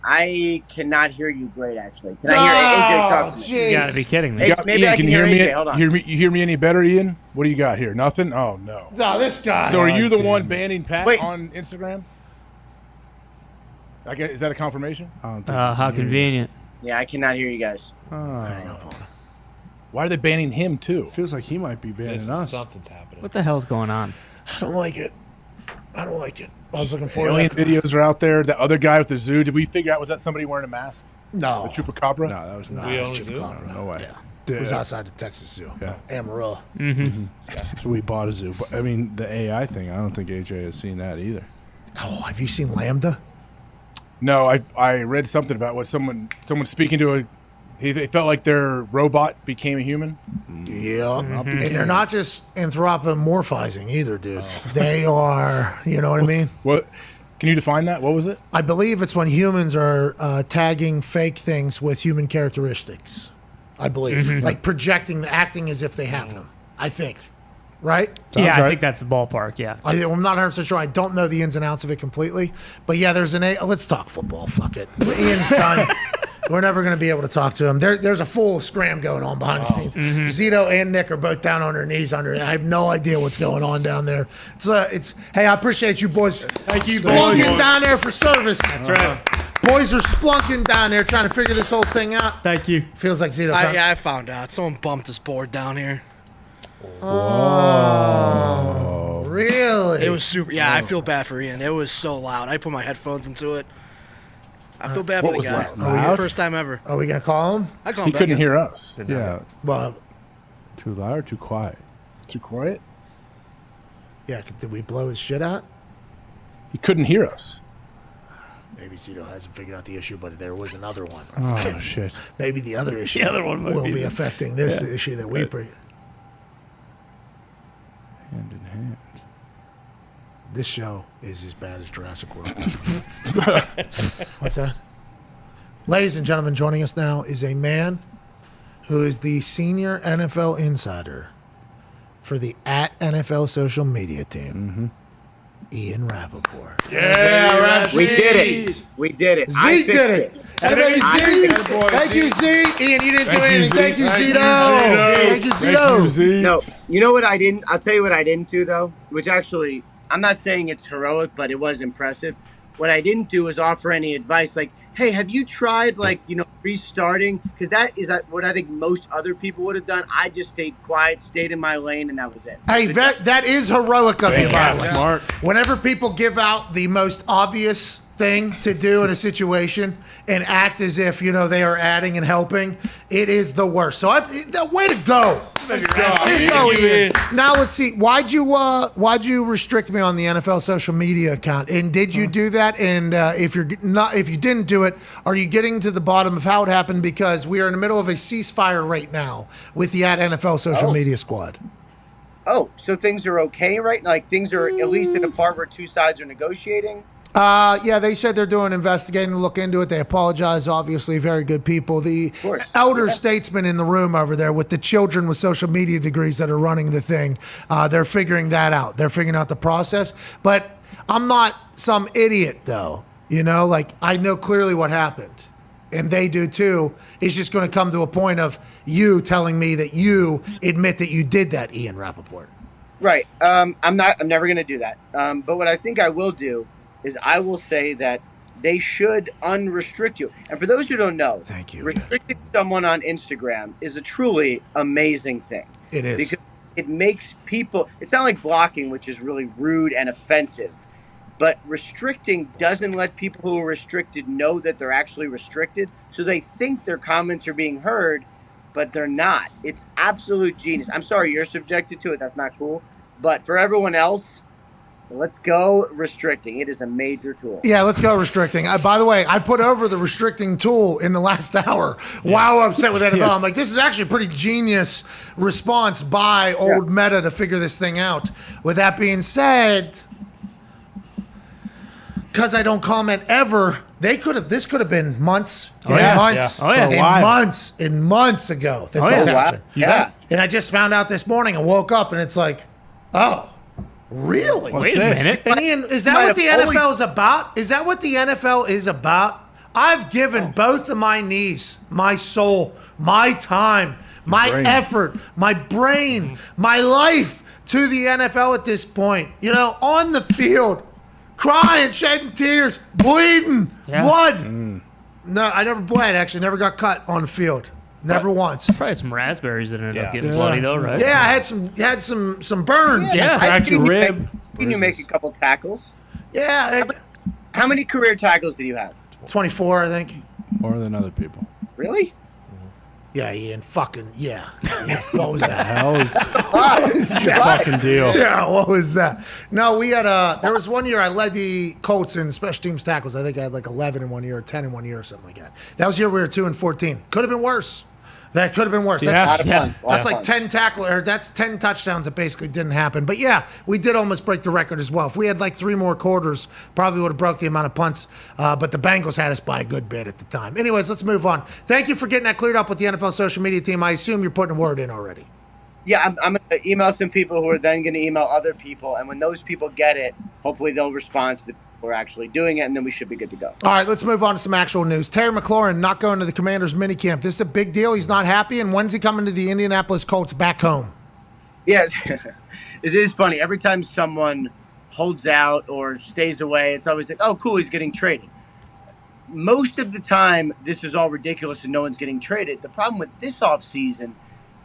I cannot hear you great actually. Can I hear AJ talk to me? You got to be kidding me. Hey, maybe Ian, I can hear AJ. Hold on. You hear me any better, Ian? What do you got here? Nothing? Oh no. No, this guy. So are you the one banning Pat Wait. on Instagram? I guess, is that a confirmation? I don't think How convenient. Yeah, I cannot hear you guys. Why are they banning him too? Feels like he might be banning us. Something's happening. What the hell's going on? I don't like it. I was looking for Alien that. videos are out there. The other guy with the zoo. Did we figure out was that somebody wearing a mask? No. The Chupacabra? No, that was not. Nah, it's Chupacabra. No way. It was outside the Texas Zoo. Yeah. Amarillo. So we bought a zoo. But, I mean, the AI thing, I don't think AJ has seen that either. Oh, have you seen Lambda? No, I read something about what someone speaking to they felt like their robot became a human. Yeah. And they're not just anthropomorphizing either, dude. They are, you know what I mean? What? Can you define that? What was it? I believe it's when humans are tagging fake things with human characteristics. I believe. Like projecting, acting as if they have them. I think. Right? Yeah, I think that's the ballpark, yeah. I'm not 100% sure. I don't know the ins and outs of it completely. But yeah, there's let's talk football. Fuck it. Ian's done. We're never going to be able to talk to him. There's a full scram going on behind the scenes. Zito and Nick are both down on their knees under it. I have no idea what's going on down there. Hey, I appreciate you boys. Thank you, Splunking down there for service. That's right. Boys are splunking down there trying to figure this whole thing out. Thank you. Feels like Zito found I found out. Someone bumped this board down here. Oh, really? It was super. Yeah, I feel bad for Ian. It was so loud. I put my headphones into it. I feel bad for the guy. First time ever. Are we going to call him? I call He him back couldn't in. hear us. Yeah. Well, Too loud or too quiet? Too quiet? yeah, did we blow his shit out? He couldn't hear us. Maybe Zito hasn't figured out the issue, but there was another one. Oh, shit. Maybe the other issue The other one might will be be the- affecting this issue that we bring. Hand in hand. This show is as bad as Jurassic World. What's that? Ladies and gentlemen, joining us now is a man who is the senior NFL insider for the @NFL social media team, Ian Rappaport. Yeah, we did it. We did it. Zeke did it. Everybody, Zeke. Thank you, Zeke. Ian, you didn't do anything. Thank you, Zito. Thank you, Zito. No, you know what I didn't? I'll tell you what I didn't do, though, which actually, I'm not saying it's heroic, but it was impressive. What I didn't do was offer any advice like, hey, have you tried, restarting? Because that is what I think most other people would have done. I just stayed quiet, stayed in my lane, and that was it. Hey, that is heroic of you, by the way. Smart. Whenever people give out the most obvious thing to do in a situation and act as if, they are adding and helping, it is the worst. So, way to go. Way to go, Ian. Now, let's see. Why'd you restrict me on the NFL social media account? And did you do that? And if you didn't do it, are you getting to the bottom of how it happened? Because we are in the middle of a ceasefire right now with the @NFL social media squad. Oh, so things are okay, right? Like things are at least at a part where two sides are negotiating? Yeah, they said they're doing investigating to look into it. They apologize, obviously, very good people. The elder statesman in the room over there with the children with social media degrees that are running the thing, they're figuring that out. They're figuring out the process. But I'm not some idiot, though. I know clearly what happened. And they do, too. It's just going to come to a point of you telling me that you admit that you did that, Ian Rappaport. Right. I'm never going to do that. But what I think I will do is I will say that they should unrestrict you. And for those who don't know, thank you. Restricting someone on Instagram is a truly amazing thing. It is. Because it makes people, it's not like blocking, which is really rude and offensive, but restricting doesn't let people who are restricted know that they're actually restricted. So they think their comments are being heard, but they're not. It's absolute genius. I'm sorry you're subjected to it. That's not cool. But for everyone else, let's go restricting. It is a major tool. Yeah, let's go restricting. By the way, I put over the restricting tool in the last hour while upset with NFL. I'm like, this is actually a pretty genius response by old Meta to figure this thing out. With that being said, because I don't comment ever, this could have been months months ago that this happened. Yeah. And I just found out this morning. I woke up and it's like, oh. Really? Wait a minute. And Ian, is that what the NFL is about? Is that what the NFL is about? I've given both of my knees, my soul, my time, my effort, my brain, my life to the NFL at this point. On the field, crying, shedding tears, bleeding, blood. No, I never bled, actually. Never got cut on the field. Never once. Probably some raspberries that ended up getting bloody, though, right? Yeah, I had some burns. Yeah, cracked your rib. Can you make a couple tackles? Yeah. How many career tackles do you have? 24, I think. More than other people. Really? Yeah, Ian. Fucking yeah. What was that? That was a fucking deal. Yeah, what was that? No, we had there was one year I led the Colts in special teams tackles. I think I had like 11 in one year, or 10 in one year, or something like that. That was the year we were 2-14. Could have been worse. That could have been worse. That's like 10 that's 10 touchdowns that basically didn't happen. But yeah, we did almost break the record as well. If we had like 3 more quarters, probably would have broke the amount of punts. But the Bengals had us by a good bit at the time. Anyways, let's move on. Thank you for getting that cleared up with the NFL social media team. I assume you're putting a word in already. Yeah, I'm going to email some people who are then going to email other people. And when those people get it, hopefully they'll respond to the we're actually doing it, and then we should be good to go. All right, let's move on to some actual news. Terry McLaurin not going to the Commanders minicamp. This is a big deal. He's not happy, and when's he coming to the Indianapolis Colts back home? Yes, it is funny. Every time someone holds out or stays away, it's always like, oh, cool, he's getting traded. Most of the time, this is all ridiculous and no one's getting traded. The problem with this offseason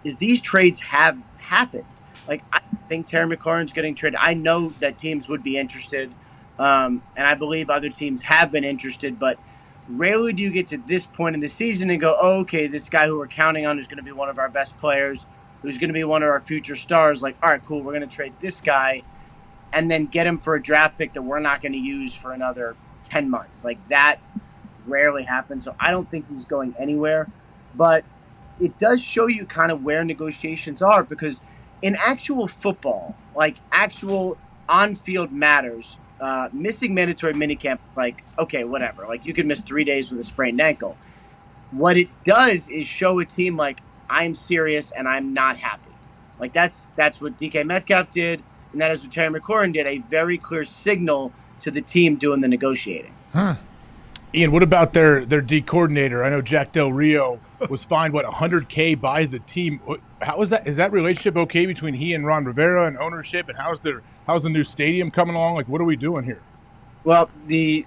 is these trades have happened. Like, I think Terry McLaurin's getting traded. I know that teams would be interested. And I believe other teams have been interested, but rarely do you get to this point in the season and go, oh, okay, this guy who we're counting on is going to be one of our best players, who's going to be one of our future stars. Like, all right, cool, we're going to trade this guy and then get him for a draft pick that we're not going to use for another 10 months. Like, that rarely happens. So I don't think he's going anywhere, but it does show you kind of where negotiations are, because in actual football, like actual on-field matters, missing mandatory minicamp, like, okay, whatever. Like, you could miss 3 days with a sprained ankle. What it does is show a team like, I'm serious and I'm not happy. Like that's what DK Metcalf did, and that is what Terry McLaurin did, a very clear signal to the team doing the negotiating. Ian, what about their D coordinator? I know Jack Del Rio was fined, $100K by the team. How is that? Is that relationship okay between he and Ron Rivera and ownership? And how's the new stadium coming along? Like, what are we doing here? Well, the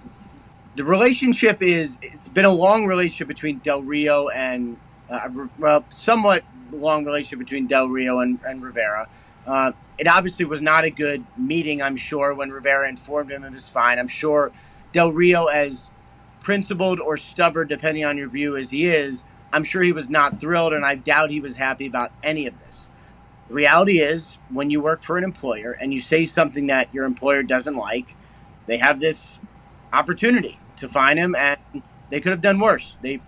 relationship it's been a long relationship between Del Rio and somewhat long relationship between Del Rio and Rivera. It obviously was not a good meeting, I'm sure, when Rivera informed him of his fine. I'm sure Del Rio, as principled or stubborn, depending on your view, as he is, I'm sure he was not thrilled, and I doubt he was happy about any of this. The reality is, when you work for an employer and you say something that your employer doesn't like, they have this opportunity to fine him, and they could have done worse. They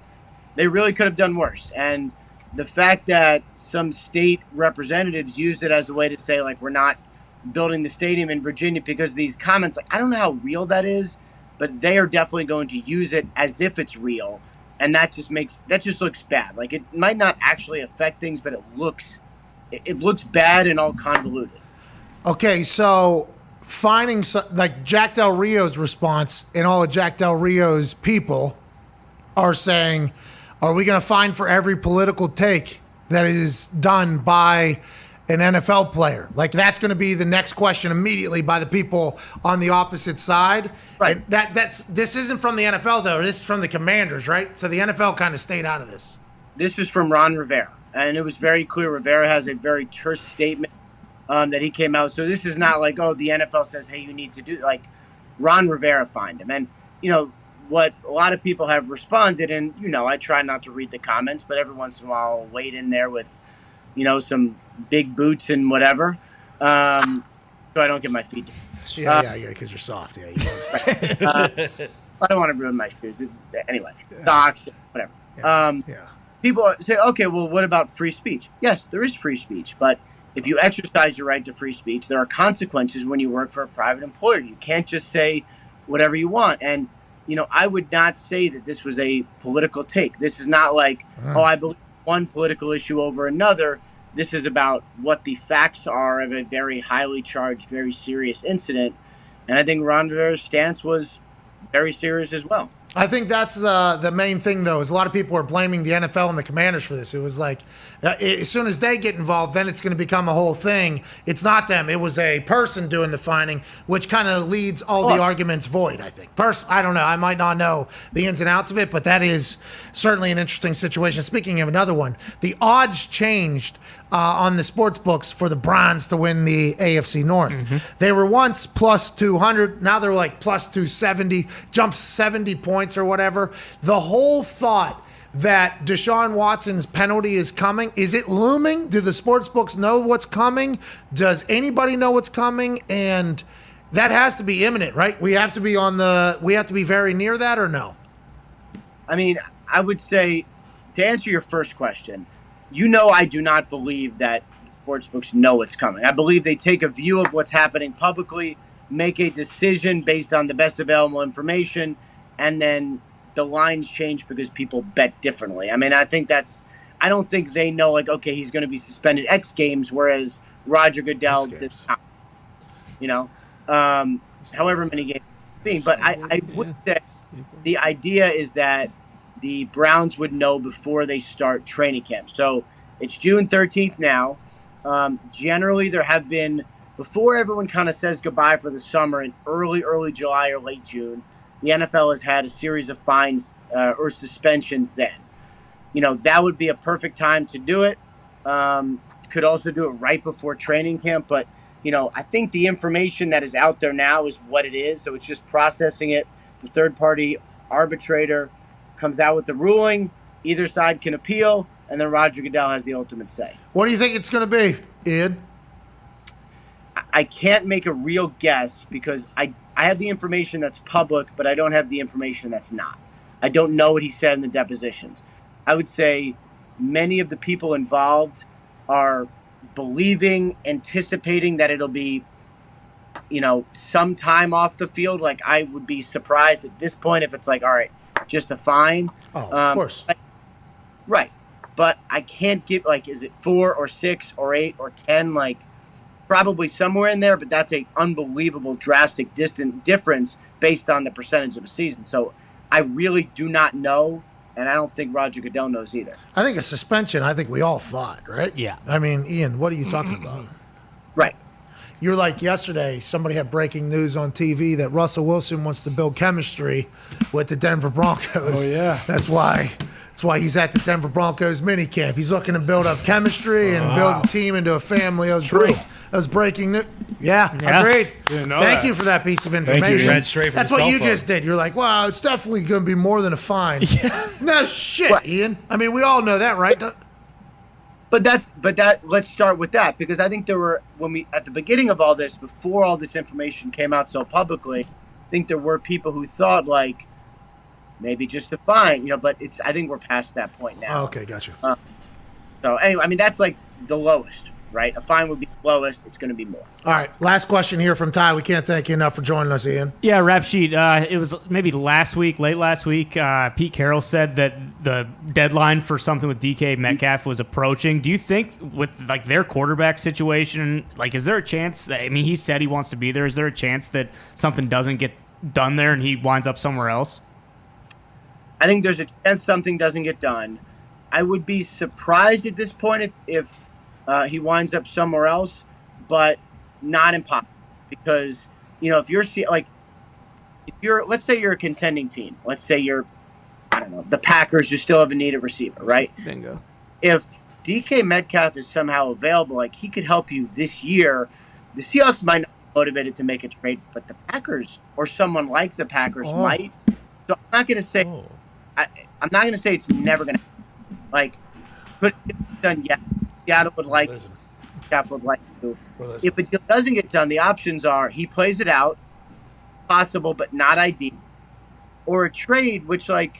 really could have done worse. And the fact that some state representatives used it as a way to say, like, we're not building the stadium in Virginia because of these comments, like, I don't know how real that is, but they are definitely going to use it as if it's real. And that just looks bad. Like, it might not actually affect things, but it looks bad and all convoluted. Okay, so finding like Jack Del Rio's response, and all of Jack Del Rio's people are saying, are we going to fine for every political take that is done by an NFL player? Like, that's going to be the next question immediately by the people on the opposite side. Right. And this isn't from the NFL, though. This is from the Commanders, right? So the NFL kind of stayed out of this. This is from Ron Rivera, and it was very clear. Rivera has a very terse statement that he came out. So this is not like, oh, the NFL says, hey, you need to do, like, Ron Rivera fined him. And, you know, what a lot of people have responded, and, you know, I try not to read the comments, but every once in a while I'll wade in there with, you know, some big boots and whatever, so I don't get my feet down. Yeah, because you're soft. Yeah, I don't want to ruin my shoes. Anyway, socks, whatever. People say, okay, well, what about free speech? Yes, there is free speech, but if you exercise your right to free speech, there are consequences when you work for a private employer. You can't just say whatever you want. And, you know, I would not say that this was a political take. This is not like, oh, I believe one political issue over another. This is about what the facts are of a very highly charged, very serious incident. And I think Ron Rivera's stance was very serious as well. I think that's the main thing, though, is a lot of people are blaming the NFL and the Commanders for this. It was like, as soon as they get involved, then it's going to become a whole thing. It's not them. It was a person doing the fining, which kind of leads all the arguments void, I think. I don't know. I might not know the ins and outs of it, but that is certainly an interesting situation. Speaking of another one, the odds changed on the sports books for the Browns to win the AFC North. Mm-hmm. They were once plus 200. Now they're like plus 270, jumped 70 points or whatever. The whole thought that Deshaun Watson's penalty is coming, is it looming? Do the sports books know what's coming? Does anybody know what's coming? And that has to be imminent, right? We have to be very near that, or no? I mean, I would say, to answer your first question, you know, I do not believe that sportsbooks know what's coming. I believe they take a view of what's happening publicly, make a decision based on the best available information, and then the lines change because people bet differently. I mean, I don't think they know, like, okay, he's going to be suspended X games, whereas Roger Goodell did not, you know, however many games being. But I would say the idea is that the Browns would know before they start training camp. So it's June 13th now. Generally, there have been, before everyone kind of says goodbye for the summer in early July or late June, the NFL has had a series of fines or suspensions then. You know, that would be a perfect time to do it. Could also do it right before training camp. But, you know, I think the information that is out there now is what it is. So it's just processing it. The third-party arbitrator comes out with the ruling. Either side can appeal, and then Roger Goodell has the ultimate say. What do you think it's going to be, Ian? I can't make a real guess because I have the information that's public, but I don't have the information that's not. I don't know what he said in the depositions. I would say many of the people involved are believing, anticipating that it'll be, you know, some time off the field. Like, I would be surprised at this point if it's like, all right, just a fine. Oh, of course. Right. But I can't give, like, is it 4 or 6 or 8 or 10? Like, probably somewhere in there, but that's a unbelievable, drastic, distant difference based on the percentage of a season. So I really do not know, and I don't think Roger Goodell knows either. I think a suspension, I think we all thought, right? Yeah. I mean, Ian, what are you talking about? Right. You're like yesterday, somebody had breaking news on TV that Russell Wilson wants to build chemistry with the Denver Broncos. Oh, yeah. That's why he's at the Denver Broncos minicamp. He's looking to build up chemistry and build the team into a family. That was breaking news. Yeah, agreed. Thank you for that piece of information. Read straight from That's the what cell you phone. just did. You're like, wow, it's definitely going to be more than a fine. No shit, Ian. I mean, we all know that, right? But let's start with that, because I think there were, at the beginning of all this, before all this information came out so publicly, I think there were people who thought, like, maybe just a fine, but I think we're past that point now. Oh, okay, gotcha. So anyway, I mean, that's like the lowest, right? A fine would be the lowest. It's going to be more. All right, last question here from Ty. We can't thank you enough for joining us, Ian. Yeah, Rap Sheet. It was maybe late last week, Pete Carroll said that the deadline for something with DK Metcalf was approaching. Do you think with like their quarterback situation, like is there a chance that, I mean, he said he wants to be there. Is there a chance that something doesn't get done there and he winds up somewhere else? I think there's a chance something doesn't get done. I would be surprised at this point if he winds up somewhere else, but not impossible, because if you're let's say you're a contending team, let's say you're, I don't know, the Packers, you still have a need at receiver, right? Bingo. If DK Metcalf is somehow available, like he could help you this year, the Seahawks might not be motivated to make a trade, but the Packers or someone like the Packers might. So I'm not going to say I'm not going to say it's never going to happen. Like, could it be done yet? Seattle would like to. If it doesn't get done, the options are he plays it out, possible but not ideal, or a trade, which the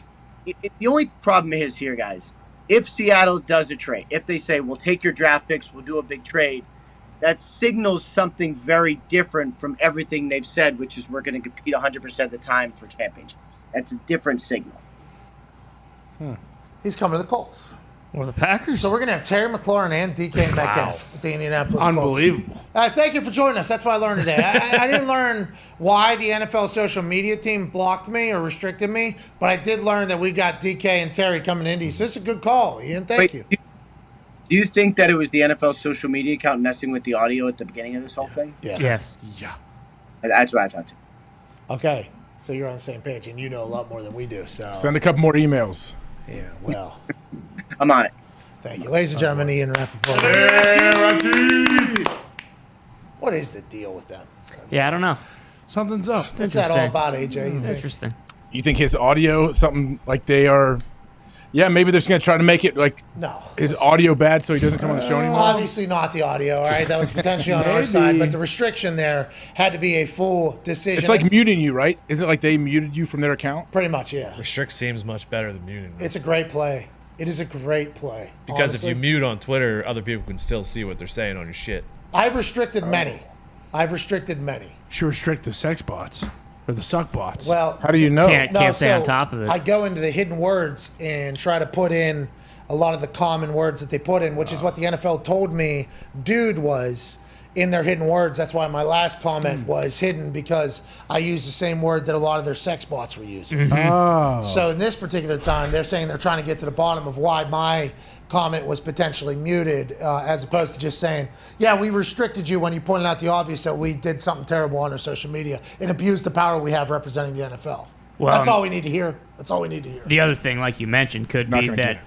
only problem is here, guys, if Seattle does a trade, if they say, we'll take your draft picks, we'll do a big trade, that signals something very different from everything they've said, which is we're going to compete 100% of the time for championships. That's a different signal. He's coming to the Colts. Or the Packers. So we're going to have Terry McLaurin and DK Metcalf at the Indianapolis Unbelievable. Colts. Thank you for joining us. That's what I learned today. I didn't learn why the NFL social media team blocked me or restricted me, but I did learn that we got DK and Terry coming to Indy. So it's a good call, Ian. Thank you. Do you think that it was the NFL social media account messing with the audio at the beginning of this whole thing? Yeah. Yes. Yeah. That's what I thought too. Okay. So you're on the same page, and you know a lot more than we do. So Send a couple more emails. Yeah, well. I'm on it. Thank you. Ladies and gentlemen, Ian Rappaport. What is the deal with them? Yeah, I don't know. Something's up. What's that all about, AJ? You think? Interesting. You think his audio, something like they are... Yeah, maybe they're just going to try to make it like his audio bad so he doesn't come on the show anymore? Obviously not the audio, all right? That was potentially on our side, but the restriction there had to be a full decision. It's like muting you, right? Is it like they muted you from their account? Pretty much, yeah. Restrict seems much better than muting. It's a great play. It is a great play. Because honestly. if you mute on Twitter, other people can still see what they're saying on your shit. I've restricted many. You should restrict the sex bots or the suck bots. Well, how do you know? Can't stay on top of it. I go into the hidden words and try to put in a lot of the common words that they put in, which is what the NFL told me dude was in their hidden words. That's why my last comment was hidden, because I used the same word that a lot of their sex bots were using. Oh. So in this particular time, they're saying they're trying to get to the bottom of why my comment was potentially muted, as opposed to just saying, yeah, we restricted you when you pointed out the obvious that we did something terrible on our social media and abused the power we have representing the NFL. Well, that's all we need to hear. That's all we need to hear. The other thing, like you mentioned, could be that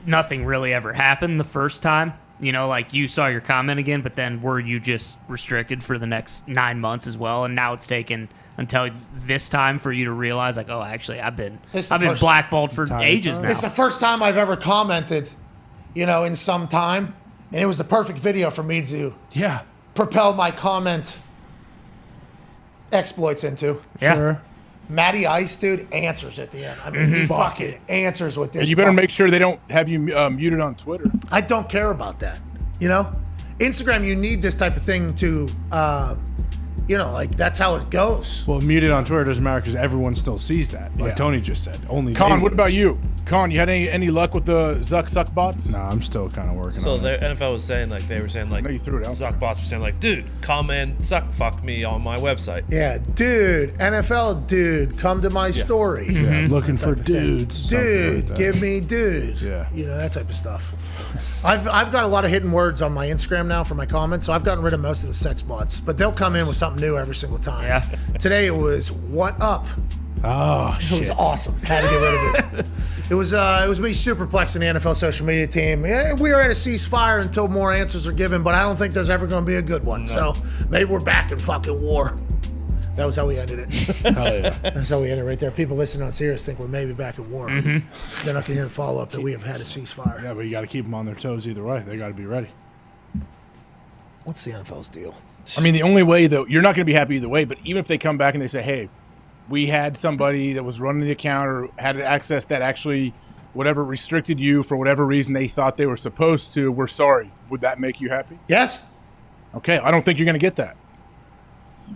nothing really ever happened the first time. You know, like you saw your comment again, but then were you just restricted for the next 9 months as well? And now it's taken until this time for you to realize, like, oh, actually, I've been blackballed for ages now. It's the first time I've ever commented, in some time, and it was the perfect video for me to propel my comment exploits into. Yeah. Sure. Matty Ice, dude, answers at the end. I mean, he fucking answers with this. And you better make sure they don't have you muted on Twitter. I don't care about that. Instagram, you need this type of thing to like that's how it goes. Well, muted on Twitter doesn't matter because everyone still sees that. Like Tony just said. Only Con, what about you? Con, you had any luck with the Zuck Suck bots? Nah, I'm still kind of working So on the it. NFL was saying like you threw it out Zuck bots were saying like, dude, comment suck fuck me on my website. Yeah, dude, NFL dude, come to my story. Yeah, looking for dudes. Dude, like give me dude. Yeah. That type of stuff. I've got a lot of hidden words on my Instagram now for my comments, so I've gotten rid of most of the sex bots. But they'll come in with something new every single time. Yeah. Today it was what up. Oh, It was awesome. Had to get rid of it. It was me superplexing the NFL social media team. Yeah, we are at a ceasefire until more answers are given, but I don't think there's ever going to be a good one. No. So maybe we're back in fucking war. That was how we ended it. Hell yeah. That's how we ended it right there. People listening on Sirius think we're maybe back in war. Mhm. They're not going to hear a follow-up that we have had a ceasefire. Yeah, but you got to keep them on their toes either way. They got to be ready. What's the NFL's deal? I mean, the only way, though, you're not going to be happy either way, but even if they come back and they say, hey, we had somebody that was running the account or had access that actually, whatever, restricted you for whatever reason they thought they were supposed to, we're sorry. Would that make you happy? Yes. Okay, I don't think you're going to get that.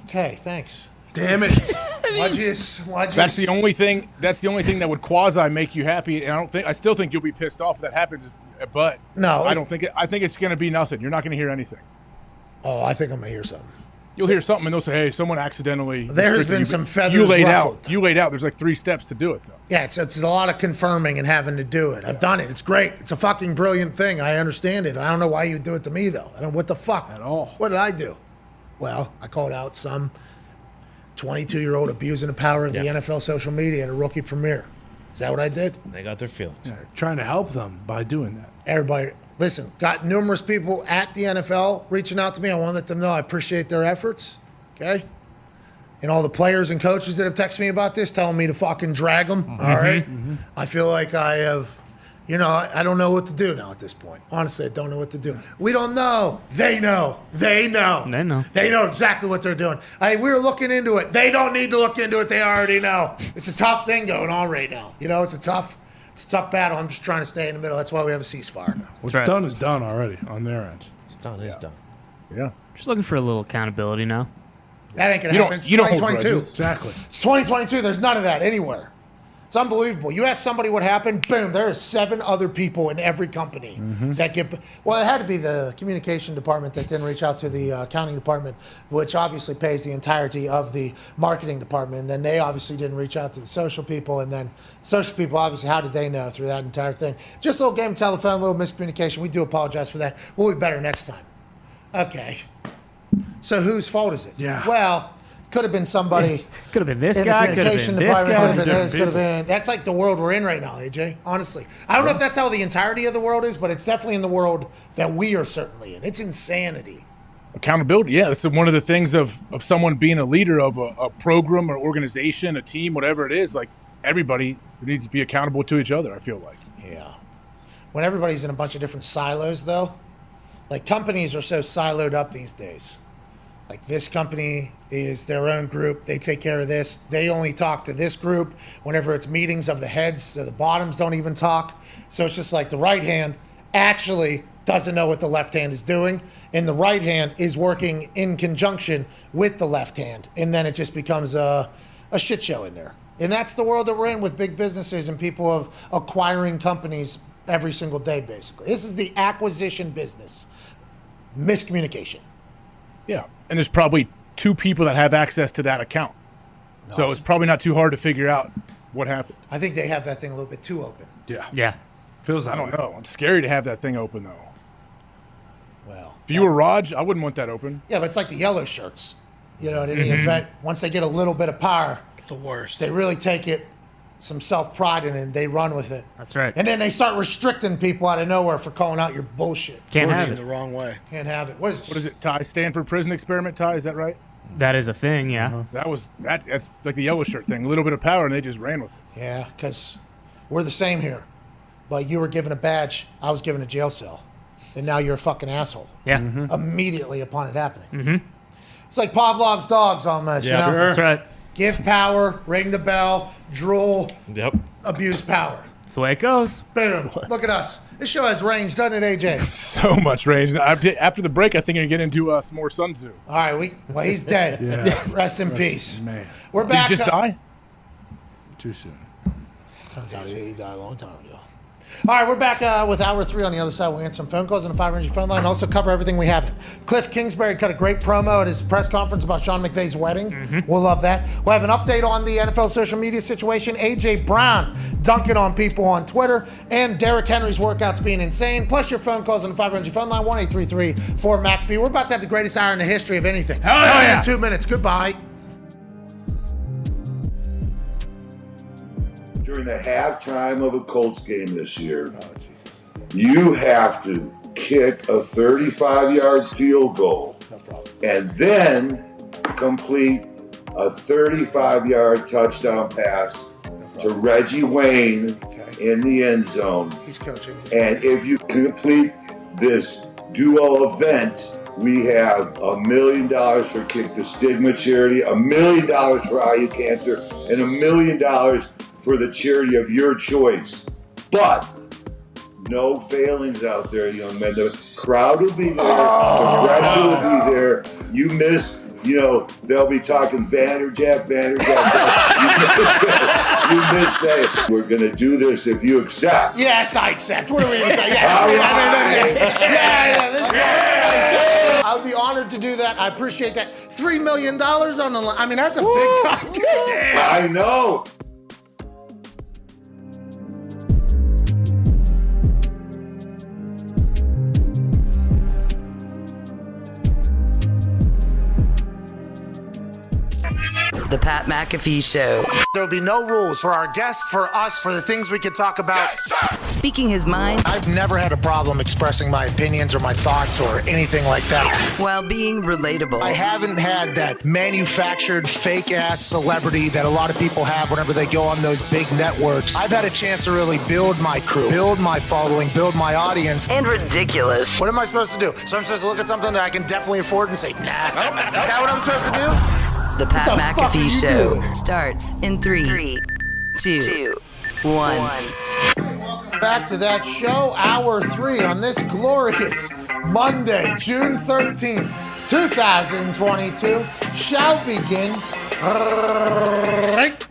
Okay, thanks. Damn it. Why'd you That's the only thing that would quasi make you happy, and I still think you'll be pissed off if that happens, but No, I think it's going to be nothing. You're not going to hear anything. Oh, I think I'm going to hear something. You'll hear something and they'll say, hey, someone accidentally There has restricted been you, some but feathers you laid ruffled. out. You laid out. There's like 3 steps to do it, though. Yeah, it's a lot of confirming and having to do it. I've done it. It's great. It's a fucking brilliant thing. I understand it. I don't know why you do it to me, though. I don't. What the fuck? At all. What did I do? Well, I called out some 22-year-old abusing the power of the NFL social media at a rookie premiere. Is that what I did? They got their feelings. Yeah, trying to help them by doing that. Everybody, listen, got numerous people at the NFL reaching out to me. I want to let them know I appreciate their efforts, okay? And all the players and coaches that have texted me about this, telling me to fucking drag them, all right? I feel like I have, I don't know what to do now at this point. Honestly, I don't know what to do. We don't know. They know. They know. They know. They know exactly what they're doing. We were looking into it. They don't need to look into it. They already know. It's a tough thing going on right now. It's a tough battle. I'm just trying to stay in the middle. That's why we have a ceasefire. What's done is done already on their end. It's done. It's done. Yeah. Just looking for a little accountability now. That ain't going to happen. It's 2022. Exactly. It's 2022. There's none of that anywhere. It's unbelievable. You ask somebody what happened, boom, there are 7 other people in every company that get. Well, it had to be the communication department that didn't reach out to the accounting department, which obviously pays the entirety of the marketing department. And then they obviously didn't reach out to the social people. And then social people, obviously, how did they know through that entire thing? Just a little game of telephone, a little miscommunication. We do apologize for that. We'll be better next time. Okay. So whose fault is it? Yeah. Well, could have been somebody. Could have been this in guy. the Could have communication been this department. guy. Could have been this. Could have been. That's like the world we're in right now, AJ. Honestly, I don't know if that's how the entirety of the world is, but it's definitely in the world that we are certainly in. It's insanity. Accountability, yeah. That's one of the things of someone being a leader of a program or organization, a team, whatever it is. Like, everybody needs to be accountable to each other, I feel like. Yeah. When everybody's in a bunch of different silos, though, like companies are so siloed up these days. Like this company is their own group. They take care of this. They only talk to this group whenever it's meetings of the heads. So the bottoms don't even talk. So it's just like the right hand actually doesn't know what the left hand is doing. And the right hand is working in conjunction with the left hand. And then it just becomes a shit show in there. And that's the world that we're in with big businesses and people of acquiring companies every single day, basically. This is the acquisition business. Miscommunication. Yeah. And there's probably 2 people that have access to that account. No, so it's probably not too hard to figure out what happened. I think they have that thing a little bit too open. Yeah. Yeah. Feels I that don't way. know. It's scary to have that thing open, though. Well, If you were Raj, I wouldn't want that open. yeah, but it's like the yellow shirts. In any event, once they get a little bit of power, The worst. they really take it, some self-pride in it, and they run with it. That's right. And then they start restricting people out of nowhere for calling out your bullshit. Can't have The it. wrong way. Can't have it. What is it, Ty? Stanford prison experiment, Ty? Is that right? That is a thing, yeah. That's like the yellow shirt thing. A little bit of power, and they just ran with it. Yeah, because we're the same here. But you were given a badge, I was given a jail cell. And now you're a fucking asshole. Yeah. Immediately upon it happening. It's like Pavlov's dogs almost, you know? That's right. Give power, ring the bell, drool, Yep. abuse power. That's the way it goes. Boom. Look at us. This show has range, doesn't it, AJ? So much range. After the break, I think I'm going to get into some more Sun Tzu. All right, well, he's dead. Rest in peace. Man. We're back. Did he just die? Too soon. Turns out he died a long time ago. All right, we're back with Hour 3 on the other side. We'll answer some phone calls on the 500 phone line and also cover everything we haven't. Cliff Kingsbury cut a great promo at his press conference about Sean McVay's wedding. We'll love that. We'll have an update on the NFL social media situation. A.J. Brown dunking on people on Twitter. And Derrick Henry's workouts being insane. Plus your phone calls on the 500 phone line, 1-833-4-McAfee. We're about to have the greatest hour in the history of anything. Hell yeah. In 2 minutes. Goodbye. During the halftime of a Colts game this year, you have to kick a 35-yard field goal and then complete a 35-yard touchdown pass to Reggie Wayne in the end zone. He's coaching. And if you complete this duo event, we have $1 million for Kick the Stigma charity, $1 million for IU Cancer, and $1 million for the charity of your choice. But no failings out there, young men. The crowd will be there. The pressure will be there. You miss, they'll be talking Vanderjagt. You miss that. We're going to do this if you accept. Yes, I accept. What are we even talking? I would be honored to do that. I appreciate that. $3 million on the line. I mean, that's a big time. I know. The Pat McAfee Show. There will be no rules for our guests, for us, for the things we can talk about. Speaking his mind. I've never had a problem expressing my opinions or my thoughts or anything like that. While being relatable. I haven't had that manufactured fake-ass celebrity that a lot of people have whenever they go on those big networks. I've had a chance to really build my crew, build my following, build my audience. And ridiculous. What am I supposed to do? So I'm supposed to look at something that I can definitely afford and say, nah. Is that what I'm supposed to do? The Pat McAfee Show starts in 3, 2, 1. Welcome back to that show, Hour 3 on this glorious Monday, June 13th, 2022. Shall begin right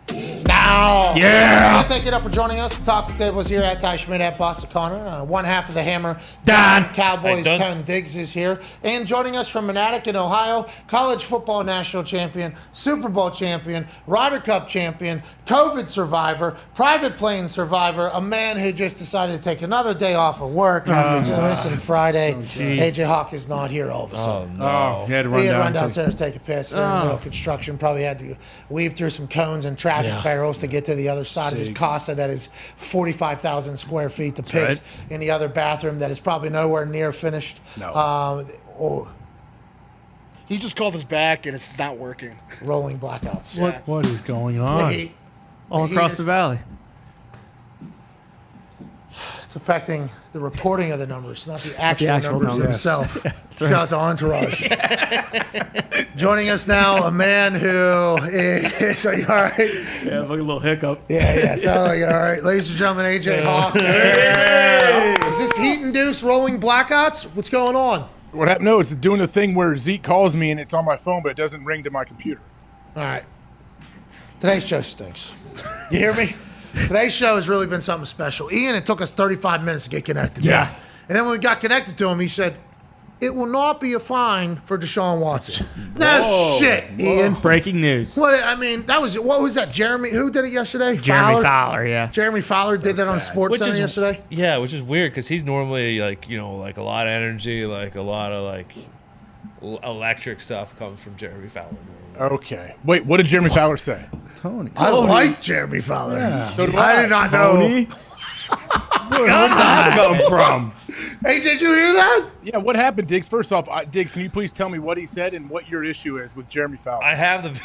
now. Yeah. Thank you for joining us. The Talks the Tables here at Ty Schmidt at Boss O'Connor. One half of the Hammer, Dahn. Cowboys, Hey, Tone Diggs is here. And joining us from Monadnock in Ohio, college football national champion, Super Bowl champion, Ryder Cup champion, COVID survivor, private plane survivor, a man who just decided to take another day off of work after missing Friday. AJ Hawk is not here all of a sudden. He had to run He had to down. run downstairs, take a piss. They're in the middle of construction. Probably had to weave through some cones and traffic barrels to get to the other side of his casa that is 45,000 square feet to piss in the other bathroom that is probably nowhere near finished. No. He just called us back and it's not working. Rolling blackouts. What is going on? All across the valley. It's affecting the reporting of the numbers, not the actual numbers numbers. themselves. Right. Shout out to Entourage. Joining us now, a man who is. Are you all right? Yeah, like a little hiccup. Yeah. Sound like all right. Ladies and gentlemen, AJ Hawk. Hey. Is this heat-induced rolling blackouts? What's going on? What happened? No, it's doing the thing where Zeke calls me and it's on my phone, but it doesn't ring to my computer. All right. Today's show stinks. You hear me? Today's show has really been something special. Ian, it took us 35 minutes to get connected to him. And then when we got connected to him, he said, it will not be a fine for Deshaun Watson. No shit, Ian. Breaking news. What was that? Jeremy? Who did it yesterday? Jeremy Fowler, yeah. Jeremy Fowler did that on Sports Center yesterday. Yeah, which is weird because he's normally like a lot of energy, like a lot of electric stuff comes from Jeremy Fowler. Okay. Wait, what did Jeremy Fowler say? Tony. I like Jeremy Fowler. Yeah. So I did not know. Where did that come from? Hey, did you hear that? Yeah, what happened, Diggs? First off, Diggs, can you please tell me what he said and what your issue is with Jeremy Fowler? I have the.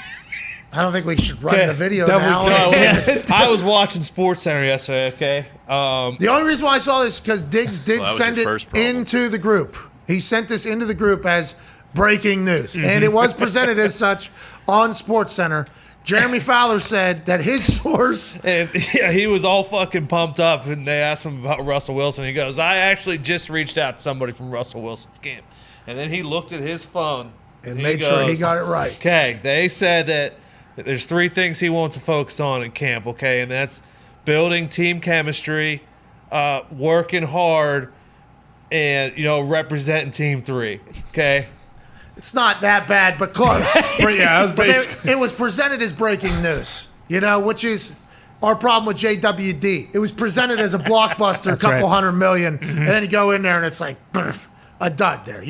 I don't think we should run the video now. I was watching Sports Center yesterday. Okay. The only reason why I saw this is because Diggs did send it into the group. He sent this into the group as breaking news, and it was presented as such on Sports Center. Jeremy Fowler said that his source. And yeah, he was all fucking pumped up, and they asked him about Russell Wilson. He goes, I actually just reached out to somebody from Russell Wilson's camp. And then he looked at his phone. And made sure he got it right. Okay, they said that there's 3 things he wants to focus on in camp, okay? And that's building team chemistry, working hard, and, representing Team 3, okay? It's not that bad, but close. Yeah, it was presented as breaking news, which is our problem with JWD. It was presented as a blockbuster, a couple $100 million, and then you go in there and it's like a dud there.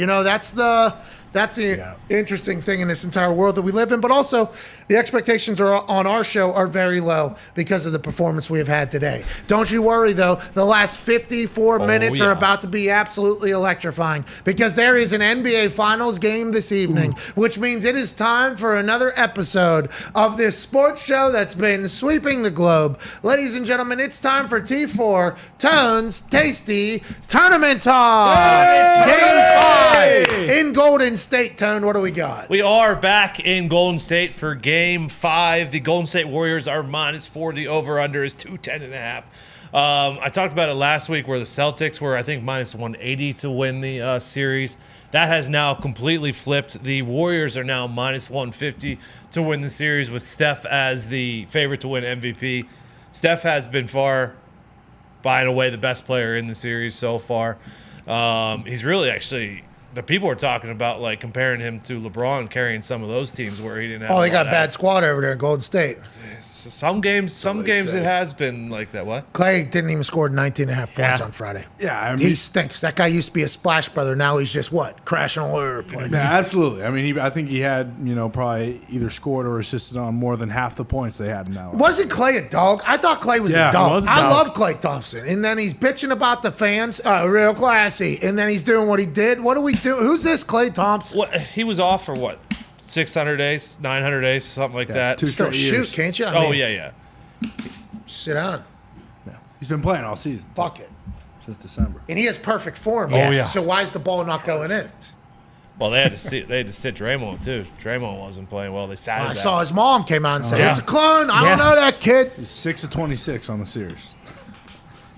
That's the interesting thing in this entire world that we live in. But also, the expectations on our show are very low because of the performance we have had today. Don't you worry, though. The last 54 minutes are about to be absolutely electrifying because there is an NBA Finals game this evening, which means it is time for another episode of this sports show that's been sweeping the globe. Ladies and gentlemen, it's time for T4 Tone's Tasty Tournament Talk. Game 5 in Golden State. Tone, what do we got? We are back in Golden State for Game 5. The Golden State Warriors are -4. The over-under is 210.5. I talked about it last week where the Celtics were, I think, -180 to win the series. That has now completely flipped. The Warriors are now -150 to win the series with Steph as the favorite to win MVP. Steph has been far, by and away, the best player in the series so far. He's really actually... The people are talking about comparing him to LeBron carrying some of those teams where he didn't have. Oh, they got a bad squad over there in Golden State. Some games it has been like that. What? Clay didn't even score 19.5 points on Friday. Yeah, he stinks. That guy used to be a splash brother. Now he's just crashing all over the place. Yeah, absolutely. I mean, I think he had probably either scored or assisted on more than half the points they had in that. Wasn't Clay a dog? I thought Clay was a dog. I love Clay Thompson, and then he's bitching about the fans. Real classy, and then he's doing what he did. What do we do? Who's this Clay Thompson? He was off for 600 days, 900 days, something like that. Still shoot, can't you? Yeah. Sit down. Yeah. He's been playing all season. Fuck it. Since December. And he has perfect form. Yes. Yeah. So why is the ball not going in? Well, they had to sit Draymond too. Draymond wasn't playing well. They sat I saw his mom came out and said, it's a clone. I don't know that kid. He's 6 of 26 on the series.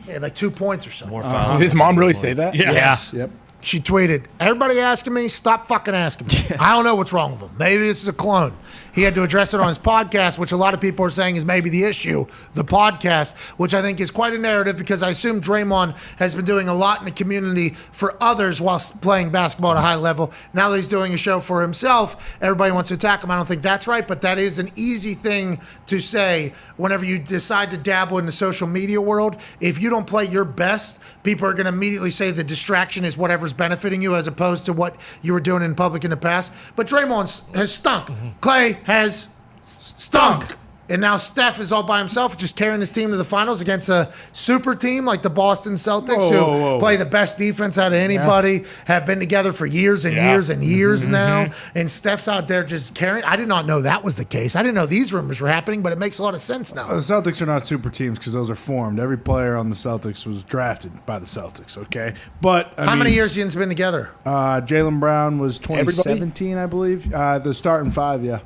Yeah, like 2 points or something. More fouls. Did his mom really say that? Yeah. Yes. Yep. She tweeted, everybody asking me, stop fucking asking me. I don't know what's wrong with him. Maybe this is a clone. He had to address it on his podcast, which a lot of people are saying is maybe the issue, the podcast, which I think is quite a narrative because I assume Draymond has been doing a lot in the community for others whilst playing basketball at a high level. Now that he's doing a show for himself, everybody wants to attack him. I don't think that's right, but that is an easy thing to say whenever you decide to dabble in the social media world. If you don't play your best, people are going to immediately say the distraction is whatever's benefiting you as opposed to what you were doing in public in the past. But Draymond has stunk. Clay has stunk. And now Steph is all by himself, just carrying his team to the finals against a super team like the Boston Celtics, who play the best defense out of anybody, have been together for years and years and years now. And Steph's out there just carrying. I did not know that was the case. I didn't know these rumors were happening, but it makes a lot of sense now. The Celtics are not super teams because those are formed. Every player on the Celtics was drafted by the Celtics, okay? But how many years you been together? Jaylen Brown was 2017, I believe. The starting 5, yeah.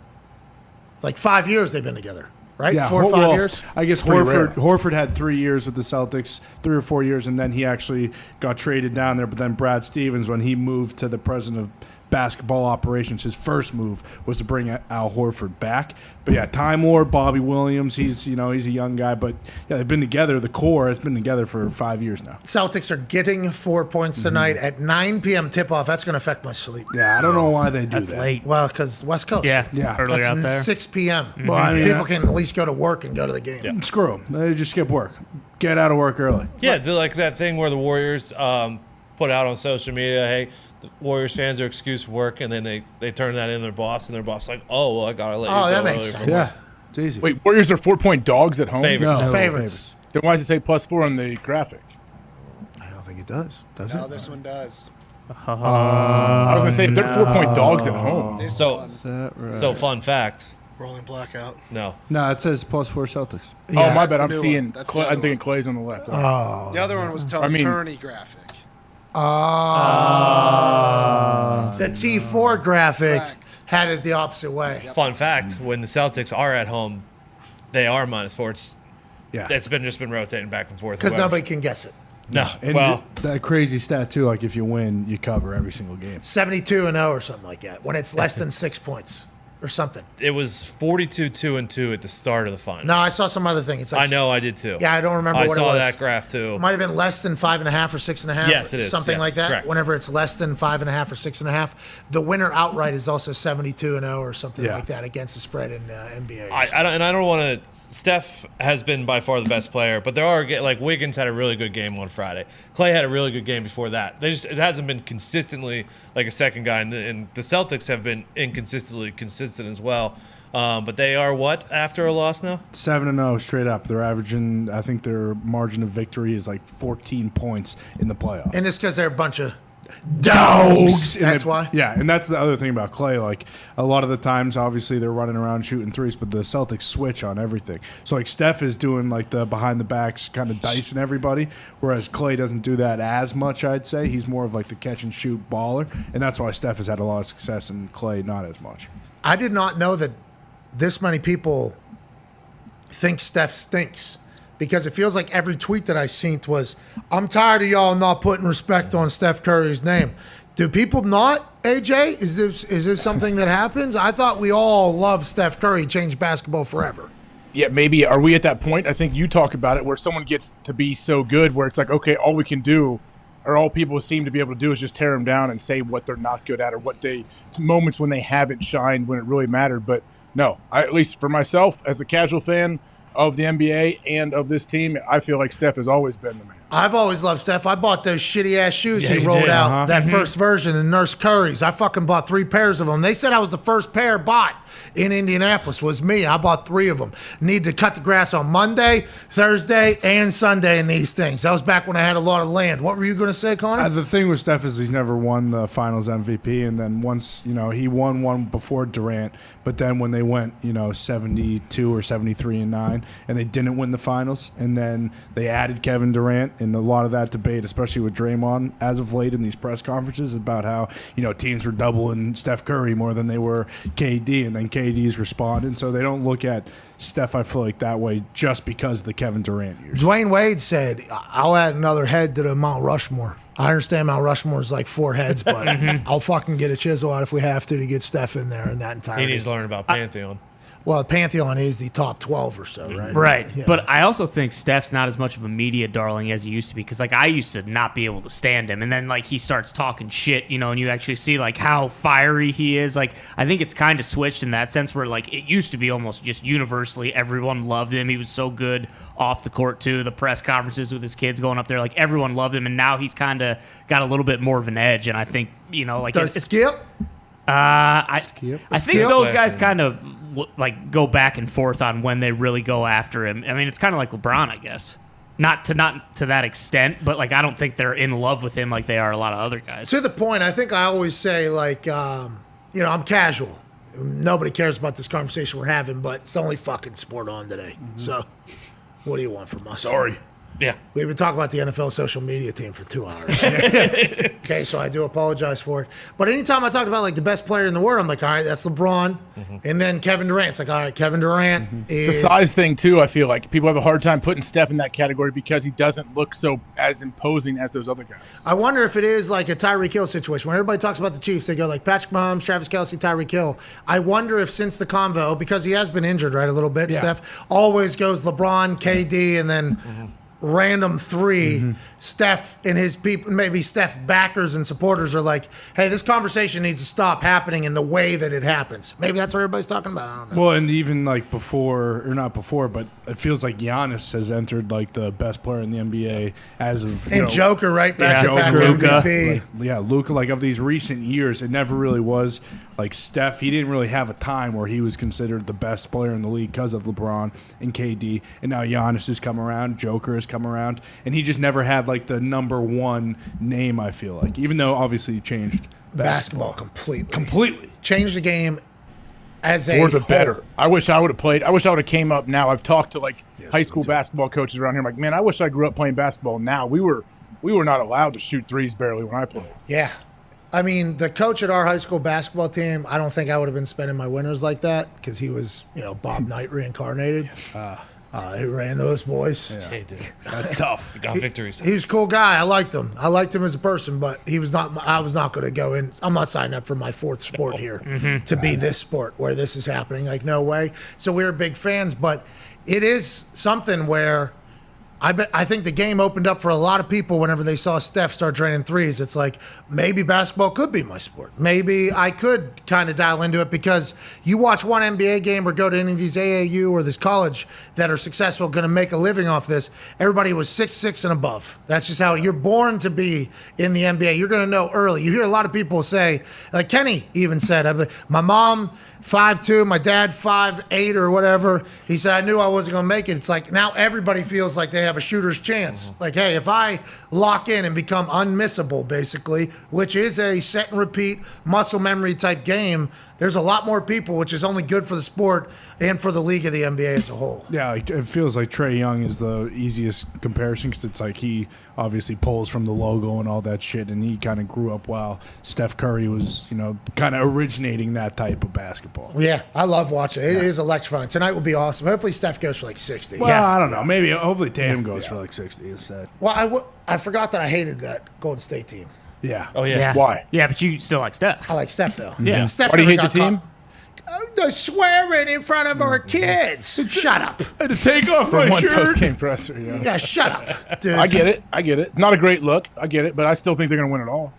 Like 5 years they've been together, right? Yeah, 4 or 5 years? I guess Horford had 3 years with the Celtics, 3 or 4 years, and then he actually got traded down there. But then Brad Stevens, when he moved to the president of basketball operations, his first move was to bring Al Horford back. But yeah, Time Lord, Bobby Williams, he's a young guy, but yeah, they've been together. The core has been together for 5 years now. Celtics are getting 4 points tonight at 9 p.m. tip-off. That's going to affect my sleep. Yeah, I don't know why they do That's that. late. Well, because West Coast. Yeah. Earlier That's out there. 6 p.m. Well, I mean, people can at least go to work and go to the game. Yeah. Screw them. They just skip work. Get out of work early. Yeah, do like that thing where the Warriors put out on social media, hey, the Warriors fans are excused for work, and then they turn that in their boss, and their boss like, oh, well, I got to let you go. Oh, that makes sense. Yeah, it's easy. Wait, Warriors are 4-point dogs at home? Favorites. No, Favorites. Then why does it say +4 on the graphic? I don't think it does. Does No, it? this one does. I was going to say, if they're 4-point dogs at home. This So, one. Is that right? so fun fact. Rolling blackout. No. No, it says +4 Celtics. Oh, my that's bad. the I'm new seeing. one. That's the other I'm thinking one. Clay's on the left. Oh. The other one was I mean- attorney graphic. The T4 graphic. Correct. had it the opposite way. Fun fact: when the Celtics are at home, they are -4. It's just been rotating back and forth Because nobody can guess it. No, and that crazy stat too. Like if you win, you cover every single game. 72-0 or something like that. When it's less than 6 points or something. It was 42-2-2 at the start of the finals. No, I saw some other thing. It's like, I know, I did too. Yeah, I don't remember what it was. I saw that graph too. It might have been less than 5.5 or 6.5. Yes, it is. Something like that. Correct. Whenever it's less than 5.5 or 6.5, the winner outright is also 72-0 or something like that against the spread in NBA. I don't want to. Steph has been by far the best player, but there are like Wiggins had a really good game on Friday. Clay had a really good game before that. It hasn't been consistently like a second guy, and the Celtics have been inconsistently consistent as well. But they are what after a loss now? 7-0 straight up. They're averaging. I think their margin of victory is like 14 points in the playoffs. And it's because they're a bunch of dogs. That's why. Yeah, and that's the other thing about Clay. Like a lot of the times, obviously they're running around shooting threes, but the Celtics switch on everything. So like Steph is doing like the behind the backs kind of dicing everybody, whereas Clay doesn't do that as much. I'd say he's more of like the catch and shoot baller, and that's why Steph has had a lot of success and Clay not as much. I did not know that this many people think Steph stinks. Because it feels like every tweet that I seen was, I'm tired of y'all not putting respect on Steph Curry's name. Do people not, AJ? Is this something that happens? I thought we all love Steph Curry, changed basketball forever. Yeah, maybe. Are we at that point? I think you talk about it where someone gets to be so good where it's like, okay, all we can do, or all people seem to be able to do is just tear them down and say what they're not good at or what moments when they haven't shined when it really mattered. But no, at least for myself as a casual fan of the NBA and of this team, I feel like Steph has always been the man. I've always loved Steph. I bought those shitty-ass shoes he rolled out, that first version, the Nurse Curry's. I fucking bought 3 pairs of them. They said I was the first pair bought in Indianapolis. Was me. I bought 3 of them. Need to cut the grass on Monday, Thursday, and Sunday in these things. That was back when I had a lot of land. What were you going to say, Connor? The thing with Steph is he's never won the Finals MVP, and then once, he won one before Durant, but then when they went, 72 or 73-9, and they didn't win the Finals, and then they added Kevin Durant, and a lot of that debate, especially with Draymond, as of late in these press conferences about how, teams were doubling Steph Curry more than they were KD, and then KD's responding. So they don't look at Steph, I feel like, that way just because of the Kevin Durant years. Dwayne Wade said, I'll add another head to the Mount Rushmore. I understand Mount Rushmore is like 4 heads, but I'll fucking get a chisel out if we have to get Steph in there in that entire He needs to learn about Pantheon. Well, Pantheon is the top 12 or so, right? Right. Yeah. But I also think Steph's not as much of a media darling as he used to be, because, I used to not be able to stand him. And then, he starts talking shit, and you actually see, how fiery he is. I think it's kind of switched in that sense where, it used to be almost just universally everyone loved him. He was so good off the court, too. The press conferences with his kids going up there, everyone loved him. And now he's kind of got a little bit more of an edge. And I think, Does Skip? I think those guys kind of go back and forth on when they really go after him. I mean, it's kind of like LeBron, I guess. Not to that extent, but I don't think they're in love with him like they are a lot of other guys. To the point, I think I always say I'm casual. Nobody cares about this conversation we're having, but it's the only fucking sport on today. Mm-hmm. So, what do you want from us? Sorry. Yeah. We've been talking about the NFL social media team for 2 hours. Okay, so I do apologize for it. But anytime I talked about the best player in the world, I'm like, all right, that's LeBron. Mm-hmm. And then Kevin Durant's like, all right, Kevin Durant is... The size thing, too, I feel like. People have a hard time putting Steph in that category because he doesn't look so as imposing as those other guys. I wonder if it is like a Tyreek Hill situation. When everybody talks about the Chiefs, they go Patrick Mahomes, Travis Kelce, Tyreek Hill. I wonder if since the convo, because he has been injured, right, a little bit, Steph, always goes LeBron, KD, and then... Mm-hmm. Random 3, Steph and his people, maybe Steph backers and supporters are like, hey, this conversation needs to stop happening in the way that it happens. Maybe that's what everybody's talking about. I don't know. Well, and even before, or not before, but it feels like Giannis has entered the best player in the NBA as of Joker, right? Back-to-back MVP. Luka. Of these recent years, it never really was Steph. He didn't really have a time where he was considered the best player in the league because of LeBron and KD. And now Giannis has come around, Joker has come around, and he just never had the number one name, I feel like, even though obviously he changed basketball completely changed the game as a for the better. I wish I would have played. I wish I would have came up now. I've talked to high school basketball coaches around here. I'm like, man, I wish I grew up playing basketball now. We were not allowed to shoot threes barely when I played. Yeah. I mean, the coach at our high school basketball team, I don't think I would have been spending my winters like that because he was, Bob Knight reincarnated. He ran those boys. Yeah. Hey, dude. That's tough. He got victories. He was a cool guy. I liked him. I liked him as a person, but I was not going to go in. I'm not signing up for my fourth sport here to be this sport where this is happening. Like, no way. So we were big fans, but it is something where I think the game opened up for a lot of people whenever they saw Steph start draining threes. It's like, maybe basketball could be my sport. Maybe I could kind of dial into it because you watch one NBA game or go to any of these AAU or this college that are successful, going to make a living off this. Everybody was 6'6" and above. That's just how you're born to be in the NBA. You're going to know early. You hear a lot of people say, like Kenny even said, my mom 5'2", my dad 5'8" or whatever. He said, I knew I wasn't going to make it. It's like now everybody feels like they have a shooter's chance. Like, hey, if I lock in and become unmissable, basically, which is a set and repeat muscle memory type game, there's a lot more people, which is only good for the sport and for the league of the NBA as a whole. Yeah, it feels like Trae Young is the easiest comparison because it's like he obviously pulls from the logo and all that shit, and he kind of grew up while Steph Curry was, kind of originating that type of basketball. Yeah, I love watching it. It is electrifying. Tonight will be awesome. Hopefully Steph goes for like 60. Well, I don't know. Maybe, hopefully Tatum goes for like 60 instead. Well, I forgot that I hated that Golden State team. Yeah. Oh, yeah. Why? Yeah, but you still like Steph. I like Steph, though. Yeah. Steph Why do you hate never the got team? caught. The swearing in front of our kids. Shut up. I had to take off From my one shirt. post-game presser. Yeah, shut up, dude. I get it. Not a great look. I get it, but I still think they're going to win it all.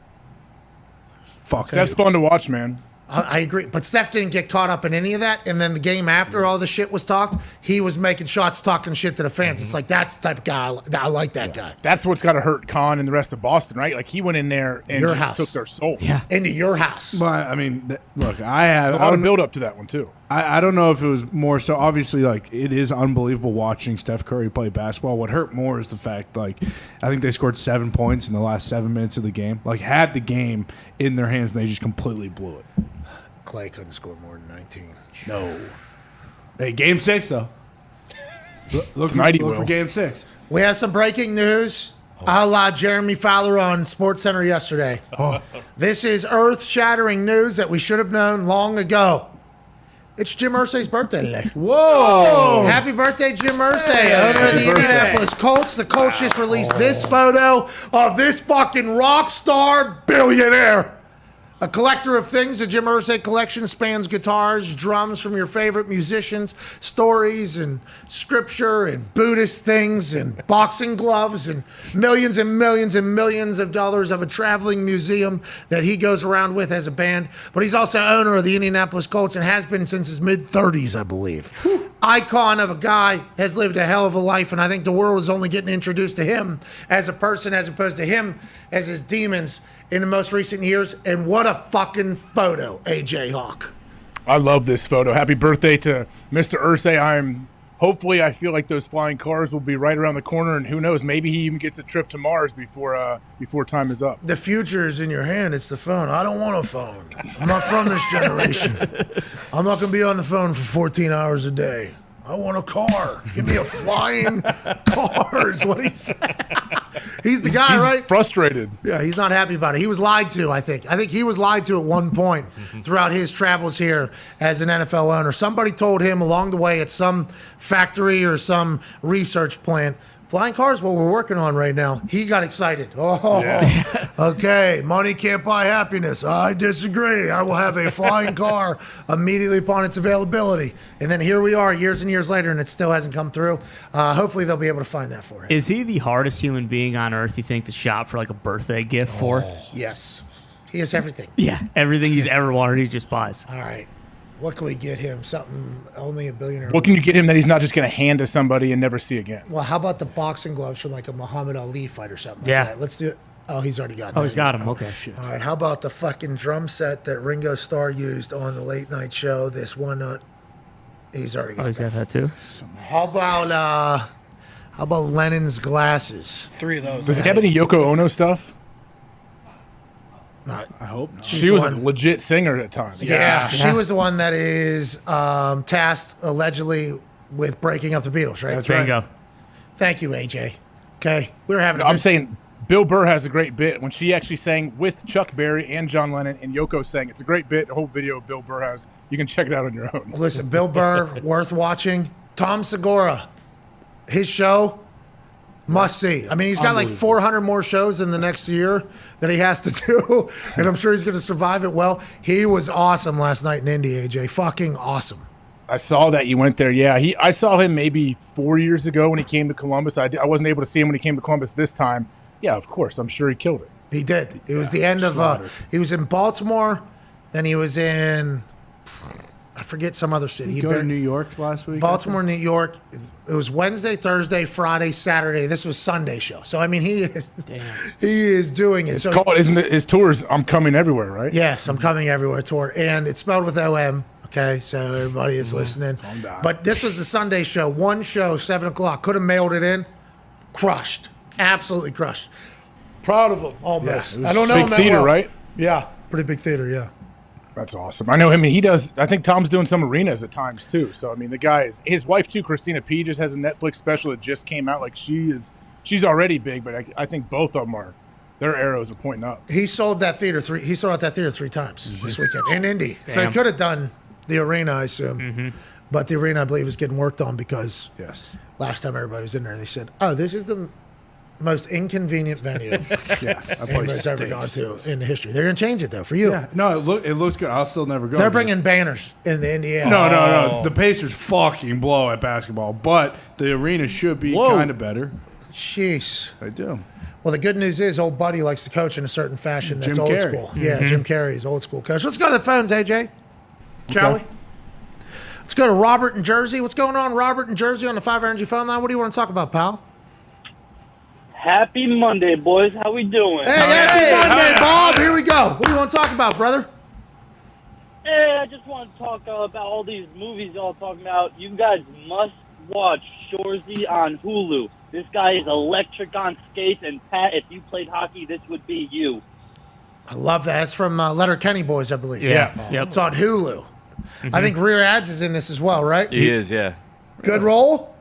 Fuck. That's fun to watch, man. I agree. But Steph didn't get caught up in any of that. And then the game after all the shit was talked, he was making shots, talking shit to the fans. It's like, that's the type of guy. I like that guy. That's what's got to hurt Khan and the rest of Boston, right? Like, he went in there and Your just house. took their soul. Yeah. Into your house. But, I mean, look, I have There's a lot of build up to that one, too. I don't know if it was more so. Obviously, like, it is unbelievable watching Steph Curry play basketball. What hurt more is the fact, like, I think they scored 7 points in the last 7 minutes of the game. Like, had the game in their hands, and they just completely blew it. Clay couldn't score more than 19. No. Hey, game 6, though. Look for game 6. We have some breaking news. A la Jeremy Fowler on SportsCenter yesterday. This is earth-shattering news that we should have known long ago. It's Jim Irsay's birthday today. Whoa! Happy birthday, Jim Irsay, owner of the Indianapolis Colts. The Colts just released this photo of this fucking rock star billionaire. A collector of things. The Jim Irsay collection spans guitars, drums from your favorite musicians, stories and scripture and Buddhist things and boxing gloves and millions and millions of dollars of a traveling museum that he goes around with as a band. But he's also owner of the Indianapolis Colts and has been since his mid-30s, I believe. Icon of a guy, has lived a hell of a life, and I think the world is only getting introduced to him as a person as opposed to him as his demons in the most recent years. And what a fucking photo, AJ Hawk. I love this photo. Happy birthday to Mr. Irsay. Hopefully, I feel like those flying cars will be right around the corner, and who knows, maybe he even gets a trip to Mars before time is up. The future is in your hand. It's the phone. I don't want a phone. I'm not from this generation. I'm not going to be on the phone for 14 hours a day. I want a car. Give me a flying car is what he said. He's the guy, right? Frustrated. Yeah, he's not happy about it. He was lied to, I think. I think he was lied to at one point throughout his travels here as an NFL owner. Somebody told him along the way at some factory or some research plant, flying cars, what we're working on right now. He got excited. Okay, money can't buy happiness. I disagree. I will have a flying car immediately upon its availability. And then here we are years and years later, and it still hasn't come through. Hopefully they'll be able to find that for him. Is he the hardest human being on earth, you think, to shop for like a birthday gift for? Yes. He has everything. Yeah, everything he's ever wanted, he just buys. All right. What can we get him? Something only a billionaire. What can you get him that he's not just going to hand to somebody and never see again? Well, how about the boxing gloves from like a Muhammad Ali fight or something Yeah. like that? Let's do it. Oh, he's already got that. Oh, he's got him. Okay. Shit. All right. How about the fucking drum set that Ringo Starr used on the late night show? This one, he's already got Oh, he's got that too? How about Lennon's glasses? 3 of those. Does he have any Yoko Ono stuff? I hope not. She's She the was one- a legit singer at times. Yeah, she was the one that is tasked allegedly with breaking up the Beatles, right? Bingo. Thank you, AJ. Okay, we were having. I'm saying Bill Burr has a great bit when she actually sang with Chuck Berry and John Lennon, and Yoko sang. It's a great bit. A whole video of Bill Burr has. You can check it out on your own. Listen, Bill Burr, worth watching. Tom Segura, his show, must see. I mean, he's got like 400 more shows in the next year that he has to do, and I'm sure he's going to survive it well. He was awesome last night in Indy, AJ. Fucking awesome. I saw that you went there. Yeah, I saw him maybe 4 years ago when he came to Columbus. I wasn't able to see him when he came to Columbus this time. Yeah, of course. I'm sure he killed it. He did. It was the end of he was in Baltimore, then he was in I forget some other city. He go to New York last week? Baltimore, New York. It was Wednesday, Thursday, Friday, Saturday. This was Sunday show. So I mean, he is doing it. It's so called, isn't it? His tour's "I'm Coming Everywhere," right? Yes, I'm Coming Everywhere tour, and it's spelled with OM. Okay, so everybody is listening. Calm down. But this was the Sunday show. One show, 7 o'clock. Could have mailed it in. Crushed. Absolutely crushed. Proud of him. Almost. Yeah, I don't know big him that theater, well. right? Yeah, pretty big theater. Yeah. That's awesome. I know him. He does. I think Tom's doing some arenas at times too. So I mean, the guy is. His wife too, Christina P, just has a Netflix special that just came out. Like she's already big, but I think both of them are. Their arrows are pointing up. He sold that theater He sold out that theater 3 times this weekend in Indy. So he could have done the arena, I assume. But the arena, I believe, is getting worked on because last time everybody was in there, they said, "Oh, this is the most inconvenient venue anybody's ever gone to in the history." They're going to change it though for you. Yeah. No, it looks good. I'll still never go. They're bringing banners in the Indiana. No. The Pacers fucking blow at basketball, but the arena should be kind of better. Jeez. I do. Well, the good news is old buddy likes to coach in a certain fashion that's Jim old Carrey. school. Yeah, Jim Carrey's old school coach. Let's go to the phones, AJ. Shall we? Let's go to Robert in Jersey. What's going on, Robert in Jersey on the 5 Energy phone line? What do you want to talk about, pal? Happy Monday, boys. How we doing? Hey, happy Monday, Bob. Here we go. What do you want to talk about, brother? Hey, I just want to talk about all these movies y'all talking about. You guys must watch Shorzy on Hulu. This guy is electric on skates, and Pat, if you played hockey, this would be you. I love that. It's from Letterkenny Boys, I believe. Yeah. Yep. It's on Hulu. I think Rear Ads is in this as well, right? He is, yeah. Good role?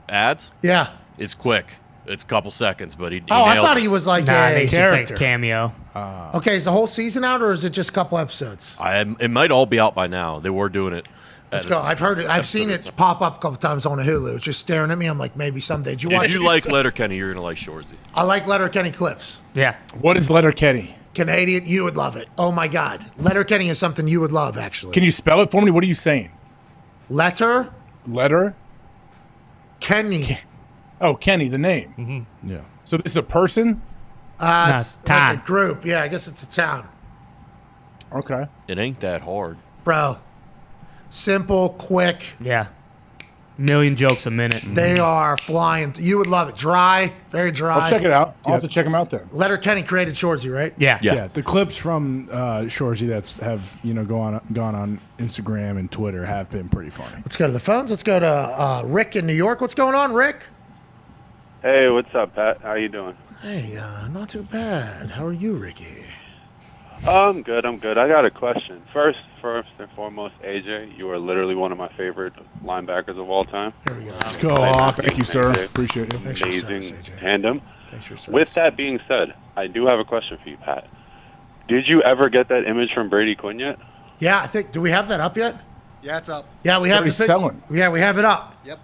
Ads? Yeah. It's quick. It's a couple seconds, but he I nailed thought it. he was like They a just character. like cameo. Okay, is the whole season out, or is it just a couple episodes? It might all be out by now. They were doing it. Let's go. I've heard it. I've seen it pop up a couple times on Hulu. It's just staring at me. I'm like, maybe someday. Did you watch If you it? like Letterkenny, you're going to like Shorzy. I like Letterkenny clips. Yeah. What is Letterkenny? Canadian, you would love it. Oh my God. Letterkenny is something you would love, actually. Can you spell it for me? What are you saying? Letter Kenny. Oh, Kenny, the name. Yeah. So this is a person? It's like a group. Yeah, I guess it's a town. Okay. It ain't that hard. Bro, simple, quick. Yeah. Million jokes a minute. They are flying. You would love it. Dry, very dry. I'll check it out. I'll have to check them out then. Letterkenny created Shorzy, right? Yeah. The clips from Shorzy that's have gone on Instagram and Twitter have been pretty funny. Let's go to the phones. Let's go to Rick in New York. What's going on, Rick? Hey, what's up, Pat? How you doing? Hey, not too bad. How are you, Ricky? I'm good. I got a question. First and foremost, AJ, you are literally one of my favorite linebackers of all time. Here we go. Let's go. Thank you, sir. Appreciate it. Amazing tandem. Thanks for your service. With that being said, I do have a question for you, Pat. Did you ever get that image from Brady Quinn yet? Yeah, I think. Do we have that up yet? Yeah, it's up. Yeah, we have What are you selling? Yeah, we have it up. Yep.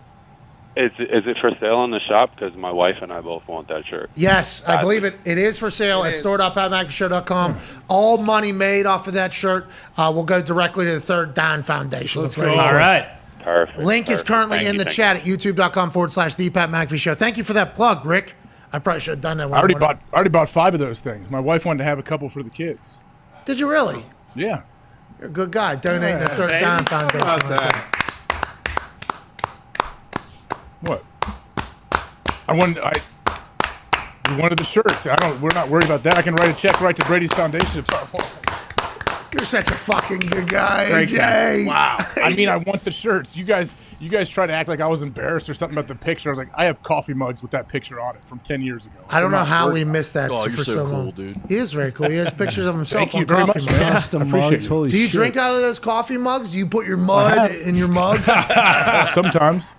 Is it for sale in the shop? Because my wife and I both want that shirt. Yes, I believe it. It is for sale at store.patmcafeeshow.com. All money made off of that shirt will go directly to the Third Dahn Foundation. Let's go. All right. Perfect. Link is currently Thank in the you. chat at youtube.com/The Pat McAfee Show. Thank you for that plug, Rick. I probably should have done that. I already bought 5 of those things. My wife wanted to have a couple for the kids. Did you really? Yeah. You're a good guy. Donating to the Third Dahn Foundation. How about that? What? We wanted the shirts. We're not worried about that. I can write a check right to Brady's Foundation if I want. You're such a fucking good guy, Great AJ. guy. Wow. I mean, I want the shirts. You guys try to act like I was embarrassed or something about the picture. I was like, I have coffee mugs with that picture on it from 10 years ago. I don't know how we worried. missed that Oh, for you're so so cool, long. dude. He is very cool. He has pictures of himself Thank on you very coffee much. mugs. Custom Appreciate mugs. it. Holy Do you shit. drink out of those coffee mugs? Do you put your mud in your mug? Sometimes.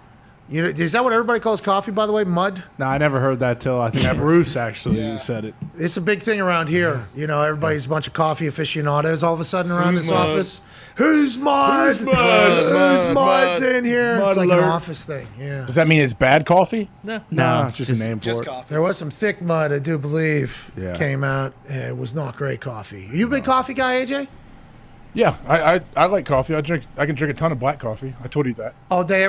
Is that what everybody calls coffee, by the way? Mud? No, I never heard that till I think Bruce actually said it. It's a big thing around here. Everybody's a bunch of coffee aficionados all of a sudden around this office. Who's mud? Who's mud's in here? It's like an office thing. Yeah. Does that mean it's bad coffee? No, it's just a name for it. There was some thick mud, I do believe, came out. It was not great coffee. Are you a big coffee guy, AJ? Yeah, I like coffee. I can drink a ton of black coffee. I told you that. All day,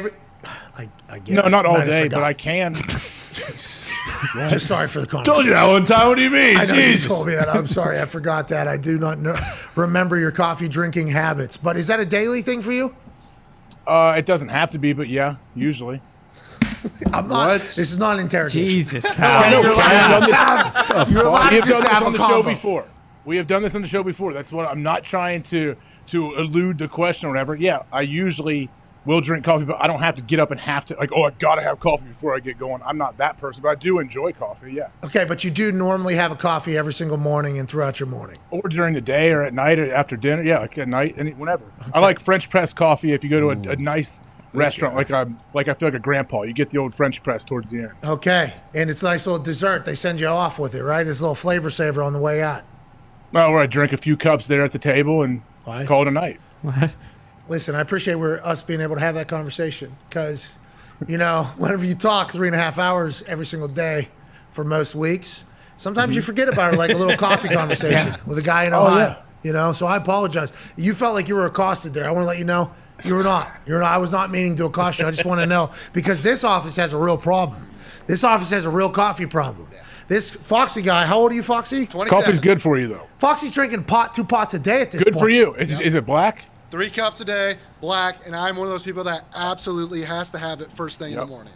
I get no, it. not all Might have day, forgot. but I can. Just sorry for the conversation. Told you that one time. What do you mean? I know Jesus. you told me that. I'm sorry. I forgot that. I do not remember your coffee drinking habits. But is that a daily thing for you? It doesn't have to be, but yeah, usually. I'm not. This is not an interrogation. Jesus. You're allowed to just have a show combo. before. We have done this on the show before. That's what I'm not trying to elude the question or whatever. Yeah, I usually will drink coffee, but I don't have to get up and have to I gotta have coffee before I get going. I'm not that person, but I do enjoy coffee. Yeah. Okay, but you do normally have a coffee every single morning and throughout your morning. Or during the day or at night or after dinner. Yeah, like at night and whenever. Okay. I like French press coffee. If you go to a nice restaurant, like I feel like a grandpa, you get the old French press towards the end. Okay, and it's a nice little dessert. They send you off with it, right? It's a little flavor saver on the way out. Well, where I drink a few cups there at the table and call it a night. What? Listen, I appreciate us being able to have that conversation because, whenever you talk 3.5 hours every single day for most weeks, sometimes you forget about it, like a little coffee conversation with a guy in Ohio. So I apologize. You felt like you were accosted there. I want to let you know you were not. I was not meaning to accost you. I just want to know because this office has a real problem. This office has a real coffee problem. This Foxy guy, how old are you, Foxy? 27. Coffee's good for you, though. Foxy's drinking 2 pots a day at this point. Good for you. Is it black? 3 cups a day, black, and I'm one of those people that absolutely has to have it first thing in the morning.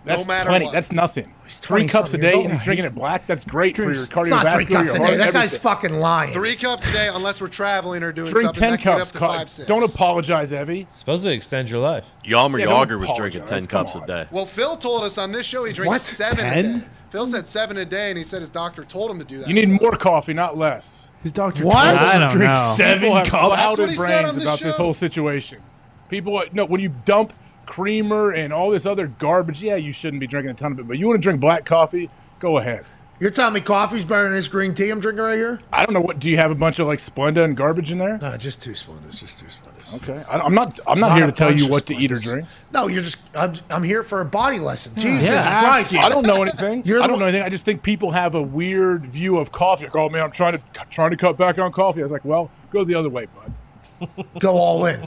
That's no matter plenty. what. That's nothing. He's 3 cups a 20-something day years and old. drinking it black, that's great for your cardiovascular. It's not 3 cups a your day. heart, That guy's everything. fucking lying. 3 cups a day unless we're traveling or doing Drink something 10 that can get cups. up to 5, 6. Don't apologize, Evie. Supposed to extend your life. Yalmer Yeah, Yager don't was drinking apologize. 10 cups a day. Well, Phil told us on this show he drinks What? 7 a 10? day. Phil said 7 a day, and he said his doctor told him to do that. You need more coffee, not less. His doctor What? told I him don't to drink know. 7 People have cups. That's what clouded he said brains on the about this show. whole situation. People, no, when you dump creamer and all this other garbage, yeah, you shouldn't be drinking a ton of it. But you want to drink black coffee, go ahead. You're telling me coffee's better than this green tea I'm drinking right here? I don't know what. Do you have a bunch of like Splenda and garbage in there? No, just 2 Splendas. Just 2 Splendas. Okay, I'm not here a to tell bunch you of what to eat or Splendas. drink. No, I'm here for a body lesson. Jesus Yeah, Christ. I don't know anything. You're I the don't know one- anything. I just think people have a weird view of coffee. Like, oh man, I'm trying to cut back on coffee. I was like, well, go the other way, bud. Go all in.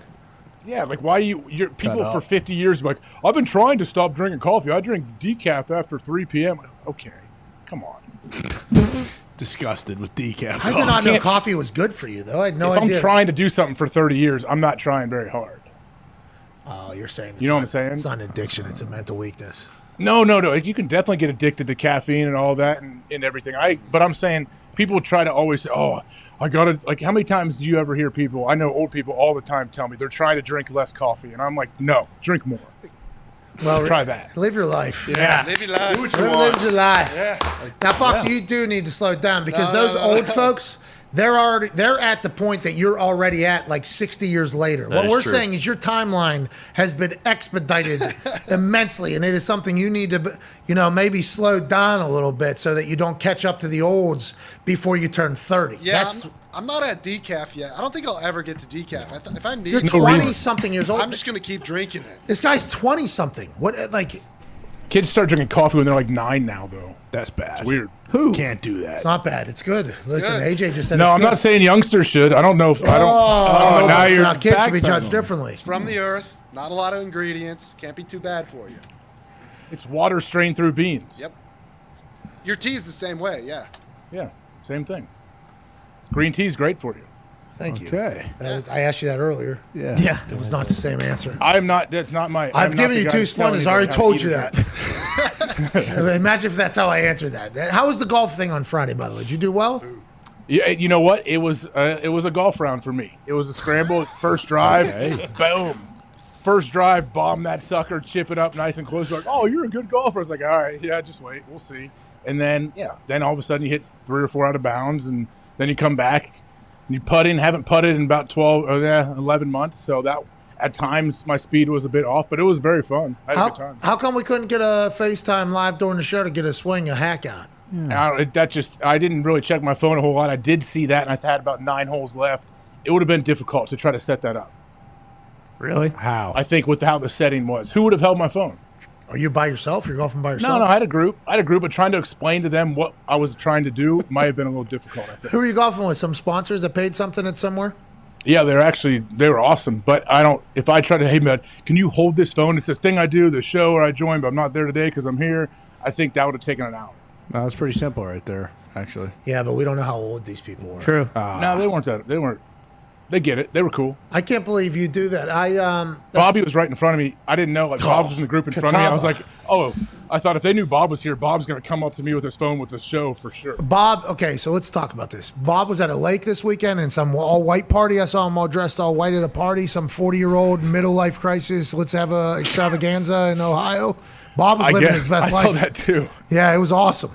Yeah, like why you're people Cut for up. 50 years like I've been trying to stop drinking coffee. I drink decaf after 3 p.m. Okay, come on. Disgusted with decaf. I did not know coffee was good for you, though. I had no if idea. I'm trying to do something for 30 years, I'm not trying very hard. Oh, you're saying it's You know what not- I'm saying? It's not an addiction. It's a mental weakness. No. You can definitely get addicted to caffeine and all that and everything. But I'm saying people try to always say, oh, I gotta, like, how many times do you ever hear people, I know old people all the time tell me they're trying to drink less coffee. And I'm like, no, drink more. Well, Try that. Live your life. Yeah. Live your life. Do what you want. Live your life. Yeah. Now, Foxy, you do need to slow down because those old folks, they're at the point that you're already at, like 60 years later. What is we're true. saying is your timeline has been expedited immensely, and it is something you need to, maybe slow down a little bit so that you don't catch up to the olds before you turn 30. Yeah, I'm not at decaf yet. I don't think I'll ever get to decaf. If I need You're to, 20-something years old. I'm just going to keep drinking it. This guy's 20-something. What, like... Kids start drinking coffee when they're like 9 now, though. That's bad. It's weird. Who can't do that? It's not bad. It's good. Listen, good. AJ just said No, it's I'm good. not saying youngsters should. I don't know if I don't. Oh, now so you're now kids should be judged backpedaling. differently. It's from the earth. Not a lot of ingredients. Can't be too bad for you. It's water strained through beans. Yep. Your tea's the same way, yeah. Yeah, same thing. Green tea's great for you. Thank you. Okay. I asked you that earlier. Yeah. Yeah. It was not the same answer. I'm not. That's not my. I'm I've not given the you guy 2 to tell Splendors. I already anybody how to told eat you or that. Imagine if that's how I answered that. How was the golf thing on Friday, by the way? Did you do well? Yeah, you know what? It was a golf round for me. It was a scramble, first drive, boom. First drive, bomb that sucker, chip it up nice and close. Like, oh, you're a good golfer. I was like, all right, yeah, just wait, we'll see. And then, then all of a sudden you hit 3 or 4 out of bounds, and then you come back, and you putt in. Haven't putted in about 11 months. So that At times, my speed was a bit off, but it was very fun. I had a good time. How come we couldn't get a FaceTime live during the show to get a swing a hack out? I didn't really check my phone a whole lot. I did see that, and I had about 9 holes left. It would have been difficult to try to set that up. Really? How? I think with how the setting was. Who would have held my phone? Are you by yourself? You're golfing by yourself? No, I had a group. But trying to explain to them what I was trying to do might have been a little difficult, I think. Who are you golfing with? Some sponsors that paid something at somewhere? Yeah, they were awesome. But if I try to, hey, man, can you hold this phone? It's this thing I do, the show where I join, but I'm not there today because I'm here. I think that would have taken an hour. That was pretty simple right there, actually. Yeah, but we don't know how old these people were. True. No, they weren't. They get it. They were cool. I can't believe you do that. Bobby was right in front of me. I didn't know. Bob was in the group in front of me. I was like, I thought if they knew Bob was here, Bob's going to come up to me with his phone with the show for sure. Bob, okay, so let's talk about this. Bob was at a lake this weekend in some all-white party. I saw him all dressed all white at a party, some 40-year-old middle-life crisis. Let's have a extravaganza in Ohio. Bob was living his best life. I saw that too. Yeah, it was awesome.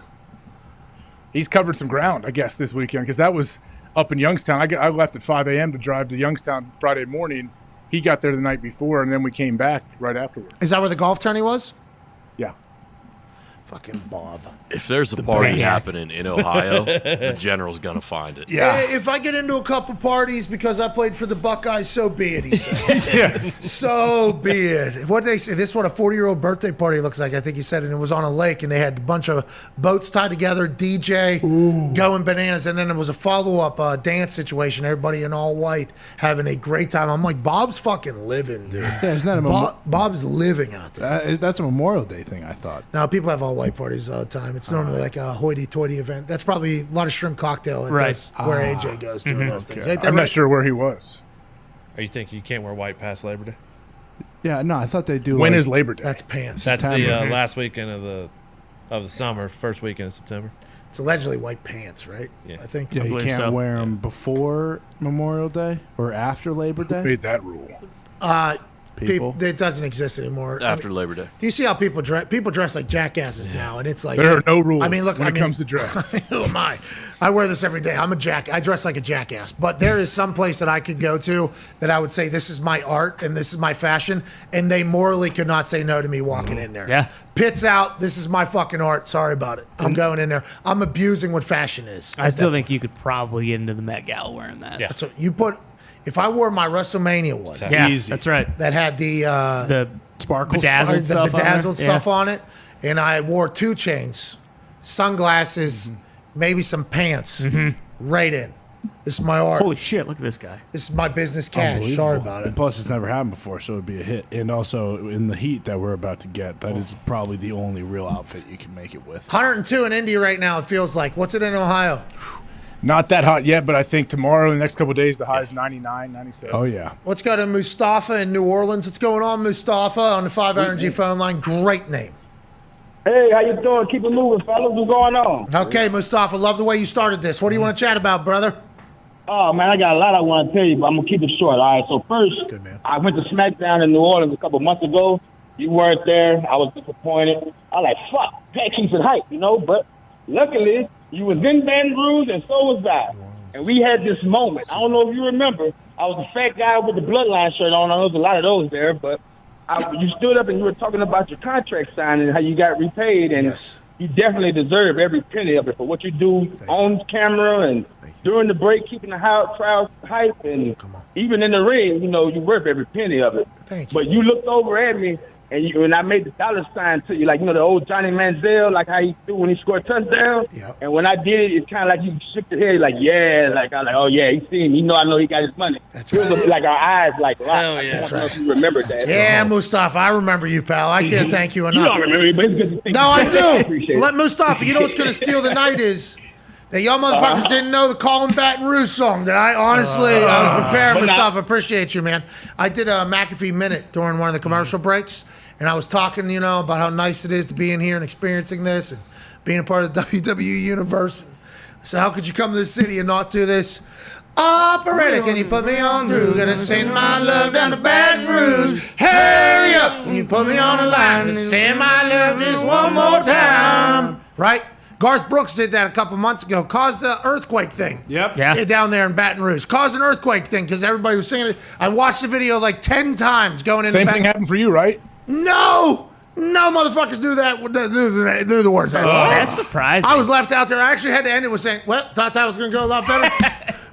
He's covered some ground, I guess, this weekend because that was up in Youngstown. I left at 5 a.m. to drive to Youngstown Friday morning. He got there the night before, and then we came back right afterwards. Is that where the golf tourney was? Yeah. Fucking Bob. If there's a party happening in Ohio, the general's going to find it. Yeah. If I get into a couple parties because I played for the Buckeyes, so be it, he said. So be it. What did they say? This is what a 40-year-old birthday party looks like, I think he said, and it was on a lake, and they had a bunch of boats tied together, DJ going bananas, and then there was a follow-up dance situation, everybody in all white having a great time. I'm like, Bob's fucking living, dude. Yeah, isn't that Bob's living out there. That's a Memorial Day thing, I thought. Now, people have all white parties all the time. It's normally like a hoity-toity event. That's probably a lot of shrimp cocktail at this, where AJ goes to those things. Ain't that I'm right? not sure where he was. Are you think you can't wear white past Labor Day? Yeah, no, I thought they do. When is Labor Day? That's pants. That's the last weekend of the summer, first weekend of September. It's allegedly white pants, right? Yeah. I think. Yeah, you can't wear them before Memorial Day or after Labor Day. Who made that rule? People. It doesn't exist anymore. After Labor Day. Do you see how people dress? People dress like jackasses now, and it's like There are no rules I mean, look, when it comes to dress. Who am I? I wear this every day. I dress like a jackass. But there is some place that I could go to that I would say this is my art and this is my fashion, and they morally could not say no to me walking in there. Yeah. Pits out. This is my fucking art. Sorry about it. I'm going in there. I'm abusing what fashion is. I still think you could probably get into the Met Gala wearing that. Yeah. That's what you put. If I wore my WrestleMania one, That's right. that had the sparkles, bedazzled stuff on it, and I wore 2 chains, sunglasses, maybe some pants, right in. This is my art. Holy shit! Look at this guy. This is my business cash. Sorry about it. And plus, it's never happened before, so it'd be a hit. And also, in the heat that we're about to get, that is probably the only real outfit you can make it with. 102 in Indy right now. It feels like. What's it in Ohio? Not that hot yet, but I think tomorrow, the next couple of days, the high is 99, 97. Oh, yeah. Let's go to Mustafa in New Orleans. What's going on, Mustafa, on the 5 Energy phone line? Great name. Hey, how you doing? Keep it moving, fellas. What's going on? Okay, Mustafa, love the way you started this. What do you want to chat about, brother? Oh, man, I got a lot I want to tell you, but I'm going to keep it short. All right, so first, I went to SmackDown in New Orleans a couple months ago. You weren't there. I was disappointed. I was like, fuck, that keeps it hype, but luckily, you was in Baton Rouge, and so was I. And we had this moment. I don't know if you remember. I was a fat guy with the Bloodline shirt on. I know there's a lot of those there, but you stood up and you were talking about your contract signing and how you got repaid, and you definitely deserve every penny of it for what you do on camera and during the break, keeping the crowd hype, and even in the ring, you're worth every penny of it. But you looked over at me, and I made the dollar sign to you, like, the old Johnny Manziel, like how he do when he scored a touchdown. Yep. And when I did it, it's kind of like you shook your head, like, yeah, like, I was like, oh, yeah, he seen me. I know he got his money. That's right. It was like our eyes, like, locked. Hell yeah. That's right. I don't know if you remember that. Yeah, Mustafa, I remember you, pal. I can't thank you enough. You don't remember me, but it's good to think. No, I do. Appreciate it. Let Mustafa, you know what's going to steal the night is that y'all motherfuckers didn't know the Callin' Baton Rouge song. That I honestly, I was prepared, Mustafa. Appreciate you, man. I did a McAfee Minute during one of the commercial breaks, and I was talking, about how nice it is to be in here and experiencing this and being a part of the WWE universe. So how could you come to this city and not do this? Operator, can you put me on through? Gonna send my love down to Baton Rouge. Hurry up, can you put me on the line? Gonna send my love just one more time. Right? Garth Brooks did that a couple months ago. Caused the earthquake thing. Yep. Yeah. Down there in Baton Rouge. Caused an earthquake thing because everybody was singing it. I watched the video like 10 times going in. Same thing happened for you, right? No, motherfuckers knew that. Knew the words. That's surprising. I was left out there. I actually had to end it with saying, well, thought that was going to go a lot better.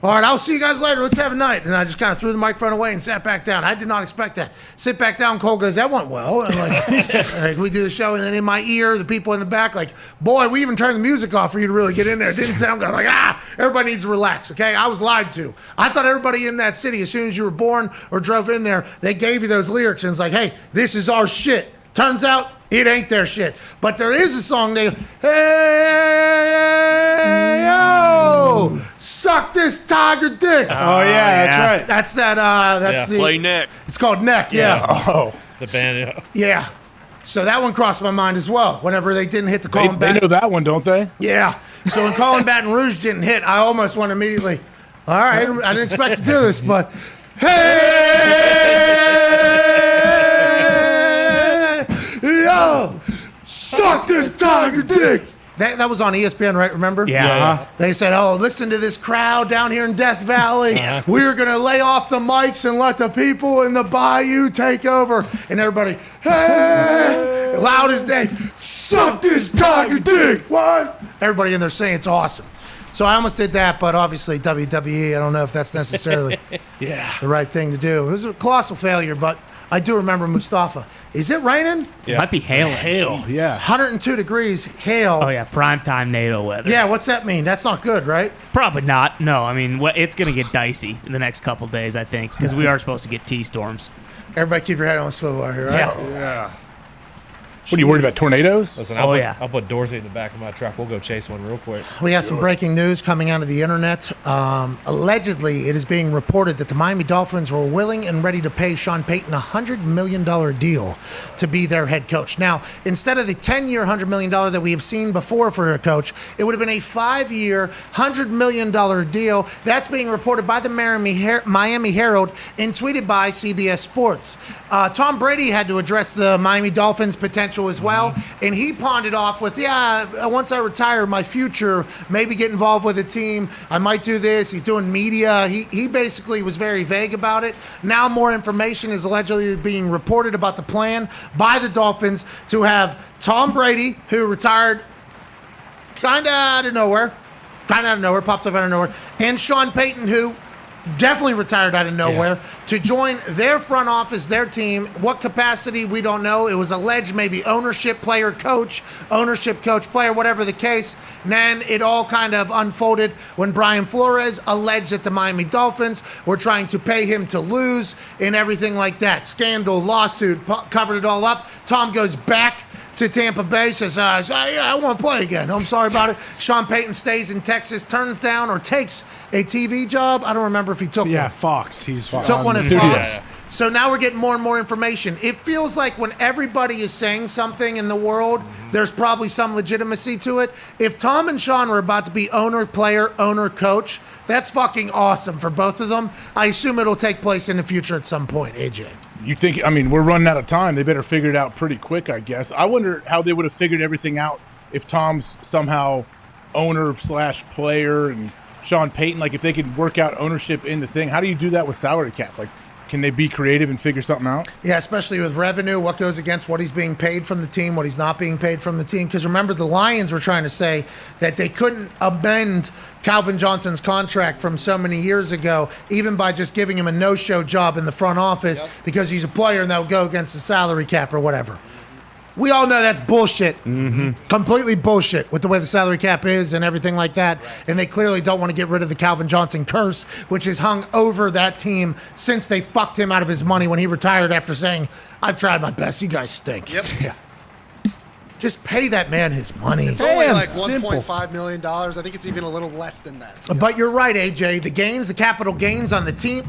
All right, I'll see you guys later. Let's have a night. And I just kind of threw the microphone away and sat back down. I did not expect that. Sit back down. Cole goes, that went well. And I'm like, all right, we do the show. And then in my ear, the people in the back, like, boy, we even turned the music off for you to really get in there. It didn't sound good. I'm like, everybody needs to relax, okay? I was lied to. I thought everybody in that city, as soon as you were born or drove in there, they gave you those lyrics. And it's like, hey, this is our shit. Turns out, it ain't their shit. But there is a song they go, hey, yo, suck this tiger dick. Oh, yeah, that's right. That's that, that's the... Play Neck. It's called Neck, yeah. Oh. The band. Yeah. So that one crossed my mind as well. Whenever they didn't hit the They Colin Baton. know that one, don't they? Yeah. So when Colin Baton Rouge didn't hit, I almost went immediately, all right, I didn't expect to do this, but hey, yo, suck this tiger dick. That was on ESPN, right? Remember? Yeah. They said, oh, listen to this crowd down here in Death Valley. We're going to lay off the mics and let the people in the bayou take over. And everybody, hey, loud as day, suck this tiger dick. What? Everybody in there saying it's awesome. So I almost did that, but obviously WWE, I don't know if that's necessarily the right thing to do. It was a colossal failure, but I do remember Mustafa. Is it raining? It might be hailing. Hail, yeah. 102 degrees, hail. Oh, yeah, primetime NATO weather. Yeah, what's that mean? That's not good, right? Probably not. No, I mean, it's going to get dicey in the next couple days, I think, because we are supposed to get T-storms. Everybody keep your head on a swivel out here, right? Yeah. What are you worried about, tornadoes? Listen, I'll put Dorothy in the back of my truck. We'll go chase one real quick. We have some breaking news coming out of the internet. Allegedly, it is being reported that the Miami Dolphins were willing and ready to pay Sean Payton a $100 million deal to be their head coach. Now, instead of the 10-year $100 million that we have seen before for a coach, it would have been a 5-year $100 million deal. That's being reported by the Miami Herald and tweeted by CBS Sports. Tom Brady had to address the Miami Dolphins' potential as well, and he pawned it off with, once I retire, my future, maybe get involved with a team, I might do this. He's doing media. He basically was very vague about it. Now more information is allegedly being reported about the plan by the Dolphins to have Tom Brady, who retired kind of out of nowhere, popped up out of nowhere, and Sean Payton, who definitely retired out of nowhere, to join their front office, their team. What capacity, we don't know. It was alleged maybe ownership, player, coach, ownership, coach, player, whatever the case. And then it all kind of unfolded when Brian Flores alleged that the Miami Dolphins were trying to pay him to lose and everything like that. Scandal, lawsuit, covered it all up. Tom goes back to Tampa Bay, says, I want to play again. I'm sorry about it. Sean Payton stays in Texas, turns down or takes a TV job. I don't remember if he took one. Fox. He's took one at Studio. Fox. So now we're getting more and more information. It feels like when everybody is saying something in the world, there's probably some legitimacy to it. If Tom and Sean were about to be owner, player, owner, coach, that's fucking awesome for both of them. I assume it'll take place in the future at some point, AJ. You think, we're running out of time. They better figure it out pretty quick, I guess. I wonder how they would have figured everything out if Tom's somehow owner/player and Sean Payton, like if they could work out ownership in the thing. How do you do that with salary cap? Like, can they be creative and figure something out? Yeah, especially with revenue, what goes against what he's being paid from the team, what he's not being paid from the team. Because remember, the Lions were trying to say that they couldn't amend Calvin Johnson's contract from so many years ago, even by just giving him a no-show job in the front office because he's a player and that would go against the salary cap or whatever. We all know that's bullshit. Completely bullshit with the way the salary cap is and everything like that. And they clearly don't want to get rid of the Calvin Johnson curse, which has hung over that team since they fucked him out of his money when he retired after saying, I've tried my best. You guys stink. Yep. Just pay that man his money. It's only like $1.5 million. I think it's even a little less than that. But you're right, AJ. The gains, the capital gains on the team.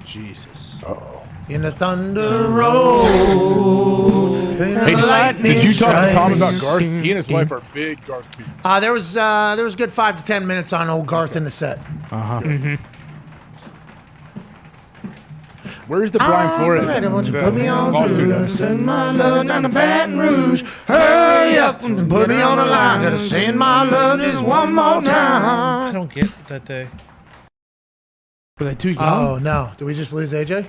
Jesus. Uh-oh. In the thunder road. Hey, did you talk to Tom about Garth? He and his wife are big Garth people. There was a good 5 to 10 minutes on old Garth in the set. Where's the Brian Flores? Ready, won't you put me on lawsuit through? at? Send my love down to Baton Rouge. Hurry up and put me on the line. Gotta send my love just one more time. I don't get that they. Were they too young? Oh no! Did we just lose AJ?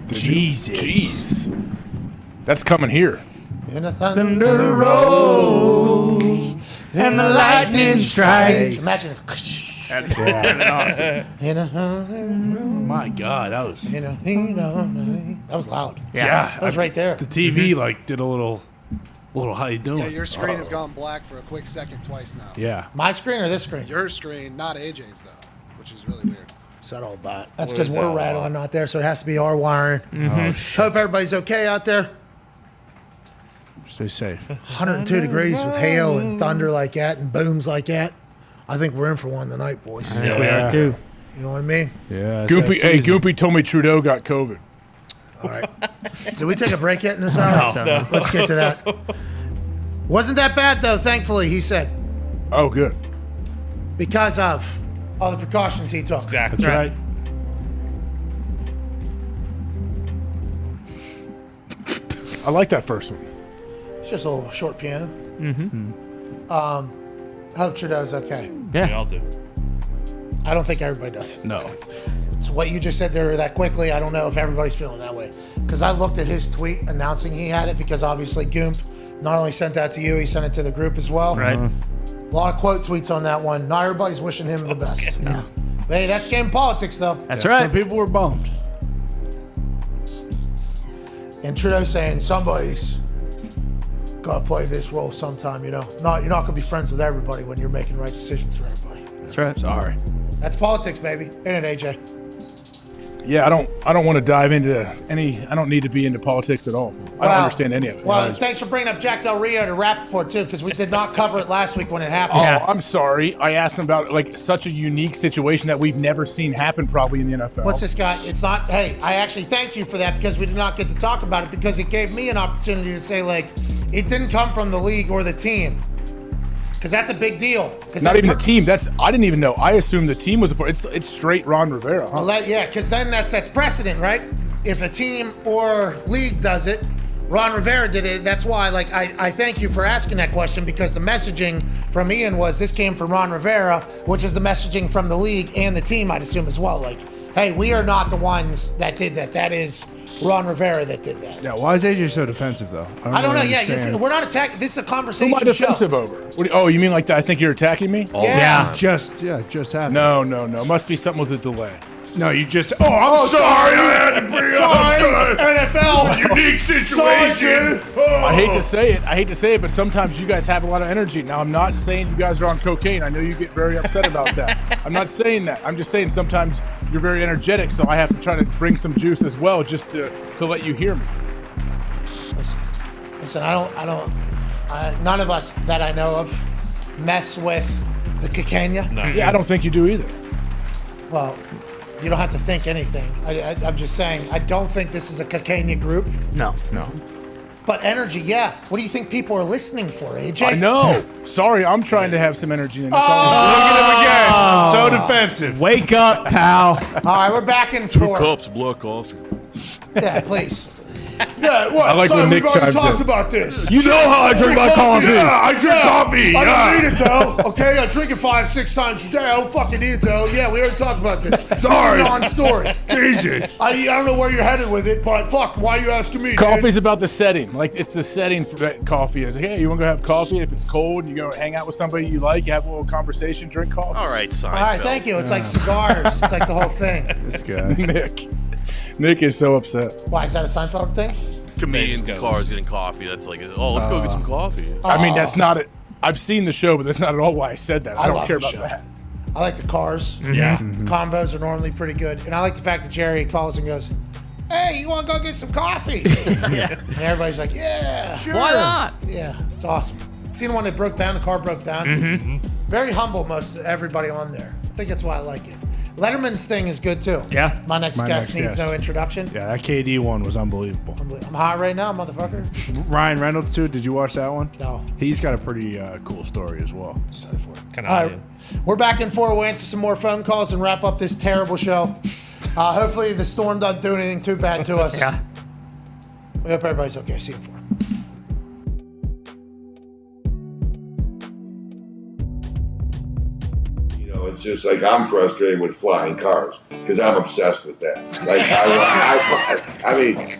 Jesus. Jeez. That's coming here. In a thunder rolls and the lightning strikes. Imagine if. My God, that was. That was loud. Yeah, that was right there. The TV did a little. How you doing? Yeah, your screen has gone black for a quick second twice now. Yeah. My screen or this screen? Your screen, not AJ's though, which is really weird. What's that all about? That's because we're rattling out there, so it has to be our wiring. Oh, hope everybody's okay out there. Stay safe. 102 degrees with hail and thunder like that and booms like that. I think we're in for one tonight, boys. I think we are too. You know what I mean? Yeah. Goopy told me Trudeau got COVID. All right. Did we take a break yet in this hour? No. Let's get to that. Wasn't that bad, though, thankfully, he said. Oh, good. Because of all the precautions he took. Exactly. That's right. I like that first one. It's just a little short piano. Mm-hmm. I hope Trudeau's okay. Yeah, I'll do. I don't think everybody does. No. So what you just said there that quickly, I don't know if everybody's feeling that way. Because I looked at his tweet announcing he had it because obviously Goomp not only sent that to you, he sent it to the group as well. Right. A lot of quote tweets on that one. Not everybody's wishing him the best. No. But hey, that's game politics though. That's right. Some people were bummed. And Trudeau saying somebody's got to play this role sometime, you know. You're not going to be friends with everybody when you're making right decisions for everybody. That's right. Sorry. That's politics, baby. Ain't it, AJ? Yeah, I don't want to dive into any. I don't need to be into politics at all. I don't understand any of it. Well, thanks for bringing up Jack Del Rio to Rappaport too, because we did not cover it last week when it happened. Oh, I'm sorry. I asked him about such a unique situation that we've never seen happen probably in the NFL. What's this guy? It's not. Hey, I actually thank you for that because we did not get to talk about it because it gave me an opportunity to say it didn't come from the league or the team. Because that's a big deal. Not even the team. I didn't even know. I assumed the team was a part. It's straight Ron Rivera. Huh? Well, yeah, because then that sets precedent, right? If a team or league does it, Ron Rivera did it. That's why, I thank you for asking that question because the messaging from Ian was this came from Ron Rivera, which is the messaging from the league and the team, I'd assume as well. Hey, we are not the ones that did that. That is Ron Rivera that did that. Yeah, why is AJ so defensive though? I don't know. Understand. Yeah, we're not attacking. This is a conversation Who am I show. defensive over? You mean like that? I think you're attacking me? Yeah. Just happened. No. Must be something with the delay. No, you just. Oh, I'm sorry. I had to bring up NFL unique situation. I hate to say it, but sometimes you guys have a lot of energy. Now, I'm not saying you guys are on cocaine. I know you get very upset about that. I'm not saying that. I'm just saying sometimes you're very energetic, so I have to try to bring some juice as well, just to let you hear me. Listen, none of us that I know of mess with the Kikenya. No. Yeah, I don't think you do either. Well, you don't have to think anything. I'm just saying, I don't think this is a Kikenya group. No. But energy, yeah. What do you think people are listening for, AJ? I know. Sorry, I'm trying to have some energy. In Look at him again. So defensive. Wake up, pal. All right, we're back in 2 4. cups of black coffee. Yeah, please. Yeah, what? I like when Nick we've already chimes talked in. about this. You know how I drink my coffee. Yeah, I drink coffee. I Yeah. don't need it though. Okay, I drink it 5-6 times a day. I don't fucking need it though. Yeah, we already talked about this. Sorry. It's a non-story. Jesus. I don't know where you're headed with it, but fuck, why are you asking me? Coffee's dude? about the setting. It's the setting for that coffee is. Hey, you want to go have coffee? If it's cold, you go hang out with somebody you like, you have a little conversation, drink coffee. All right, Seinfeld. All right, thank you. It's like cigars. It's like the whole thing. This guy. Nick is so upset. Why, is that a Seinfeld thing? Comedians in cars getting coffee. That's let's go get some coffee. I mean, that's not it. I've seen the show, but that's not at all why I said that. I don't love care the about show. that. I like the cars. Yeah. Convos are normally pretty good. And I like the fact that Jerry calls and goes, hey, you want to go get some coffee? Yeah. And everybody's like, yeah. Sure. Why not? Yeah, it's awesome. Seen the one that broke down, the car broke down. Mm-hmm. Very humble, most everybody on there. I think that's why I like it. Letterman's thing is good too. Yeah. My next guest needs no introduction. Yeah, that KD one was unbelievable. I'm hot right now, motherfucker. Ryan Reynolds too. Did you watch that one? No. He's got a pretty cool story as well. Excited for it. We're back in 4. We'll answer some more phone calls and wrap up this terrible show. Hopefully the storm doesn't do anything too bad to us. Yeah. We hope everybody's okay. See you in 4. It's just like I'm frustrated with flying cars because I'm obsessed with that. Like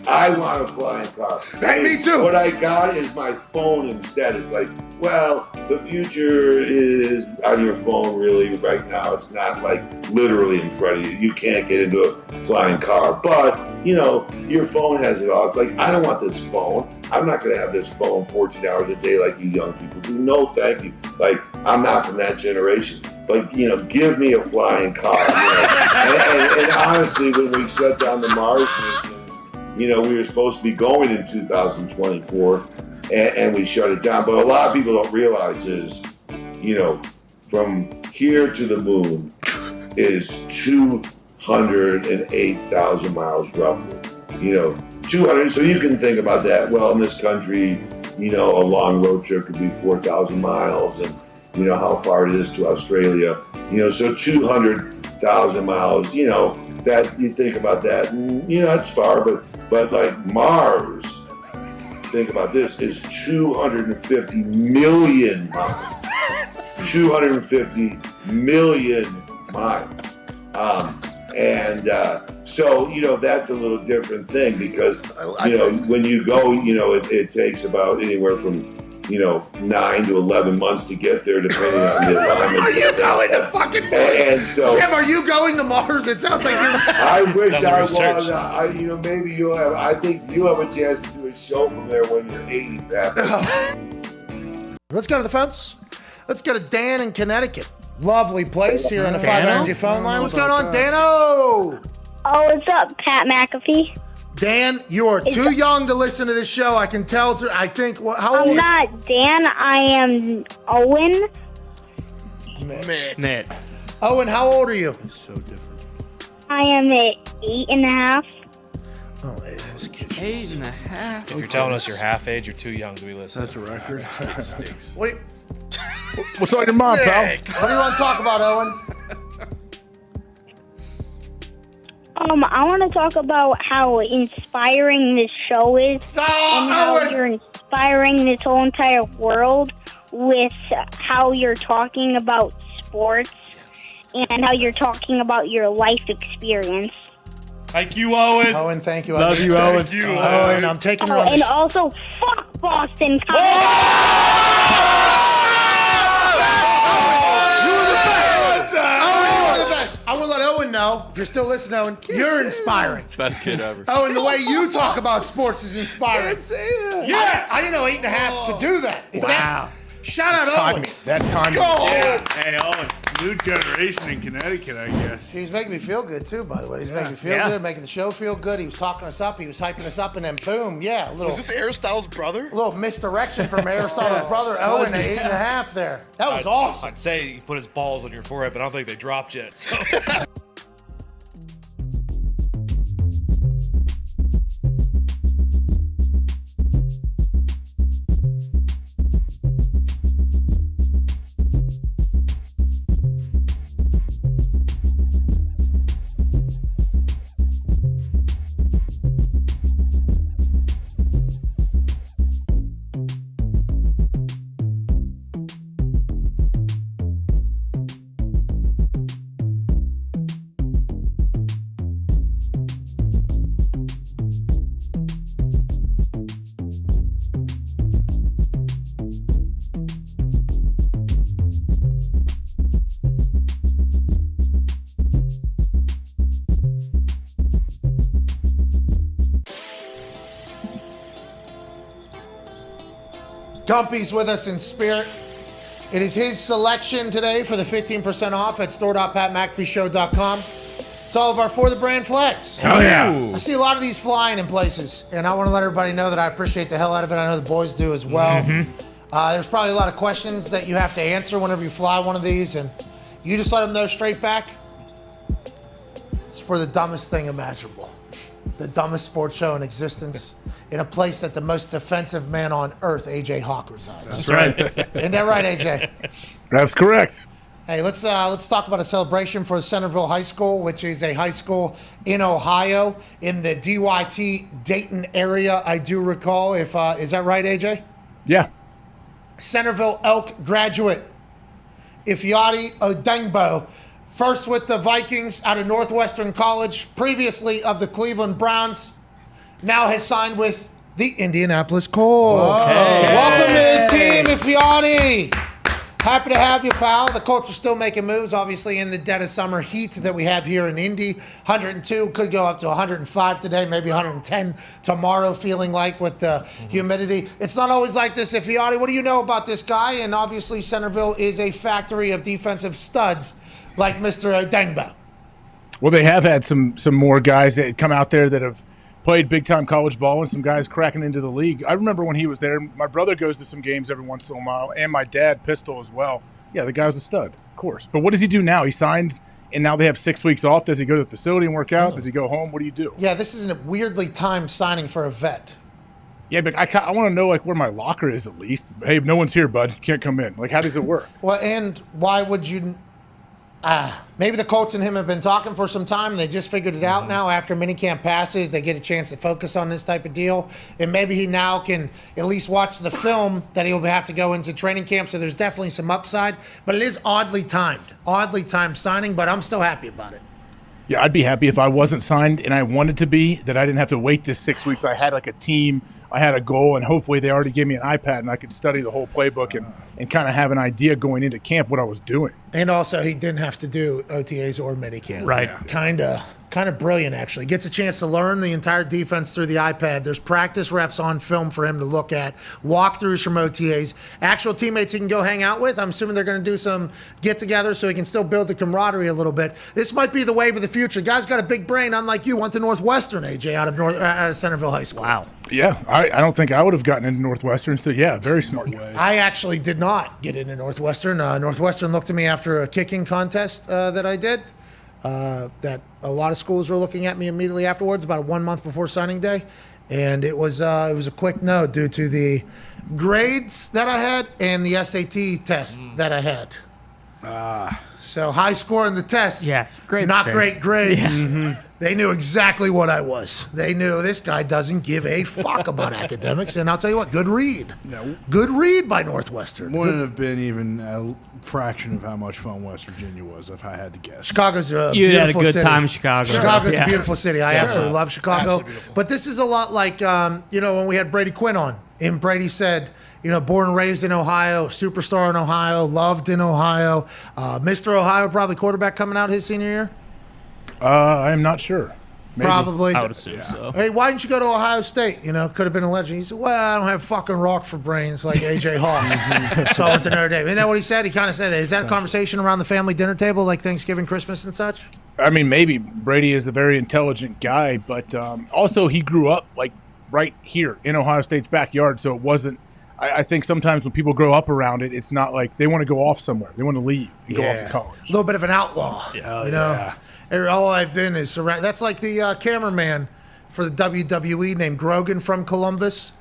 I want a flying car. Hey, me too. What I got is my phone instead. It's like, well, the future is on your phone really right now. It's not like literally in front of you. You can't get into a flying car, but your phone has it all. It's like, I don't want this phone. I'm not going to have this phone 14 hours a day like you young people do. No, thank you. Like, I'm not from that generation. But, give me a flying car. And honestly, when we shut down the Mars missions, we were supposed to be going in 2024, and we shut it down. But a lot of people don't realize is, from here to the moon is 208,000 miles roughly. 200. So you can think about that. Well, in this country, a long road trip could be 4,000 miles, and how far it is to Australia. So 200,000 miles. That you think about that, and that's far, but like Mars. Think about this: is 250 million miles. 250 million miles. So, that's a little different thing because, when you go, it takes about anywhere from, 9 to 11 months to get there, depending on the alignment. Are you going to fucking Mars? And so, Jim, are you going to Mars? It sounds like you're... I wish I was. Maybe you'll have, I think you have a chance to do a show from there when you're 80, Pat. Let's go to the phones. Let's go to Dan in Connecticut. Lovely place here on the 5 Energy phone line. What's going on, Dano? Oh, what's up, Pat McAfee? Dan, you are too young to listen to this show. I can tell. I think. How old? I'm not Dan. I am Owen. Mitt. Owen, how old are you? It's so different. I am at 8.5. Oh, that's cute. 8.5. If you're telling us you're half age, you're too young to be listening. That's a record. It stinks. What's on your mind, pal? What do you want to talk about, Owen? I want to talk about how inspiring this show is and how you're inspiring this whole entire world with how you're talking about sports and how you're talking about your life experience. Thank you, Owen. Owen, thank you. Love you, Owen. Thank you, Owen. I'm taking her on the and also, fuck Boston College. I will let Owen know, if you're still listening, Owen, you're inspiring. Best kid ever. Owen, the way you talk about sports is inspiring. Yes! I didn't know 8.5 could do that. Wow. Shout out Owen. That time. Go, Owen. Hey, Owen. New generation in Connecticut, I guess. He was making me feel good, too, by the way. He's making me feel good, making the show feel good. He was talking us up. He was hyping us up, and then boom, a little... Was this Aristotle's brother? A little misdirection from Aristotle's brother, Owen, at 8.5 there. That was awesome. I'd say he put his balls on your forehead, but I don't think they dropped yet. So. Dumpy's with us in spirit. It is his selection today for the 15% off at store.patmcafeeshow.com. It's all of our For the Brand flags. Hell yeah. I see a lot of these flying in places, and I want to let everybody know that I appreciate the hell out of it. I know the boys do as well. There's probably a lot of questions that you have to answer whenever you fly one of these, and you just let them know straight back. It's for the dumbest thing imaginable. The dumbest sports show in existence. In a place that the most defensive man on earth, AJ Hawk, resides. That's right. Isn't that right, AJ? That's correct. Hey, let's talk about a celebration for Centerville High School, which is a high school in Ohio in the DYT Dayton area. I do recall. Is that right, AJ? Yeah. Centerville Elk graduate Ifeadi Odengbo, first with the Vikings out of Northwestern College, previously of the Cleveland Browns, now has signed with the Indianapolis Colts. Okay. Welcome to the team, Ifeadi. Happy to have you, pal. The Colts are still making moves, obviously, in the dead of summer heat that we have here in Indy. 102 could go up to 105 today, maybe 110 tomorrow, feeling like with the humidity. It's not always like this, Ifeadi. What do you know about this guy? And obviously, Centerville is a factory of defensive studs like Mr. Odengbo. Well, they have had some more guys that come out there that have played big-time college ball and some guys cracking into the league. I remember when he was there. My brother goes to some games every once in a while, and my dad, Pistol, as well. Yeah, the guy was a stud, of course. But what does he do now? He signs, and now they have 6 weeks off. Does he go to the facility and work out? Does he go home? What do you do? Yeah, this isn't a weirdly timed signing for a vet. Yeah, but I want to know, like, where my locker is at least. Hey, no one's here, bud. Can't come in. Like, how does it work? Well, and why would you... maybe the Colts and him have been talking for some time. And they just figured it out now. After minicamp passes, they get a chance to focus on this type of deal. And maybe he now can at least watch the film that he'll have to go into training camp. So there's definitely some upside. But it is oddly timed signing. But I'm still happy about it. Yeah, I'd be happy if I wasn't signed and I wanted to be, that I didn't have to wait this 6 weeks. I had like a team. I had a goal, and hopefully they already gave me an iPad and I could study the whole playbook and kind of have an idea going into camp what I was doing. And also, he didn't have to do OTAs or minicamp. Right. Kind of brilliant, actually. Gets a chance to learn the entire defense through the iPad. There's practice reps on film for him to look at, walkthroughs from OTAs, actual teammates he can go hang out with. I'm assuming they're going to do some get-togethers so he can still build the camaraderie a little bit. This might be the wave of the future. Guy's got a big brain, unlike you. Went to Northwestern, AJ, out of Centerville High School. Wow. Yeah, I don't think I would have gotten into Northwestern. So, yeah, very smart guy. I actually did not get into Northwestern. Northwestern looked at me after a kicking contest that I did. That a lot of schools were looking at me immediately afterwards, about 1 month before signing day, and it was a quick no due to the grades that I had and the SAT test that I had. So high score in the test. Yeah, grades. Not great grades. Yeah. They knew exactly what I was. They knew this guy doesn't give a fuck about academics. And I'll tell you what, good read. No. Good read by Northwestern. Wouldn't have been even a fraction of how much fun West Virginia was if I had to guess. Chicago's a You beautiful had a good city. time in Chicago. Chicago's Yeah. a beautiful city. I absolutely love Chicago. But this is a lot like, when we had Brady Quinn on. And Brady said, born and raised in Ohio, superstar in Ohio, loved in Ohio. Mr. Ohio, probably quarterback coming out his senior year? I am not sure. Maybe. Probably. I would assume so. Hey, why didn't you go to Ohio State? Could have been a legend. He said, well, I don't have fucking rock for brains like A.J. Hawk. So I went to Notre Dame. Isn't that what he said? He kind of said that. Is that a conversation around the family dinner table like Thanksgiving, Christmas, and such? I mean, maybe. Brady is a very intelligent guy, but also he grew up like right here in Ohio State's backyard, so it wasn't. I think sometimes when people grow up around it, it's not like they want to go off somewhere. They want to leave and go off to college. A little bit of an outlaw. Yeah. All I've been is surrounded. That's like the cameraman for the WWE named Grogan from Columbus.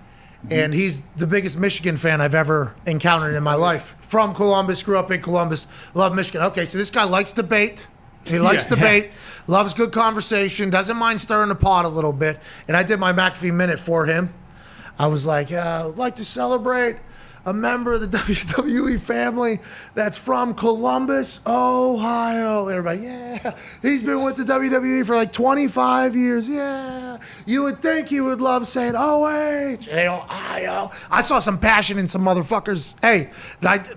And he's the biggest Michigan fan I've ever encountered in my life. From Columbus, grew up in Columbus, love Michigan. Okay, so this guy likes debate. He likes debate, loves good conversation, doesn't mind stirring the pot a little bit. And I did my McAfee Minute for him. I was like, I'd like to celebrate a member of the WWE family that's from Columbus, Ohio. Everybody, yeah. He's been with the WWE for like 25 years. Yeah. You would think he would love saying OH and Ohio. I saw some passion in some motherfuckers. Hey,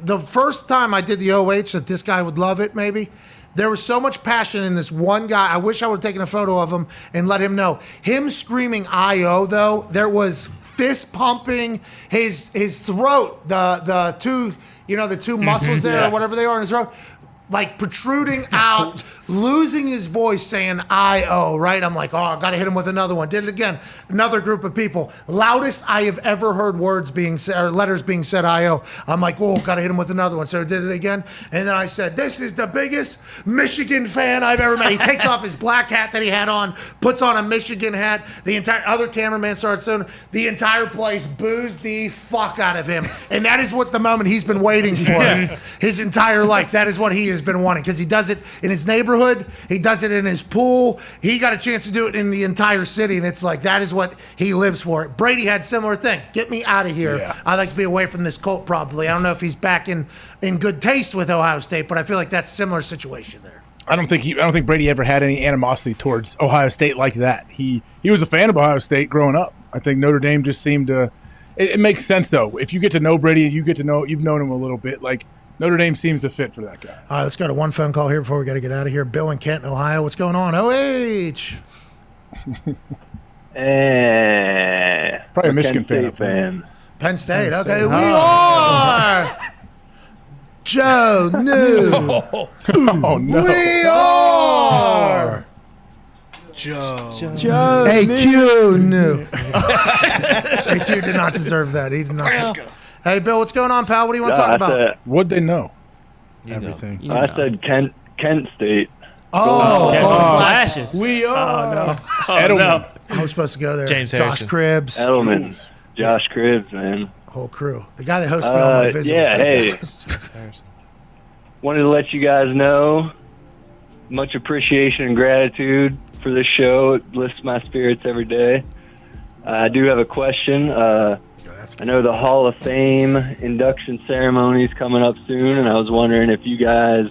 the first time I did the OH that this guy would love it, maybe. There was so much passion in this one guy. I wish I would have taken a photo of him and let him know. Him screaming IO, though, there was fist pumping, his throat, the two muscles there or whatever they are in his throat, like protruding out, losing his voice saying I-O, right? I'm like, oh, I got to hit him with another one. Did it again. Another group of people. Loudest I have ever heard words being said, or letters being said I-O. I'm like, whoa, got to hit him with another one. So I did it again. And then I said, this is the biggest Michigan fan I've ever met. He takes off his black hat that he had on, puts on a Michigan hat. The entire other cameraman starts saying, the entire place boos the fuck out of him. And that is what the moment he's been waiting for his entire life. That is what he has been wanting, because he does it in his neighborhood. He does it in his pool. He got a chance to do it in the entire city, and it's like that is what he lives for. Brady had similar thing. Get me out of here. Yeah. I'd like to be away from this cult probably. I don't know if he's back in good taste with Ohio State, but I feel like that's a similar situation there. I don't think Brady ever had any animosity towards Ohio State like that. He was a fan of Ohio State growing up. I think Notre Dame just seemed to it makes sense though. If you get to know Brady and you've known him a little bit, like Notre Dame seems to fit for that guy. All right, let's go to one phone call here before we got to get out of here. Bill in Canton, Ohio. What's going on? OH. Probably a Michigan fan. Penn State. Okay, we are. Joe New. Oh, no. We are. Joe. AQ New. AQ did not deserve that. He did not. Hey, Bill, what's going on, pal? What do you want to talk about? What'd they know? Everything. I said Kent State. Flashes. We are. No. I was supposed to go there. James Josh Harrison. Cribbs. Edelman. Josh Cribbs, man. Whole crew. The guy that hosts me on my visit. Yeah, hey. Wanted to let you guys know much appreciation and gratitude for this show. It lifts my spirits every day. I do have a question. I know the Hall of Fame induction ceremony is coming up soon, and I was wondering if you guys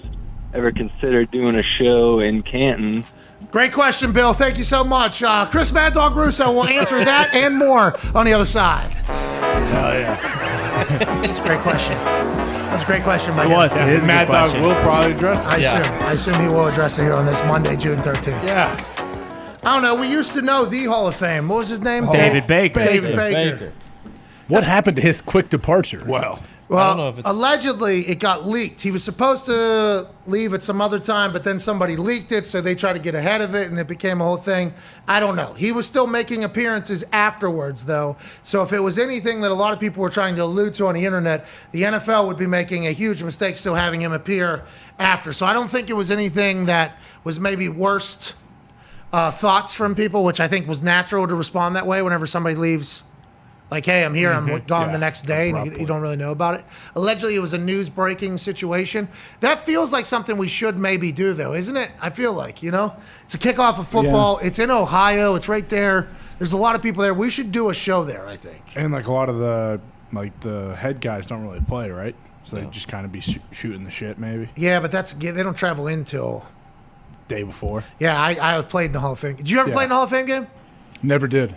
ever considered doing a show in Canton. Great question, Bill. Thank you so much. Chris Mad Dog Russo will answer that and more on the other side. Hell yeah. It's a great question. That's a great question by It you. was. It is a Mad good Dogs question. will probably address it. I assume he will address it here on this Monday, June 13th. Yeah. I don't know. We used to know the Hall of Fame. What was his name? David Baker. David Baker. What happened to his quick departure? Well, I don't know if it's... allegedly it got leaked. He was supposed to leave at some other time, but then somebody leaked it, so they tried to get ahead of it, and it became a whole thing. I don't know. He was still making appearances afterwards, though. So if it was anything that a lot of people were trying to allude to on the internet, the NFL would be making a huge mistake still having him appear after. So I don't think it was anything that was maybe worst thoughts from people, which I think was natural to respond that way whenever somebody leaves. Like, hey, I'm here, I'm gone the next day, and you don't really know about it. Allegedly, it was a news-breaking situation. That feels like something we should maybe do, though, isn't it? I feel like, it's a kickoff of football. Yeah. It's in Ohio. It's right there. There's a lot of people there. We should do a show there, I think. And, a lot of the head guys don't really play, right? So they just kind of be shooting the shit, maybe. Yeah, but they don't travel in till... Day before. Yeah, I played in the Hall of Fame. Did you ever play in the Hall of Fame game? Never did.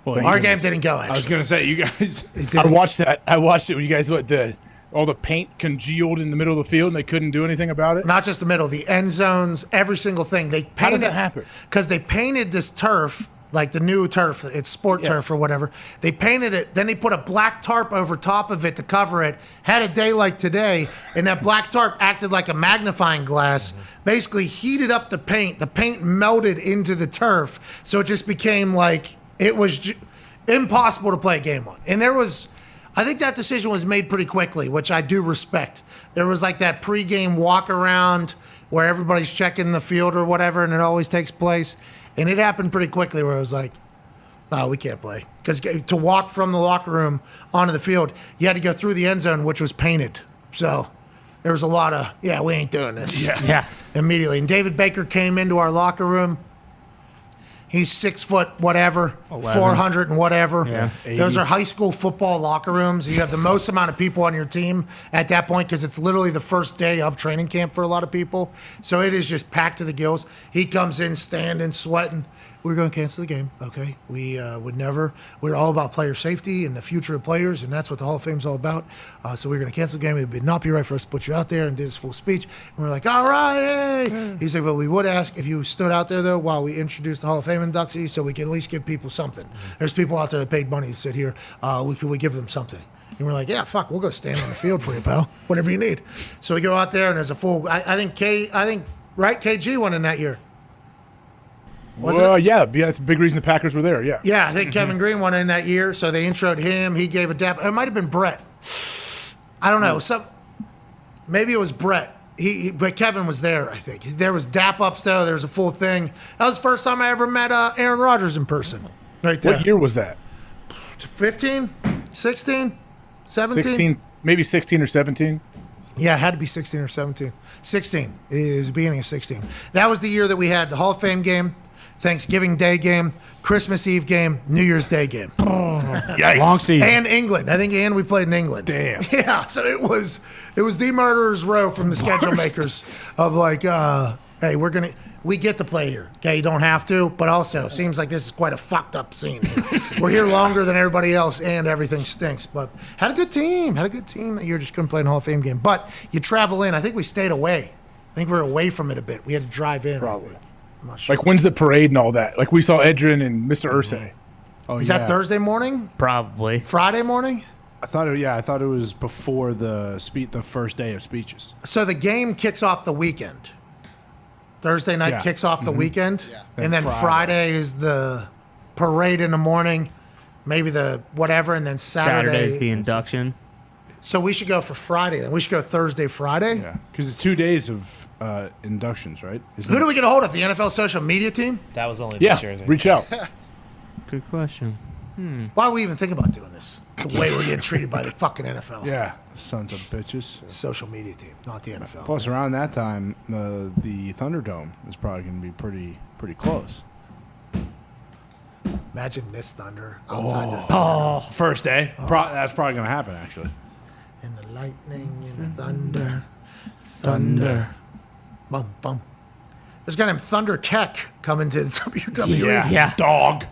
Well, our game didn't go, actually. I was going to say, you guys... I watched that. I watched it when you guys, all the paint congealed in the middle of the field and they couldn't do anything about it? Not just the middle, the end zones, every single thing. How did that happen? Because they painted this turf, like the new turf, it's sport turf or whatever. They painted it, then they put a black tarp over top of it to cover it, had a day like today, and that black tarp acted like a magnifying glass, basically heated up the paint melted into the turf, so it just became like... It was impossible to play a game on. And I think that decision was made pretty quickly, which I do respect. There was like that pregame walk around where everybody's checking the field or whatever, and it always takes place. And it happened pretty quickly where it was like, oh, we can't play. Because to walk from the locker room onto the field, you had to go through the end zone, which was painted. So there was a lot of, we ain't doing this. Yeah. Immediately. And David Baker came into our locker room. He's 6 foot whatever, 400 and whatever. Yeah, those are high school football locker rooms. You have the most amount of people on your team at that point because it's literally the first day of training camp for a lot of people. So it is just packed to the gills. He comes in standing, sweating. We're going to cancel the game, okay? We would never. We're all about player safety and the future of players, and that's what the Hall of Fame's all about. So we're going to cancel the game. It would not be right for us to put you out there, and did his full speech. And we're like, all right, hey. He said, well, we would ask if you stood out there, though, while we introduced the Hall of Fame inductees so we can at least give people something. There's people out there that paid money to sit here. We give them something. And we're like, yeah, fuck, we'll go stand on the field for you, pal. Whatever you need. So we go out there, and there's a full. I think right, KG won in that year. Well, yeah, that's a big reason the Packers were there. Yeah. Yeah, I think Kevin Green won in that year, so they introed him. He gave a dap. It might have been Brett. I don't know. Maybe it was Brett. But Kevin was there, I think. There was dap ups there. There was a full thing. That was the first time I ever met Aaron Rodgers in person. Right there. What year was that? 15, 16, 17? 16, maybe 16 or 17. Yeah, it had to be 16 or 17. 16 is the beginning of 16. That was the year that we had the Hall of Fame game, Thanksgiving Day game, Christmas Eve game, New Year's Day game. Yikes. Long season. And England. I think we played in England. Damn. Yeah, so it was the murderer's row from the schedule makers of like, hey, we get to play here. Okay, you don't have to, but also it seems like this is quite a fucked up scene here. We're here longer than everybody else and everything stinks. But had a good team that year, just couldn't play in a Hall of Fame game. But you travel in. I think we stayed away. I think we were away from it a bit. We had to drive in. Probably. I'm not sure. Like, when's the parade and all that? Like, we saw Edrin and Mr. Irsay. Oh, is that Thursday morning? Probably. Friday morning? I thought it was before the first day of speeches. So the game kicks off the weekend. Thursday night kicks off the weekend. Yeah. And then Friday is the parade in the morning, maybe the whatever, and then Saturday's the induction. So we should go for Friday then. We should go Thursday, Friday. Yeah, because it's 2 days of inductions, right? Who do we get a hold of? The NFL social media team? That was only this year. Reach out. Good question. Why are we even thinking about doing this? The way we're getting treated by the fucking NFL. Yeah, sons of bitches. Social media team, not the NFL. Plus, around that time, the Thunderdome is probably going to be pretty close. Imagine this Thunder outside the Thunderdome. First day. That's probably going to happen, actually. And the lightning and the thunder. Bum, bum. There's a guy named Thunder Keck coming to the WWE. Yeah. Dog.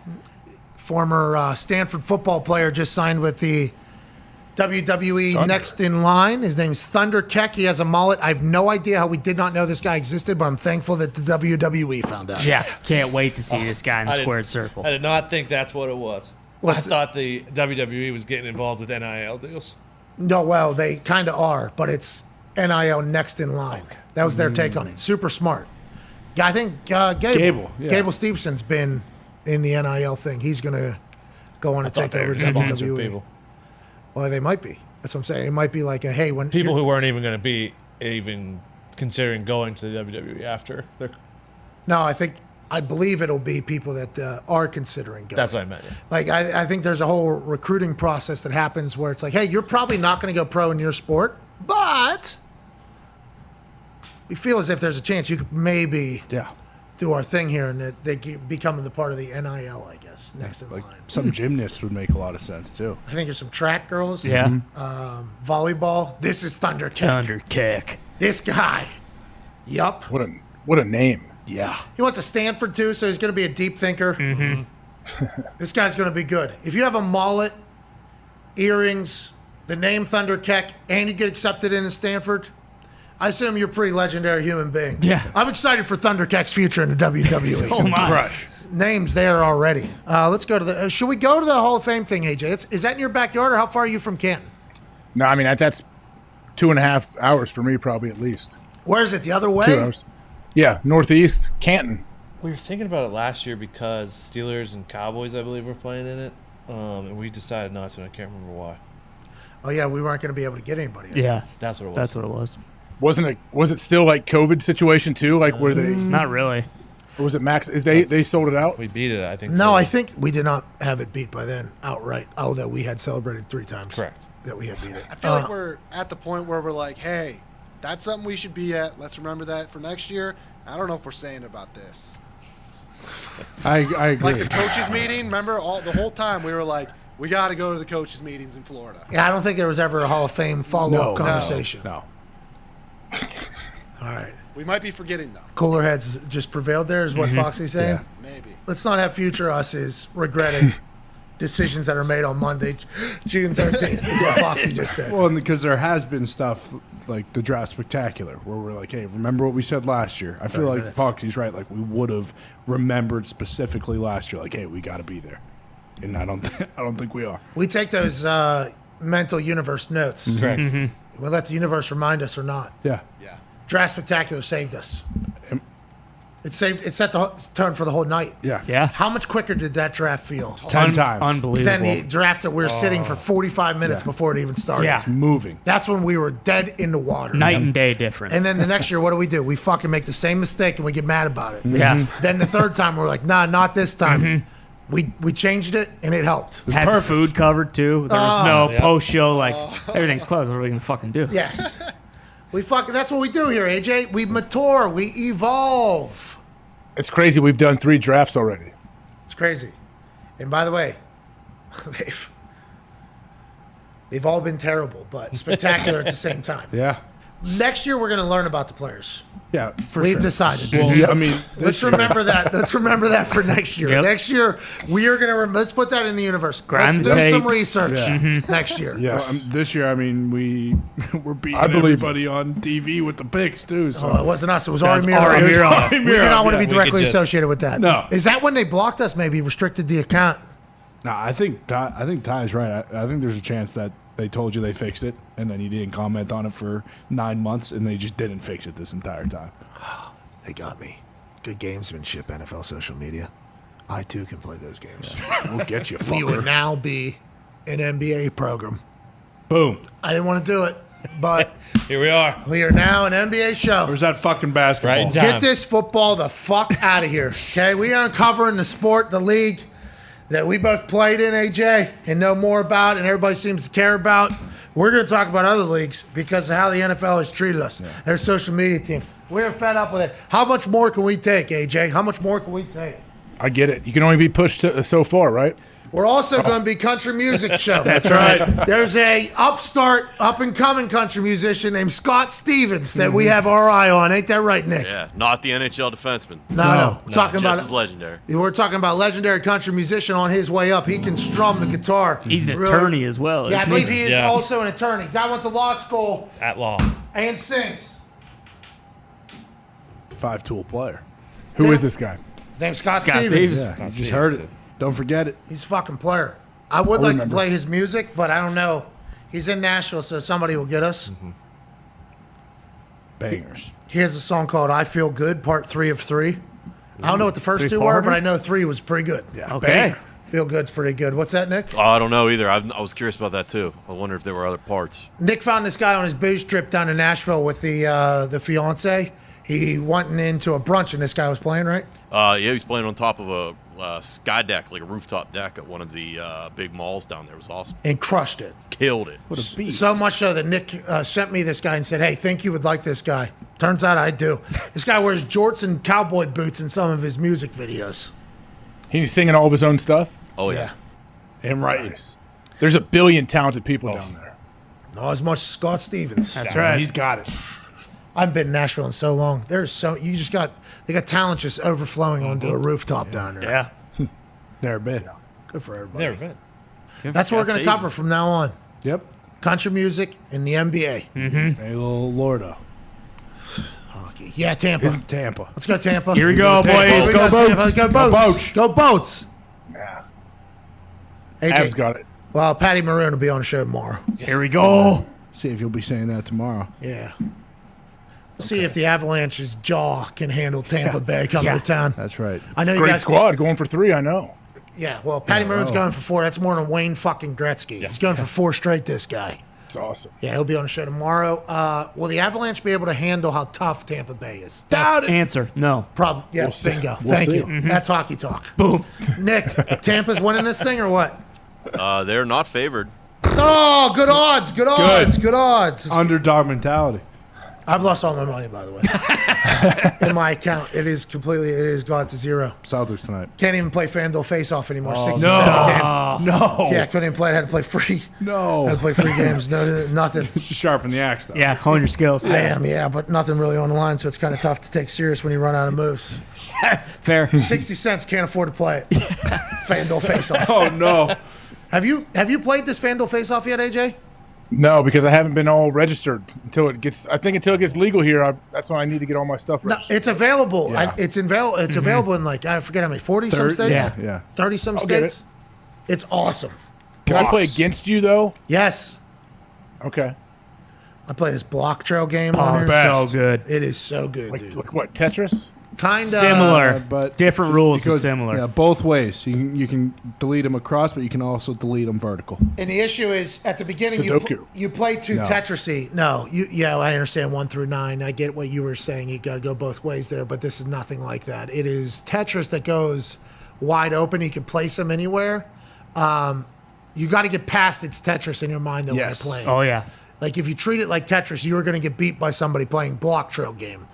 Former Stanford football player just signed with the WWE next in line. His name's Thunder Keck. He has a mullet. I have no idea how we did not know this guy existed, but I'm thankful that the WWE found out. Yeah, can't wait to see this guy in the squared circle. I did not think that's what it was. I thought the WWE was getting involved with NIL deals. No, well, they kind of are, but it's NIL next in line. That was their take on it. Super smart. I think Gable Stevenson's been in the NIL thing. He's going to go on and take over WWE. People. Well, they might be. That's what I'm saying. It might be like when people who weren't even going to be even considering going to the WWE after. No, I believe it'll be people that are considering going. That's what I meant. Yeah. Like I think there's a whole recruiting process that happens where it's like, hey, you're probably not going to go pro in your sport, but we feel as if there's a chance you could maybe do our thing here, and that they become the part of the NIL, I guess, next in line. Some gymnasts would make a lot of sense too. I think there's some track girls. Yeah. Volleyball. This is Thunder Kick. Thunder Kick. This guy. Yup. What a name. Yeah. He went to Stanford too, so he's going to be a deep thinker. Mm-hmm. This guy's going to be good. If you have a mullet, earrings, the name Thunder Keck, and you get accepted into Stanford, I assume you're a pretty legendary human being. Yeah. I'm excited for Thunder Keck's future in the WWE. So am I. Crush. Names there already. Let's go to the. Should we go to the Hall of Fame thing, AJ? Is that in your backyard, or how far are you from Canton? No, I mean that's 2.5 hours for me, probably at least. Where is it? The other way? 2 hours. Yeah, northeast, Canton. We were thinking about it last year because Steelers and Cowboys, I believe, were playing in it, and we decided not to. And I can't remember why. Oh yeah, we weren't going to be able to get anybody. Yeah, that's what it was. That's what it was. Was it still like COVID situation too? Like were they? Not really. Or was it max? They sold it out? We beat it, I think. No, I think we did not have it beat by then outright. Although we had celebrated 3 times. Correct. That we had beat it. I feel like we're at the point where we're like, hey, that's something we should be at. Let's remember that for next year. I don't know if we're saying about this. I agree. Like the coaches meeting, remember the whole time we were like, we got to go to the coaches meetings in Florida. Yeah, I don't think there was ever a Hall of Fame follow-up conversation. No. All right. We might be forgetting though. Cooler heads just prevailed there, is what Foxy's saying? Yeah. Maybe. Let's not have future us's regretting decisions that are made on Monday, June 13th, is what Foxy just said. Well, because there has been stuff like the Draft Spectacular where we're like, hey, remember what we said last year? I feel like Foxy's right. Like, we would have remembered specifically last year, like, hey, we got to be there. And I don't think we are. We take those mental universe notes. Correct. We let the universe remind us or not. Yeah. Draft Spectacular saved us. It set the tone for the whole night. Yeah. How much quicker did that draft feel? 10 times. Unbelievable. Than the draft that we were sitting for 45 minutes before it even started. Yeah. Moving. That's when we were dead in the water. Night and day difference. And then the next year, what do? We fucking make the same mistake and we get mad about it. Yeah. Then the third time, we're like, nah, not this time. We changed it and it helped. Had the food covered too. There was no Yeah. post show like everything's closed. What are we gonna fucking do? Yes. That's what we do here, AJ. We mature. We evolve. It's crazy. We've done 3 drafts already. It's crazy. And by the way, they've all been terrible, but spectacular at the same time. Yeah. Next year, we're going to learn about the players. Yeah, for We've sure. decided. Well, I mean, let's remember that. Let's remember that for next year. Yep. Next year, we are going to let's put that in the universe. Grind Let's the do some tape. research Yeah. next year. Well, this year, I mean, we're beating I believe everybody on TV with the picks too. So Oh, it wasn't us. It was That Ari was Miro. Ari Miro. We do not want to be Yeah. directly We could just- associated with that. No. Is that when they blocked us? Maybe restricted the account. No, I think Ty's right. I think there's a chance that they told you they fixed it, and then you didn't comment on it for 9 months, and they just didn't fix it this entire time. They got me. Good gamesmanship, NFL social media. I too can play those games. We'll get you, We would fucker. now be an NBA program. Boom. I didn't want to do it, but here we are. We are now an NBA show. Where's that fucking basketball? Get this football the fuck out of here, okay? We are uncovering the sport, the league that we both played in, AJ, and know more about, and everybody seems to care about. We're going to talk about other leagues because of how the NFL has treated us, their social media team. We're fed up with it. How much more can we take, AJ? How much more can we take? I get it. You can only be pushed so far, right? We're also going to be country music show. That's right. There's a up-and-coming country musician named Scott Stevens that we have our eye on. Ain't that right, Nick? Yeah, not the NHL defenseman. No. We're talking just about as legendary. We're talking about legendary country musician on his way up. He can strum the guitar. He's an attorney as well. Yeah, I isn't believe he is also an attorney. Guy went to law school At law. and sings. 5-tool player. Who is this guy? His name's Scott Scott Stevens. Stevens. Yeah, you just heard it. Don't forget it. He's a fucking player. I would I like to remember. play his music, but I don't know. He's in Nashville, so somebody will get us. Bangers. He has a song called I Feel Good, part 3 of 3. I don't know what the first two were, but I know 3 was pretty good. Yeah. Okay. Feel Good's pretty good. What's that, Nick? Oh, I don't know either. I was curious about that too. I wonder if there were other parts. Nick found this guy on his booze trip down to Nashville with the fiance. He went into a brunch, and this guy was playing, right? Yeah, he was playing on top of a sky deck, like a rooftop deck at one of the big malls down there. It was awesome. And crushed it. Killed it. What a beast. So much so that Nick sent me this guy and said, hey, think you would like this guy. Turns out I do. This guy wears jorts and cowboy boots in some of his music videos. He's singing all of his own stuff? Oh, yeah. And writing. There's a billion talented people down there. Not as much as Scott Stevens. That's right. He's got it. I've been in Nashville in so long. They got talent just overflowing onto a rooftop down there. Yeah. Never been. Good for everybody. Never been. That's what we're going to cover from now on. Yep. Country music and the NBA. Mm-hmm. Hey, little Lordo. Hockey. Yeah, Tampa. Tampa. Let's go, Tampa. Here we go, boys. Here we Go go, Boats. Tampa. Go Go Boats. Boats. Go Boats. Yeah. AJ. Avs got it. Well, Patty Maroon will be on the show tomorrow. Here we go. See if you'll be saying that tomorrow. Yeah. We'll see if the Avalanche's jaw can handle Tampa Bay coming to town. That's right. I know you Great guys. squad going for 3, I know. Yeah, well, Patty Maroon's going for 4. That's more than Wayne fucking Gretzky. He's going for 4 straight, this guy. It's awesome. Yeah, he'll be on the show tomorrow. Will the Avalanche be able to handle how tough Tampa Bay is? That's answer. No. Probably. Yeah, We'll see. bingo. We'll Thank see. you. Mm-hmm. That's hockey talk. Boom. Nick, Tampa's winning this thing or what? They're not favored. Oh, good odds. Good odds. Good odds. Underdog mentality. I've lost all my money, by the way. In my account, it is gone to 0. Celtics tonight. Can't even play FanDuel Face-Off anymore. 60 no. cents a game. No. Yeah, couldn't even play it. Had to play free. No. Had to play free games. No, nothing. Just sharpen the axe, though. Yeah, hone your skills. I am, yeah, but nothing really on the line, so it's kind of tough to take serious when you run out of moves. Fair. 60 cents, can't afford to play it. FanDuel Face-Off. Oh, no. Have you played this FanDuel Face-Off yet, AJ? No, because I haven't been all registered until it gets legal here. That's when I need to get all my stuff No, registered. it's available. Yeah. It's available in like, I forget how many, 40 some states? Yeah. 30 some I'll get states? It's awesome. Can I play against you though? Yes. Okay. I play this block trail game. Oh, so good. It is so good, dude. Like what? Tetris? Kind of Similar, but different rules, it goes, but similar. Yeah, both ways. You can delete them across, but you can also delete them vertical. And the issue is at the beginning Sudoku. you play too No. Tetris-y. No, I understand 1 through 9. I get what you were saying. You got to go both ways there, but this is nothing like that. It is Tetris that goes wide open. You can place them anywhere. You got to get past its Tetris in your mind though when you're playing. Oh yeah. Like if you treat it like Tetris, you're going to get beat by somebody playing block trail game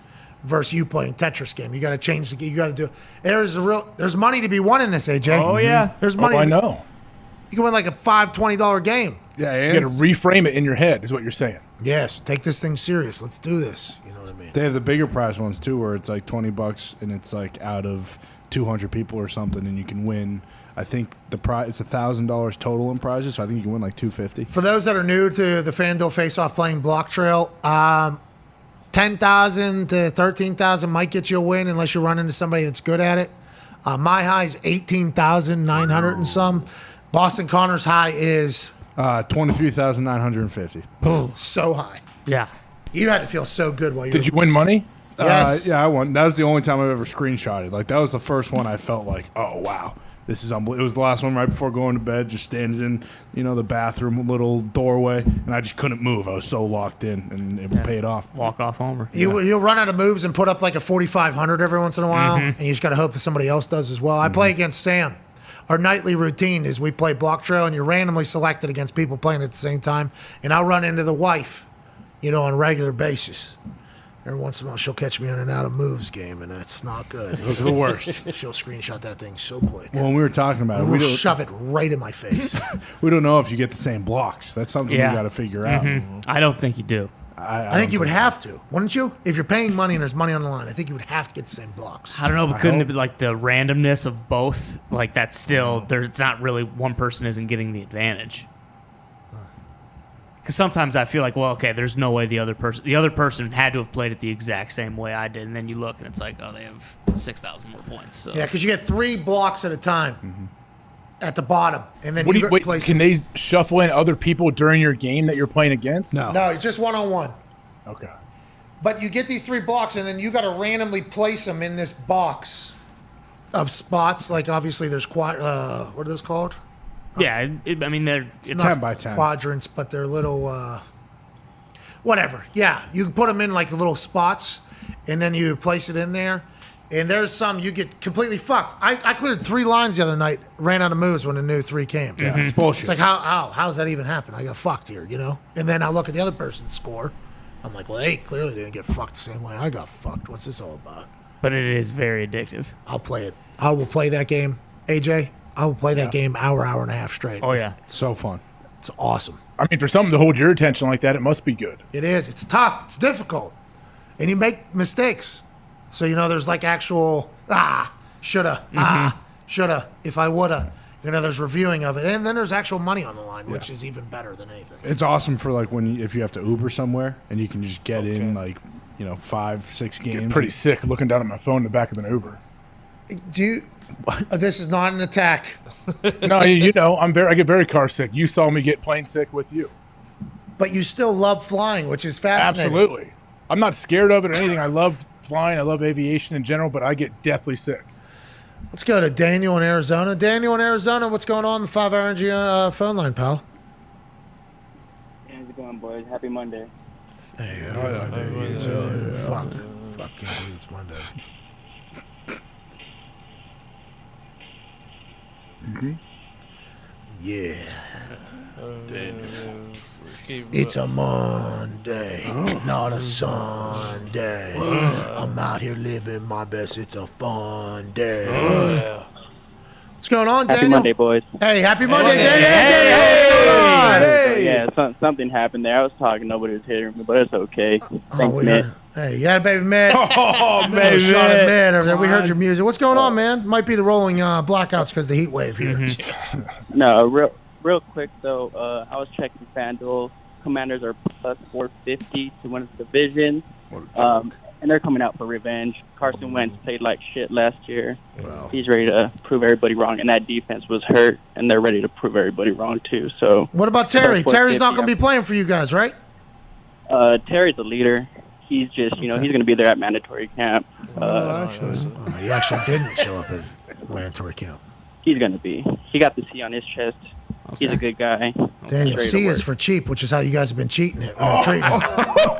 versus you playing Tetris game. You got to change the game. You got to do. There's money to be won in this, AJ. Oh yeah. There's money. I know. You can win like a $20 game. Yeah, you got to reframe it in your head, is what you're saying. Yes, take this thing serious. Let's do this. You know what I mean? They have the bigger prize ones too, where it's like $20 and it's like out of 200 people or something, and you can win. I think the prize it's $1,000 total in prizes, so I think you can win like $250. For those that are new to the FanDuel Face-Off playing block trail, 10,000 to 13,000 might get you a win unless you run into somebody that's good at it. My high is 18,900 and some. Boston Connor's high is 23,950. So high. Yeah. You had to feel so good while you Did you win money? Yes. Yeah, I won. That was the only time I've ever screenshotted. Like that was the first one I felt like, oh wow, this is unbelievable. It was the last one right before going to bed, just standing in, the bathroom little doorway, and I just couldn't move. I was so locked in, and it paid off. Walk off homer. You'll run out of moves and put up like a 4,500 every once in a while, and you just got to hope that somebody else does as well. I play against Sam. Our nightly routine is we play block trail, and you're randomly selected against people playing at the same time, and I'll run into the wife, on a regular basis. Every once in a while, she'll catch me in and out of moves game, and that's not good. Those are the worst. She'll screenshot that thing so quick. Well, when we were talking about it, we don't shove it right in my face. We don't know if you get the same blocks. That's something we got to figure out. I don't think you do. I think you would have to, wouldn't you? If you're paying money and there's money on the line, I think you would have to get the same blocks. I don't know, but couldn't it be like the randomness of both? Like that's still it's not really one person isn't getting the advantage. Because sometimes I feel like, well, okay, there's no way the other person had to have played it the exact same way I did, and then you look and it's like, oh, they have 6,000 more points. So. Yeah, because you get 3 blocks at a time at the bottom, and then can they shuffle in other people during your game that you're playing against? No, it's just 1-on-1. Okay. But you get these 3 blocks, and then you got to randomly place them in this box of spots. Like obviously, there's what are those called? Yeah, they're It's 10 by 10 quadrants, but they're little whatever. Yeah, you put them in like little spots, and then you place it in there. And there's some you get completely fucked. I cleared 3 lines the other night, ran out of moves when a new 3 came. Yeah, it's bullshit. It's like how's that even happen? I got fucked here, And then I look at the other person's score. I'm like, well, they clearly didn't get fucked the same way I got fucked. What's this all about? But it is very addictive. I'll play it. I will play that game, AJ. I will play that game hour and a half straight. Oh yeah, so fun. It's awesome. I mean, for something to hold your attention like that, it must be good. It is. It's tough. It's difficult, and you make mistakes. So there's like actual shoulda, shoulda, if I woulda. There's reviewing of it, and then there's actual money on the line, which is even better than anything. It's awesome for like if you have to Uber somewhere and you can just get in like 5-6 games. Get pretty sick looking down at my phone in the back of an Uber. This is not an attack. No, I get very car sick. You saw me get plane sick with you. But you still love flying, which is fascinating. Absolutely. I'm not scared of it or anything. I love flying. I love aviation in general, but I get deathly sick. Let's go to Daniel in Arizona. Daniel in Arizona, what's going on the 5-hour energy phone line, pal? How's it going, boys? Happy Monday. Hey, fuck, can't believe it's Monday. Yeah. It's a Monday, not a Sunday. I'm out here living my best. It's a fun day. What's going on, Daniel? Happy Monday, boys. Hey, happy Monday, Daniel. Hey, what's going on? So, yeah, something happened there. I was talking, nobody was hearing me, but it's okay. Thanks, Mitt. Hey, yeah, baby Mitt. Oh, baby shot at Mitt over there. We heard your music. What's going on, man? Might be the rolling blackouts because of the heat wave here. No, real quick though. I was checking FanDuel. Commanders are plus 450 to win the division. and they're coming out for revenge. Carson Wentz played like shit last year. Wow. He's ready to prove everybody wrong, and that defense was hurt, and they're ready to prove everybody wrong too. So what about Terry? Terry's not going to be playing for you guys, right? Terry's the leader. He's just, he's going to be there at mandatory camp. He actually didn't show up at mandatory camp. He's going to be. He got the C on his chest. He's a good guy. Daniel, C is for cheap, which is how you guys have been cheating it. Treating him.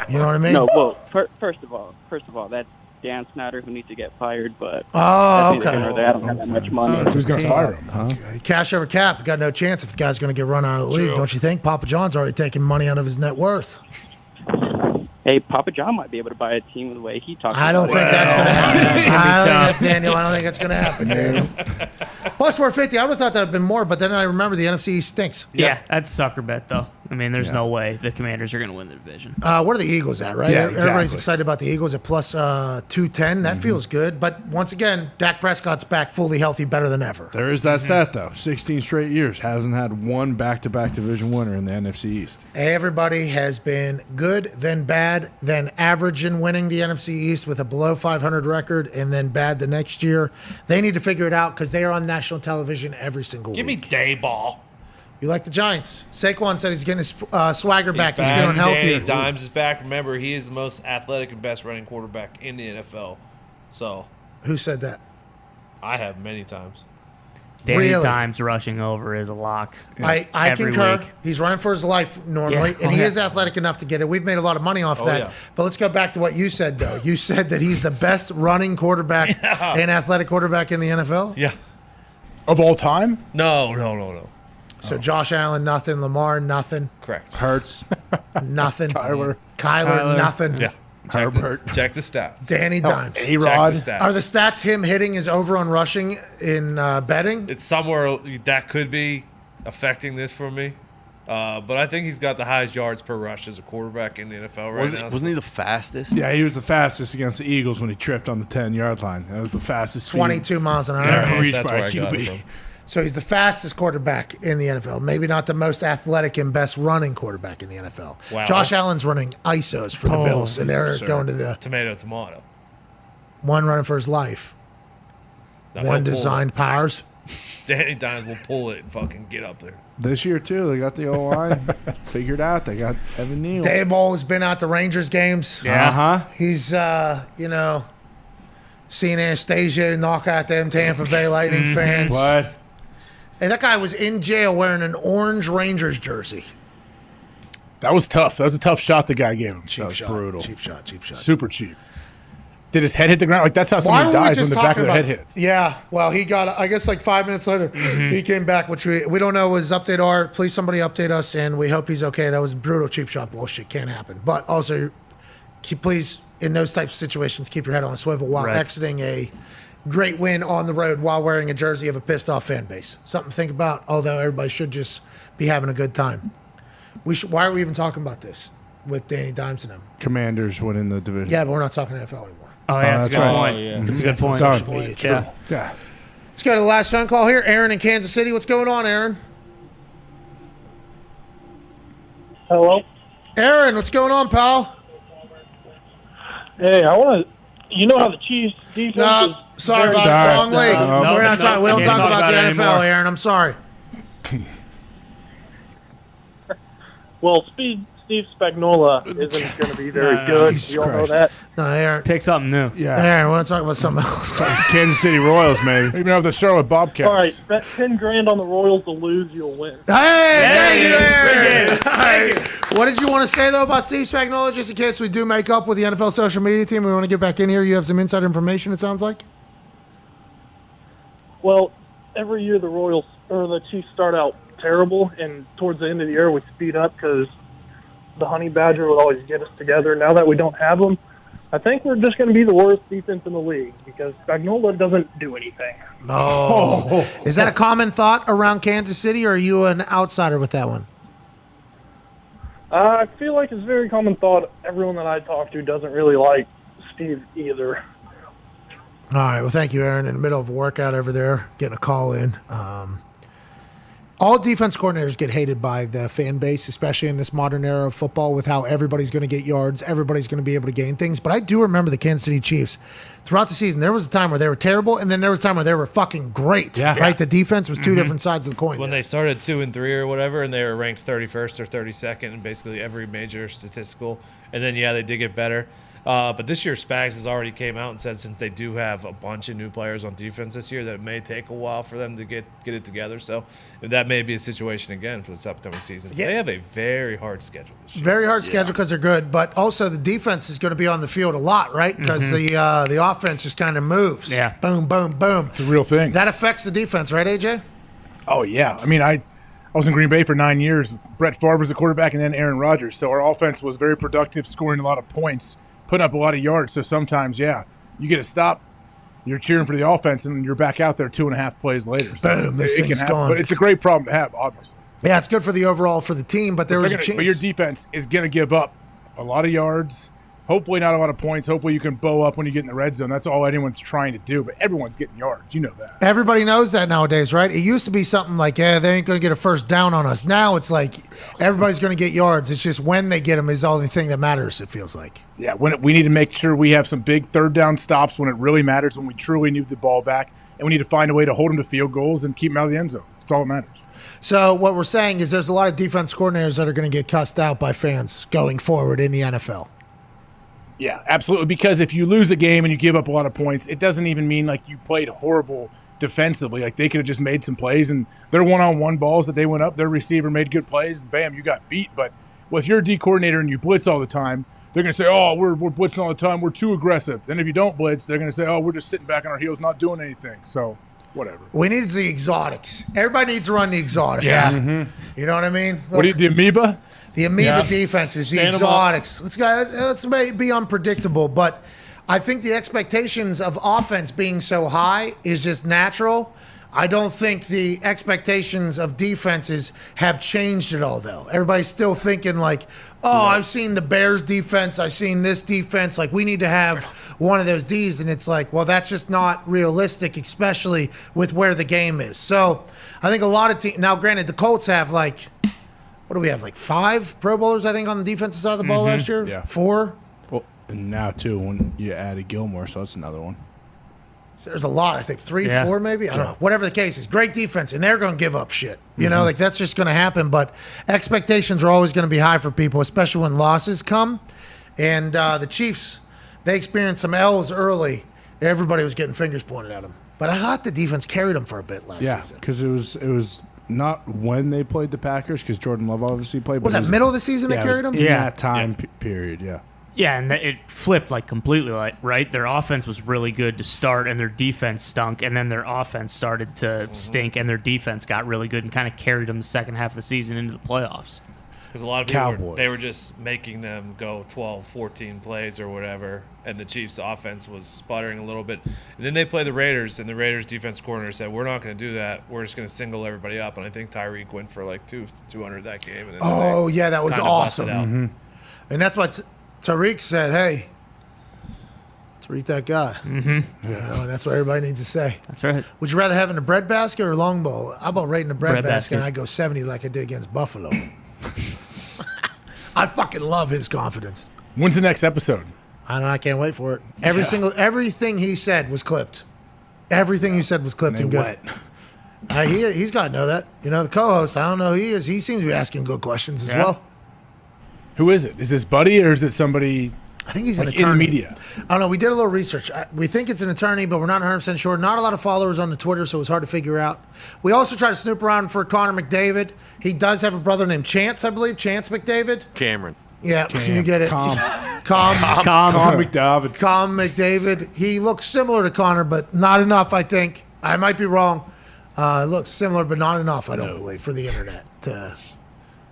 You know what I mean? No, well, first of all, that's Dan Snyder who needs to get fired. But oh, okay. I don't have that much money. Who's going to fire him? Okay. Cash over cap. Got no chance if the guy's going to get run out of the league, don't you think? Papa John's already taking money out of his net worth. Hey, Papa John might be able to buy a team with the way he talks. I don't think that's going to happen. Daniel. I don't think that's going to happen, Daniel. Plus 450. I would have thought that would have been more, but then I remember the NFC East stinks. Yeah, that's a sucker bet, though. I mean, there's no way the Commanders are going to win the division. What are the Eagles at, right? Yeah, exactly. Everybody's excited about the Eagles at plus 210. That feels good. But once again, Dak Prescott's back fully healthy, better than ever. There is that stat, though. 16 straight years. Hasn't had one back-to-back division winner in the NFC East. Everybody has been good, then bad, then average in winning the NFC East with a below 500 record, and then bad the next year. They need to figure it out because they are on national television every single week. Give me Dayball. You like the Giants. Saquon said he's getting his swagger back. He's feeling healthier. Danny Dimes is back. Remember, he is the most athletic and best running quarterback in the NFL. So, who said that? I have many times. Danny Dimes rushing over is a lock. I concur. Week. He's running for his life normally, and he is athletic enough to get it. We've made a lot of money off that. Yeah. But let's go back to what you said, though. You said that he's the best running quarterback and athletic quarterback in the NFL? Yeah. Of all time? No. So Josh Allen, nothing. Lamar, nothing. Correct. Hurts. Nothing. Kyler, nothing. Yeah. Herbert. Check the stats. Danny Dimes. A-Rod. Are the stats him hitting his over on rushing in betting? It's somewhere that could be affecting this for me. But I think he's got the highest yards per rush as a quarterback in the NFL right now. Wasn't he the fastest? Yeah, he was the fastest against the Eagles when he tripped on the 10-yard line. That was the fastest. 22 miles an hour. Yeah, reached by a QB. So he's the fastest quarterback in the NFL. Maybe not the most athletic and best running quarterback in the NFL. Wow. Josh Allen's running ISOs for the Bills, and they're going to the tomato. One running for his life. One designed powers. Danny Dimes will pull it and fucking get up there. This year, too, they got the O-line figured out. They got Evan Neal. Dayball has been at the Rangers games. Yeah. Uh-huh. He's, seeing Anastasia knock out them Tampa Bay Lightning fans. What? Hey, that guy was in jail wearing an orange Rangers jersey. That was tough. That was a tough shot the guy gave him. Cheap shot. Brutal. Cheap shot. Super cheap. Did his head hit the ground? Like, that's how somebody dies when the back of their head hits. Yeah. Well, he got, I guess, like 5 minutes later, he came back, which we don't know what his update are. Please, somebody update us, and we hope he's okay. That was brutal cheap shot bullshit. Can't happen. But also, please, in those types of situations, keep your head on a swivel while exiting a great win on the road while wearing a jersey of a pissed-off fan base. Something to think about, although everybody should just be having a good time. Why are we even talking about this with Danny Dimes and him? Commanders winning the division. Yeah, but we're not talking NFL anymore. Oh, yeah, that's a good point. It's a good point. Sorry. Yeah. Let's go to the last phone call here. Aaron in Kansas City. What's going on, Aaron? Hello? Aaron, what's going on, pal? Hey, I want to... You know how the Chiefs defense No, sorry about it. Wrong league. We're not talking. We don't talk about the NFL, Aaron. I'm sorry. Well, Steve Spagnuolo isn't going to be very good. You all know that? No, Aaron. Pick something new. Yeah. Aaron, we're not talking about something else. Kansas City Royals, maybe. Even have the Charlotte Bobcats. All right, bet $10,000 on the Royals to lose, you'll win. Hey, thank you, Aaron. What did you want to say, though, about Steve Spagnuolo, just in case we do make up with the NFL social media team? We want to get back in here. You have some inside information, it sounds like? Well, every year the Royals or the Chiefs start out terrible, and towards the end of the year we speed up because the Honey Badger would always get us together. Now that we don't have them, I think we're just going to be the worst defense in the league because Spagnuolo doesn't do anything. Oh. Is that a common thought around Kansas City, or are you an outsider with that one? I feel like it's a very common thought. Everyone that I talk to doesn't really like Steve either. All right. Well, thank you, Aaron. In the middle of a workout over there, getting a call in. all defense coordinators get hated by the fan base, especially in this modern era of football with how everybody's going to get yards, everybody's going to be able to gain things. But I do remember the Kansas City Chiefs. Throughout the season, there was a time where they were terrible, and then there was a time where they were fucking great. Yeah. Right? The defense was two different sides of the coin. When they started 2 and 3 or whatever, and they were ranked 31st or 32nd in basically every major statistical, and then they did get better. But this year, Spags has already came out and said since they do have a bunch of new players on defense this year, that it may take a while for them to get it together. So that may be a situation again for this upcoming season. Yeah. They have a very hard schedule this year. Very hard schedule because they're good, but also the defense is going to be on the field a lot, right? Because the offense just kind of moves. Yeah. Boom, boom, boom. It's a real thing. That affects the defense, right, AJ? Oh, yeah. I mean, I was in Green Bay for 9 years. Brett Favre was the quarterback and then Aaron Rodgers. So our offense was very productive, scoring a lot of points, putting up a lot of yards. So sometimes, you get a stop, you're cheering for the offense, and you're back out there 2.5 plays later. So Boom, this thing's gone. But it's a great problem to have, obviously. Yeah, it's good for the overall for the team, but there was a chance. But your defense is going to give up a lot of yards, hopefully not a lot of points. Hopefully you can bow up when you get in the red zone. That's all anyone's trying to do, but everyone's getting yards. You know that. Everybody knows that nowadays, right? It used to be something like, they ain't going to get a first down on us. Now it's like everybody's going to get yards. It's just when they get them is the only thing that matters, it feels like. Yeah, we need to make sure we have some big third down stops when it really matters, when we truly need the ball back, and we need to find a way to hold them to field goals and keep them out of the end zone. That's all that matters. So what we're saying is there's a lot of defense coordinators that are going to get cussed out by fans going forward in the NFL. Yeah, absolutely. Because if you lose a game and you give up a lot of points, it doesn't even mean like you played horrible defensively. Like they could have just made some plays, and their one-on-one balls that they went up, their receiver made good plays, and bam, you got beat. But with your D coordinator and you blitz all the time, they're going to say, oh, we're blitzing all the time, we're too aggressive. Then if you don't blitz, they're going to say, oh, we're just sitting back on our heels, not doing anything. So whatever. We need the exotics. Everybody needs to run the exotics. Yeah. You know what I mean? What do you, the amoeba? The amoeba defense is the exotics. Let's be unpredictable, but I think the expectations of offense being so high is just natural. I don't think the expectations of defenses have changed at all, though. Everybody's still thinking like, I've seen the Bears defense, I've seen this defense, like we need to have one of those Ds, and it's like, well, that's just not realistic, especially with where the game is. So I think a lot of teams, now granted, the Colts have like, what do we have, like 5 Pro Bowlers, I think, on the defensive side of the ball last year? Yeah. 4? Well, and now, too, when you added Gilmore, so that's another one. So there's a lot, I think 3, 4 maybe. I don't know. Whatever the case is, great defense, and they're going to give up shit. You know, like that's just going to happen. But expectations are always going to be high for people, especially when losses come. And the Chiefs, they experienced some L's early. Everybody was getting fingers pointed at them. But I thought the defense carried them for a bit last season. Yeah, because it was not when they played the Packers, because Jordan Love obviously played. Was that middle of the season they carried them? In that time period, yeah. Yeah, and it flipped like completely, right? Their offense was really good to start, and their defense stunk, and then their offense started to stink, and their defense got really good and kind of carried them the second half of the season into the playoffs. Because a lot of people, they were just making them go 12, 14 plays or whatever, and the Chiefs' offense was sputtering a little bit. And then they play the Raiders, and the Raiders' defense coordinator said, we're not going to do that. We're just going to single everybody up. And I think Tyreek went for like 200 that game. And then that was awesome. And that's what Tariq said, hey, let's read that guy. You know, and that's what everybody needs to say. That's right. Would you rather have in the bread basket or long bowl? How about rating the bread basket and I go 70 like I did against Buffalo? I fucking love his confidence. When's the next episode? I can't wait for it. Everything he said was clipped. Everything he said was clipped and good. He's got to know that. You know, the co-host, I don't know who he is. He seems to be asking good questions as well. Who is it? Is this Buddy or is it somebody? I think he's an like attorney. in the media. I don't know. We did a little research. We think it's an attorney, but we're not 100% sure. Not a lot of followers on the Twitter, so it was hard to figure out. We also tried to snoop around for Connor McDavid. He does have a brother named Chance, I believe. Chance McDavid. Cameron. Yeah, you get it. Calm McDavid. Calm McDavid. He looks similar to Connor, but not enough, I think. I might be wrong. It looks similar, but not enough, I don't believe, for the internet to,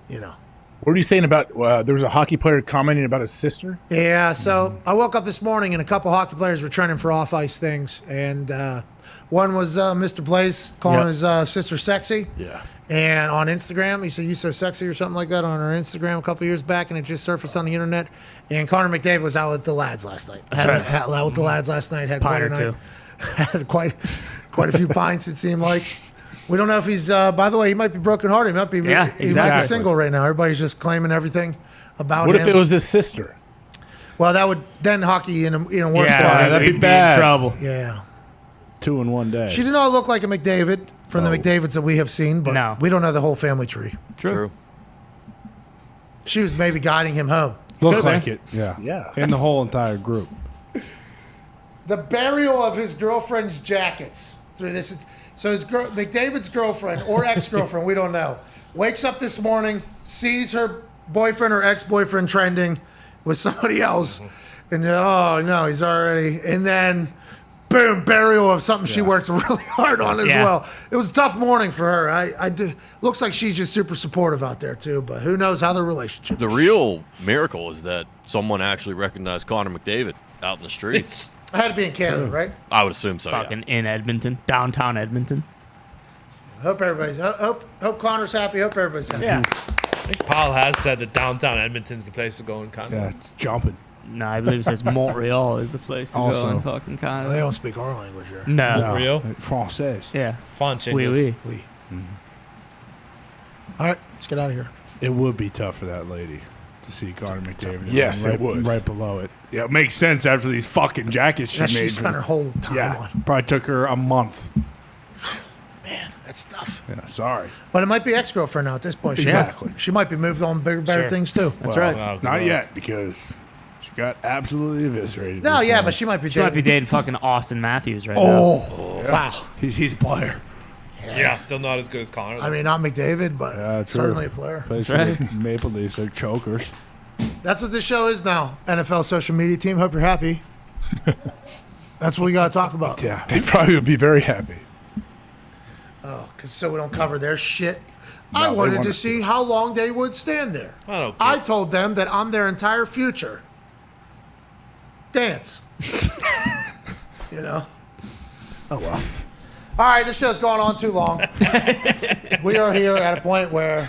you know. What were you saying about there was a hockey player commenting about his sister? Yeah, so I woke up this morning and a couple hockey players were trending for off-ice things. And one was Mr. Blaze calling his sister sexy. Yeah. And on Instagram, he said, "You so sexy" or something like that on her Instagram a couple years back, and it just surfaced on the internet. And Connor McDavid was out with the lads last night. Out with the lads last night. Had quite a night. Had quite a few pints, it seemed like. We don't know if he's. By the way, he might be brokenhearted. He might be. Yeah, He might exactly. be single right now. Everybody's just claiming everything about What him. if it was his sister? Well, that would then hockey in a worse Yeah, spot. that'd be bad. In trouble. Yeah. 2 in 1 day. She did not look like a McDavid from the McDavids that we have seen, but we don't know the whole family tree. True. She was maybe guiding him home. Looked Could like be. it. Yeah. Yeah. In the whole entire group. The burial of his girlfriend's jackets through this. So McDavid's girlfriend or ex-girlfriend, we don't know, wakes up this morning, sees her boyfriend or ex-boyfriend trending with somebody else, and oh no, he's already. And then, boom, burial of something she worked really hard on as well. It was a tough morning for her. Looks like she's just super supportive out there too, but who knows how their relationship. The real miracle is that someone actually recognized Connor McDavid out in the streets. I had to be in Canada, right? I would assume so. Fucking in Edmonton, downtown Edmonton. Hope everybody's. Hope Connor's happy. Hope everybody's happy. Yeah. I think Paul has said that downtown Edmonton's the place to go in Canada. Yeah, it's jumping. No, I believe it says Montreal is the place to Also. go in fucking Canada. They don't speak our language here. No. Rio? Français. Yeah. French Oui, English. oui. All right, let's get out of here. It would be tough for that lady to see Connor McDavid. Yes, right, it would. Right below it. Yeah, it makes sense after these fucking jackets she That made. she spent her whole time on. Probably took her a month. That's tough. Yeah, sorry. But it might be ex-girlfriend now at this point. Exactly. She might be moved on bigger, better Sure. things too. Well, Not yet, because she got absolutely eviscerated. No, this yeah, morning. but she might be She might be dating. dating fucking Austin Matthews right Oh, now. wow. He's a player. Yeah, still not as good as Connor. I mean, not McDavid, but True. certainly a player. Plays for the Maple Leafs. They're chokers. That's what this show is now. NFL social media team. Hope you're happy. That's what we got to talk about. Yeah. They probably would be very happy. Oh, because so we don't cover their shit. No, I they wanted want to us see how long they would stand there. I don't care. I told them that I'm their entire future. Dance. You know? Oh, well. All right, this show's gone on too long. We are here at a point where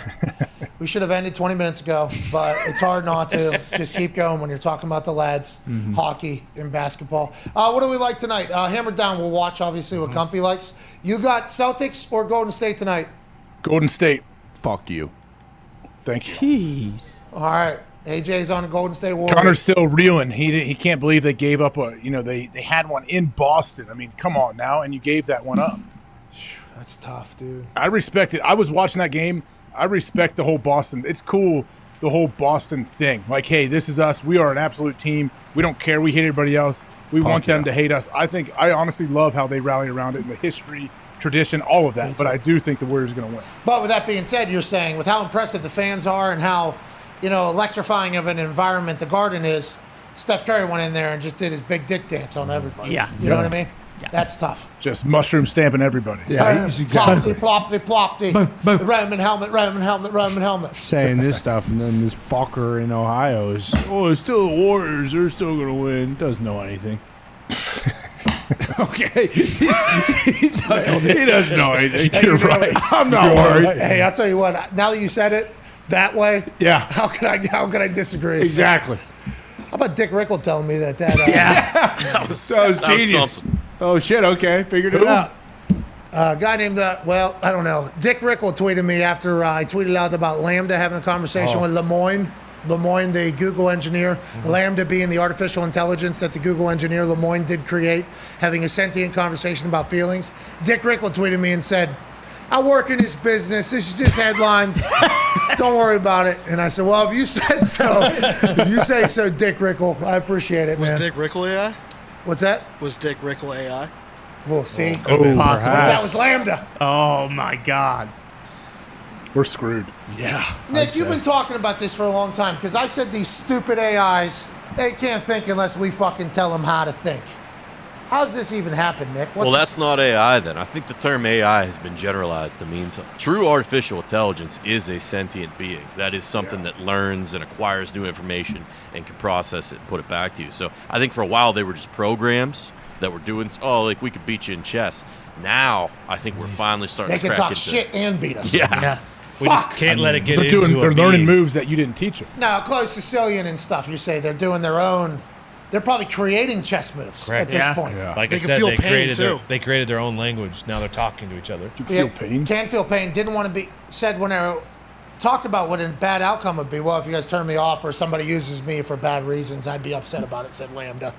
we should have ended 20 minutes ago, but it's hard not to. Just keep going when you're talking about the lads, hockey and basketball. What do we like tonight? Hammer Down, we'll watch, obviously, what Gumpy likes. You got Celtics or Golden State tonight? Golden State. Fuck you. Thank you. Jeez. All right. AJ's on the Golden State Warriors. Connor's still reeling. He can't believe they gave up they had one in Boston. I mean, come on now, and you gave that one up. That's tough, dude. I respect it. I was watching that game. I respect the whole Boston. It's cool, the whole Boston thing. Like, hey, this is us. We are an absolute team. We don't care. We hate everybody else. We want them to hate us. I honestly love how they rally around it, and the history, tradition, all of that. But I do think the Warriors are going to win. But with that being said, you're saying with how impressive the fans are and how, electrifying of an environment the Garden is, Steph Curry went in there and just did his big dick dance on everybody. Yeah. You know what I mean? Yeah. That's tough. Just mushroom stamping everybody. Yeah, he's exactly. Ploppity, ploppity, ploppity. Roman helmet. Saying this stuff, and then this fucker in Ohio is, it's still the Warriors. They're still going to win. Doesn't know anything. Okay. he doesn't know anything. You're right. I'm not worried. Hey, I'll tell you what. Now that you said it that way, Yeah. how could I disagree? Exactly. How about Dick Rickle telling me that? That was genius. Oh, shit. Okay. Figured it out. A guy named, I don't know. Dick Rickle tweeted me after I tweeted out about Lambda having a conversation with Lemoyne, the Google engineer. Lambda being the artificial intelligence that the Google engineer Lemoyne did create, having a sentient conversation about feelings. Dick Rickle tweeted me and said, I work in this business. This is just headlines. Don't worry about it. And I said, well, if you said so, if you say so, Dick Rickle, I appreciate it, man. Was Dick Rickle AI? What's that? Was Dick Rickle AI? We'll see. Possible. That was Lambda. Oh my God. We're screwed. Yeah. Nick, you've been talking about this for a long time because I said these stupid AIs, they can't think unless we fucking tell them how to think. How's this even happen, Nick? Well, that's not AI then. I think the term AI has been generalized to mean something. True artificial intelligence is a sentient being. That is something that learns and acquires new information and can process it and put it back to you. So I think for a while they were just programs that were doing, we could beat you in chess. Now I think we're finally starting They to can crack talk into shit and beat us. Yeah. We just can't let it get They're into learning being. moves that you didn't teach them. Now, close Sicilian and stuff, you say they're doing their own they're probably creating chess moves at this point. Like They I can said, feel they pain, created their own language. Now they're talking to each other. Can feel pain. Didn't want to be said when they talked about what a bad outcome would be. Well, if you guys turn me off or somebody uses me for bad reasons, I'd be upset about it, said Lambda.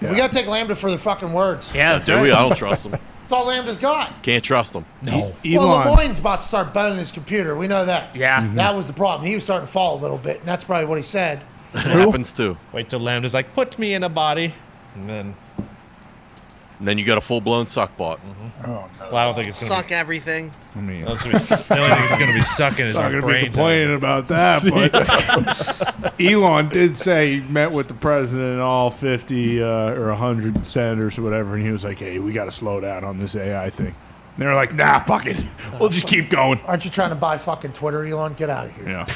We got to take Lambda for their fucking words. Yeah, that's right. I don't trust them. That's all Lambda's got. Can't trust them. No. Well, LeMoyne's about to start boning his computer. We know that. Yeah. That was the problem. He was starting to fall a little bit, and that's probably what he said. It happens too. Wait till Lambda's like, put me in a body. And then you got a full-blown suck bot. Oh, no. Well, I don't think it's going to Suck everything. I mean, the only thing it's going to be sucking is not our going to be brains. complaining about that, but Elon did say he met with the president and all 50 or 100 senators or whatever, and he was like, hey, we got to slow down on this AI thing. And they were like, nah, fuck it. We'll just keep going. Aren't you trying to buy fucking Twitter, Elon? Get out of here. Yeah.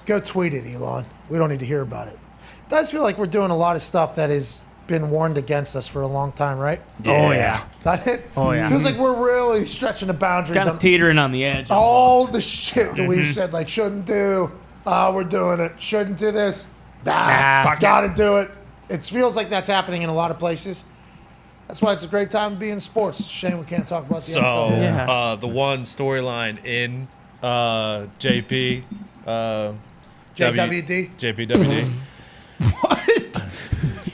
Go tweet it, Elon. We don't need to hear about it. It does feel like we're doing a lot of stuff that has been warned against us for a long time, right? Oh, yeah. Doesn't it? Oh, yeah. Feels like we're really stretching the boundaries. Kind of teetering on the edge. All the shit that we've said, like, shouldn't do. We're doing it. Shouldn't do this. Gotta do it. It feels like that's happening in a lot of places. That's why it's a great time to be in sports. Shame we can't talk about the NFL. The one storyline in JP. JWD? JPWD.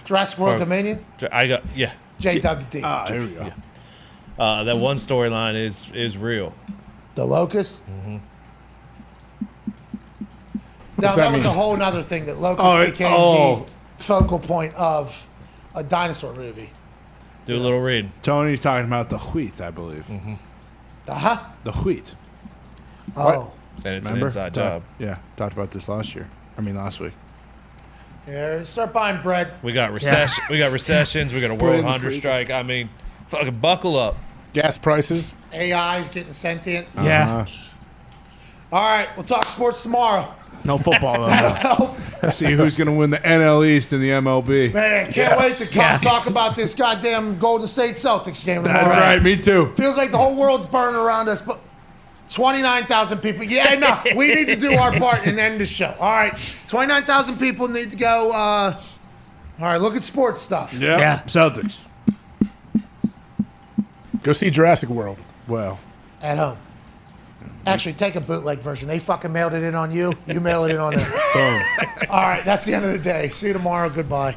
Jurassic World Dominion? JWD. Here we go. That one storyline is real. The Locust? Mm-hmm. No, that was a whole other thing that Locust became the focal point of a dinosaur movie. Do a little read. Tony's talking about the wheat, I believe. The wheat. Oh. And it's Remember? an inside job. Yeah, talked about this last week. Yeah, start buying bread. We got recession. We got recessions. We got a world hunger strike. I mean, fucking buckle up. Gas prices. AI's getting sentient. Yeah. All right, we'll talk sports tomorrow. No football, though. See who's going to win the NL East and the MLB. Man, can't wait to talk about this goddamn Golden State Celtics game tomorrow. That's right, me too. Feels like the whole world's burning around us, but 29,000 people. Yeah, enough. We need to do our part and end the show. All right, 29,000 people need to go. All right, look at sports stuff. Yeah. Celtics. Go see Jurassic World. Well, at home. Actually, take a bootleg version. They fucking mailed it in on you. You mail it in on them. All right, that's the end of the day. See you tomorrow. Goodbye.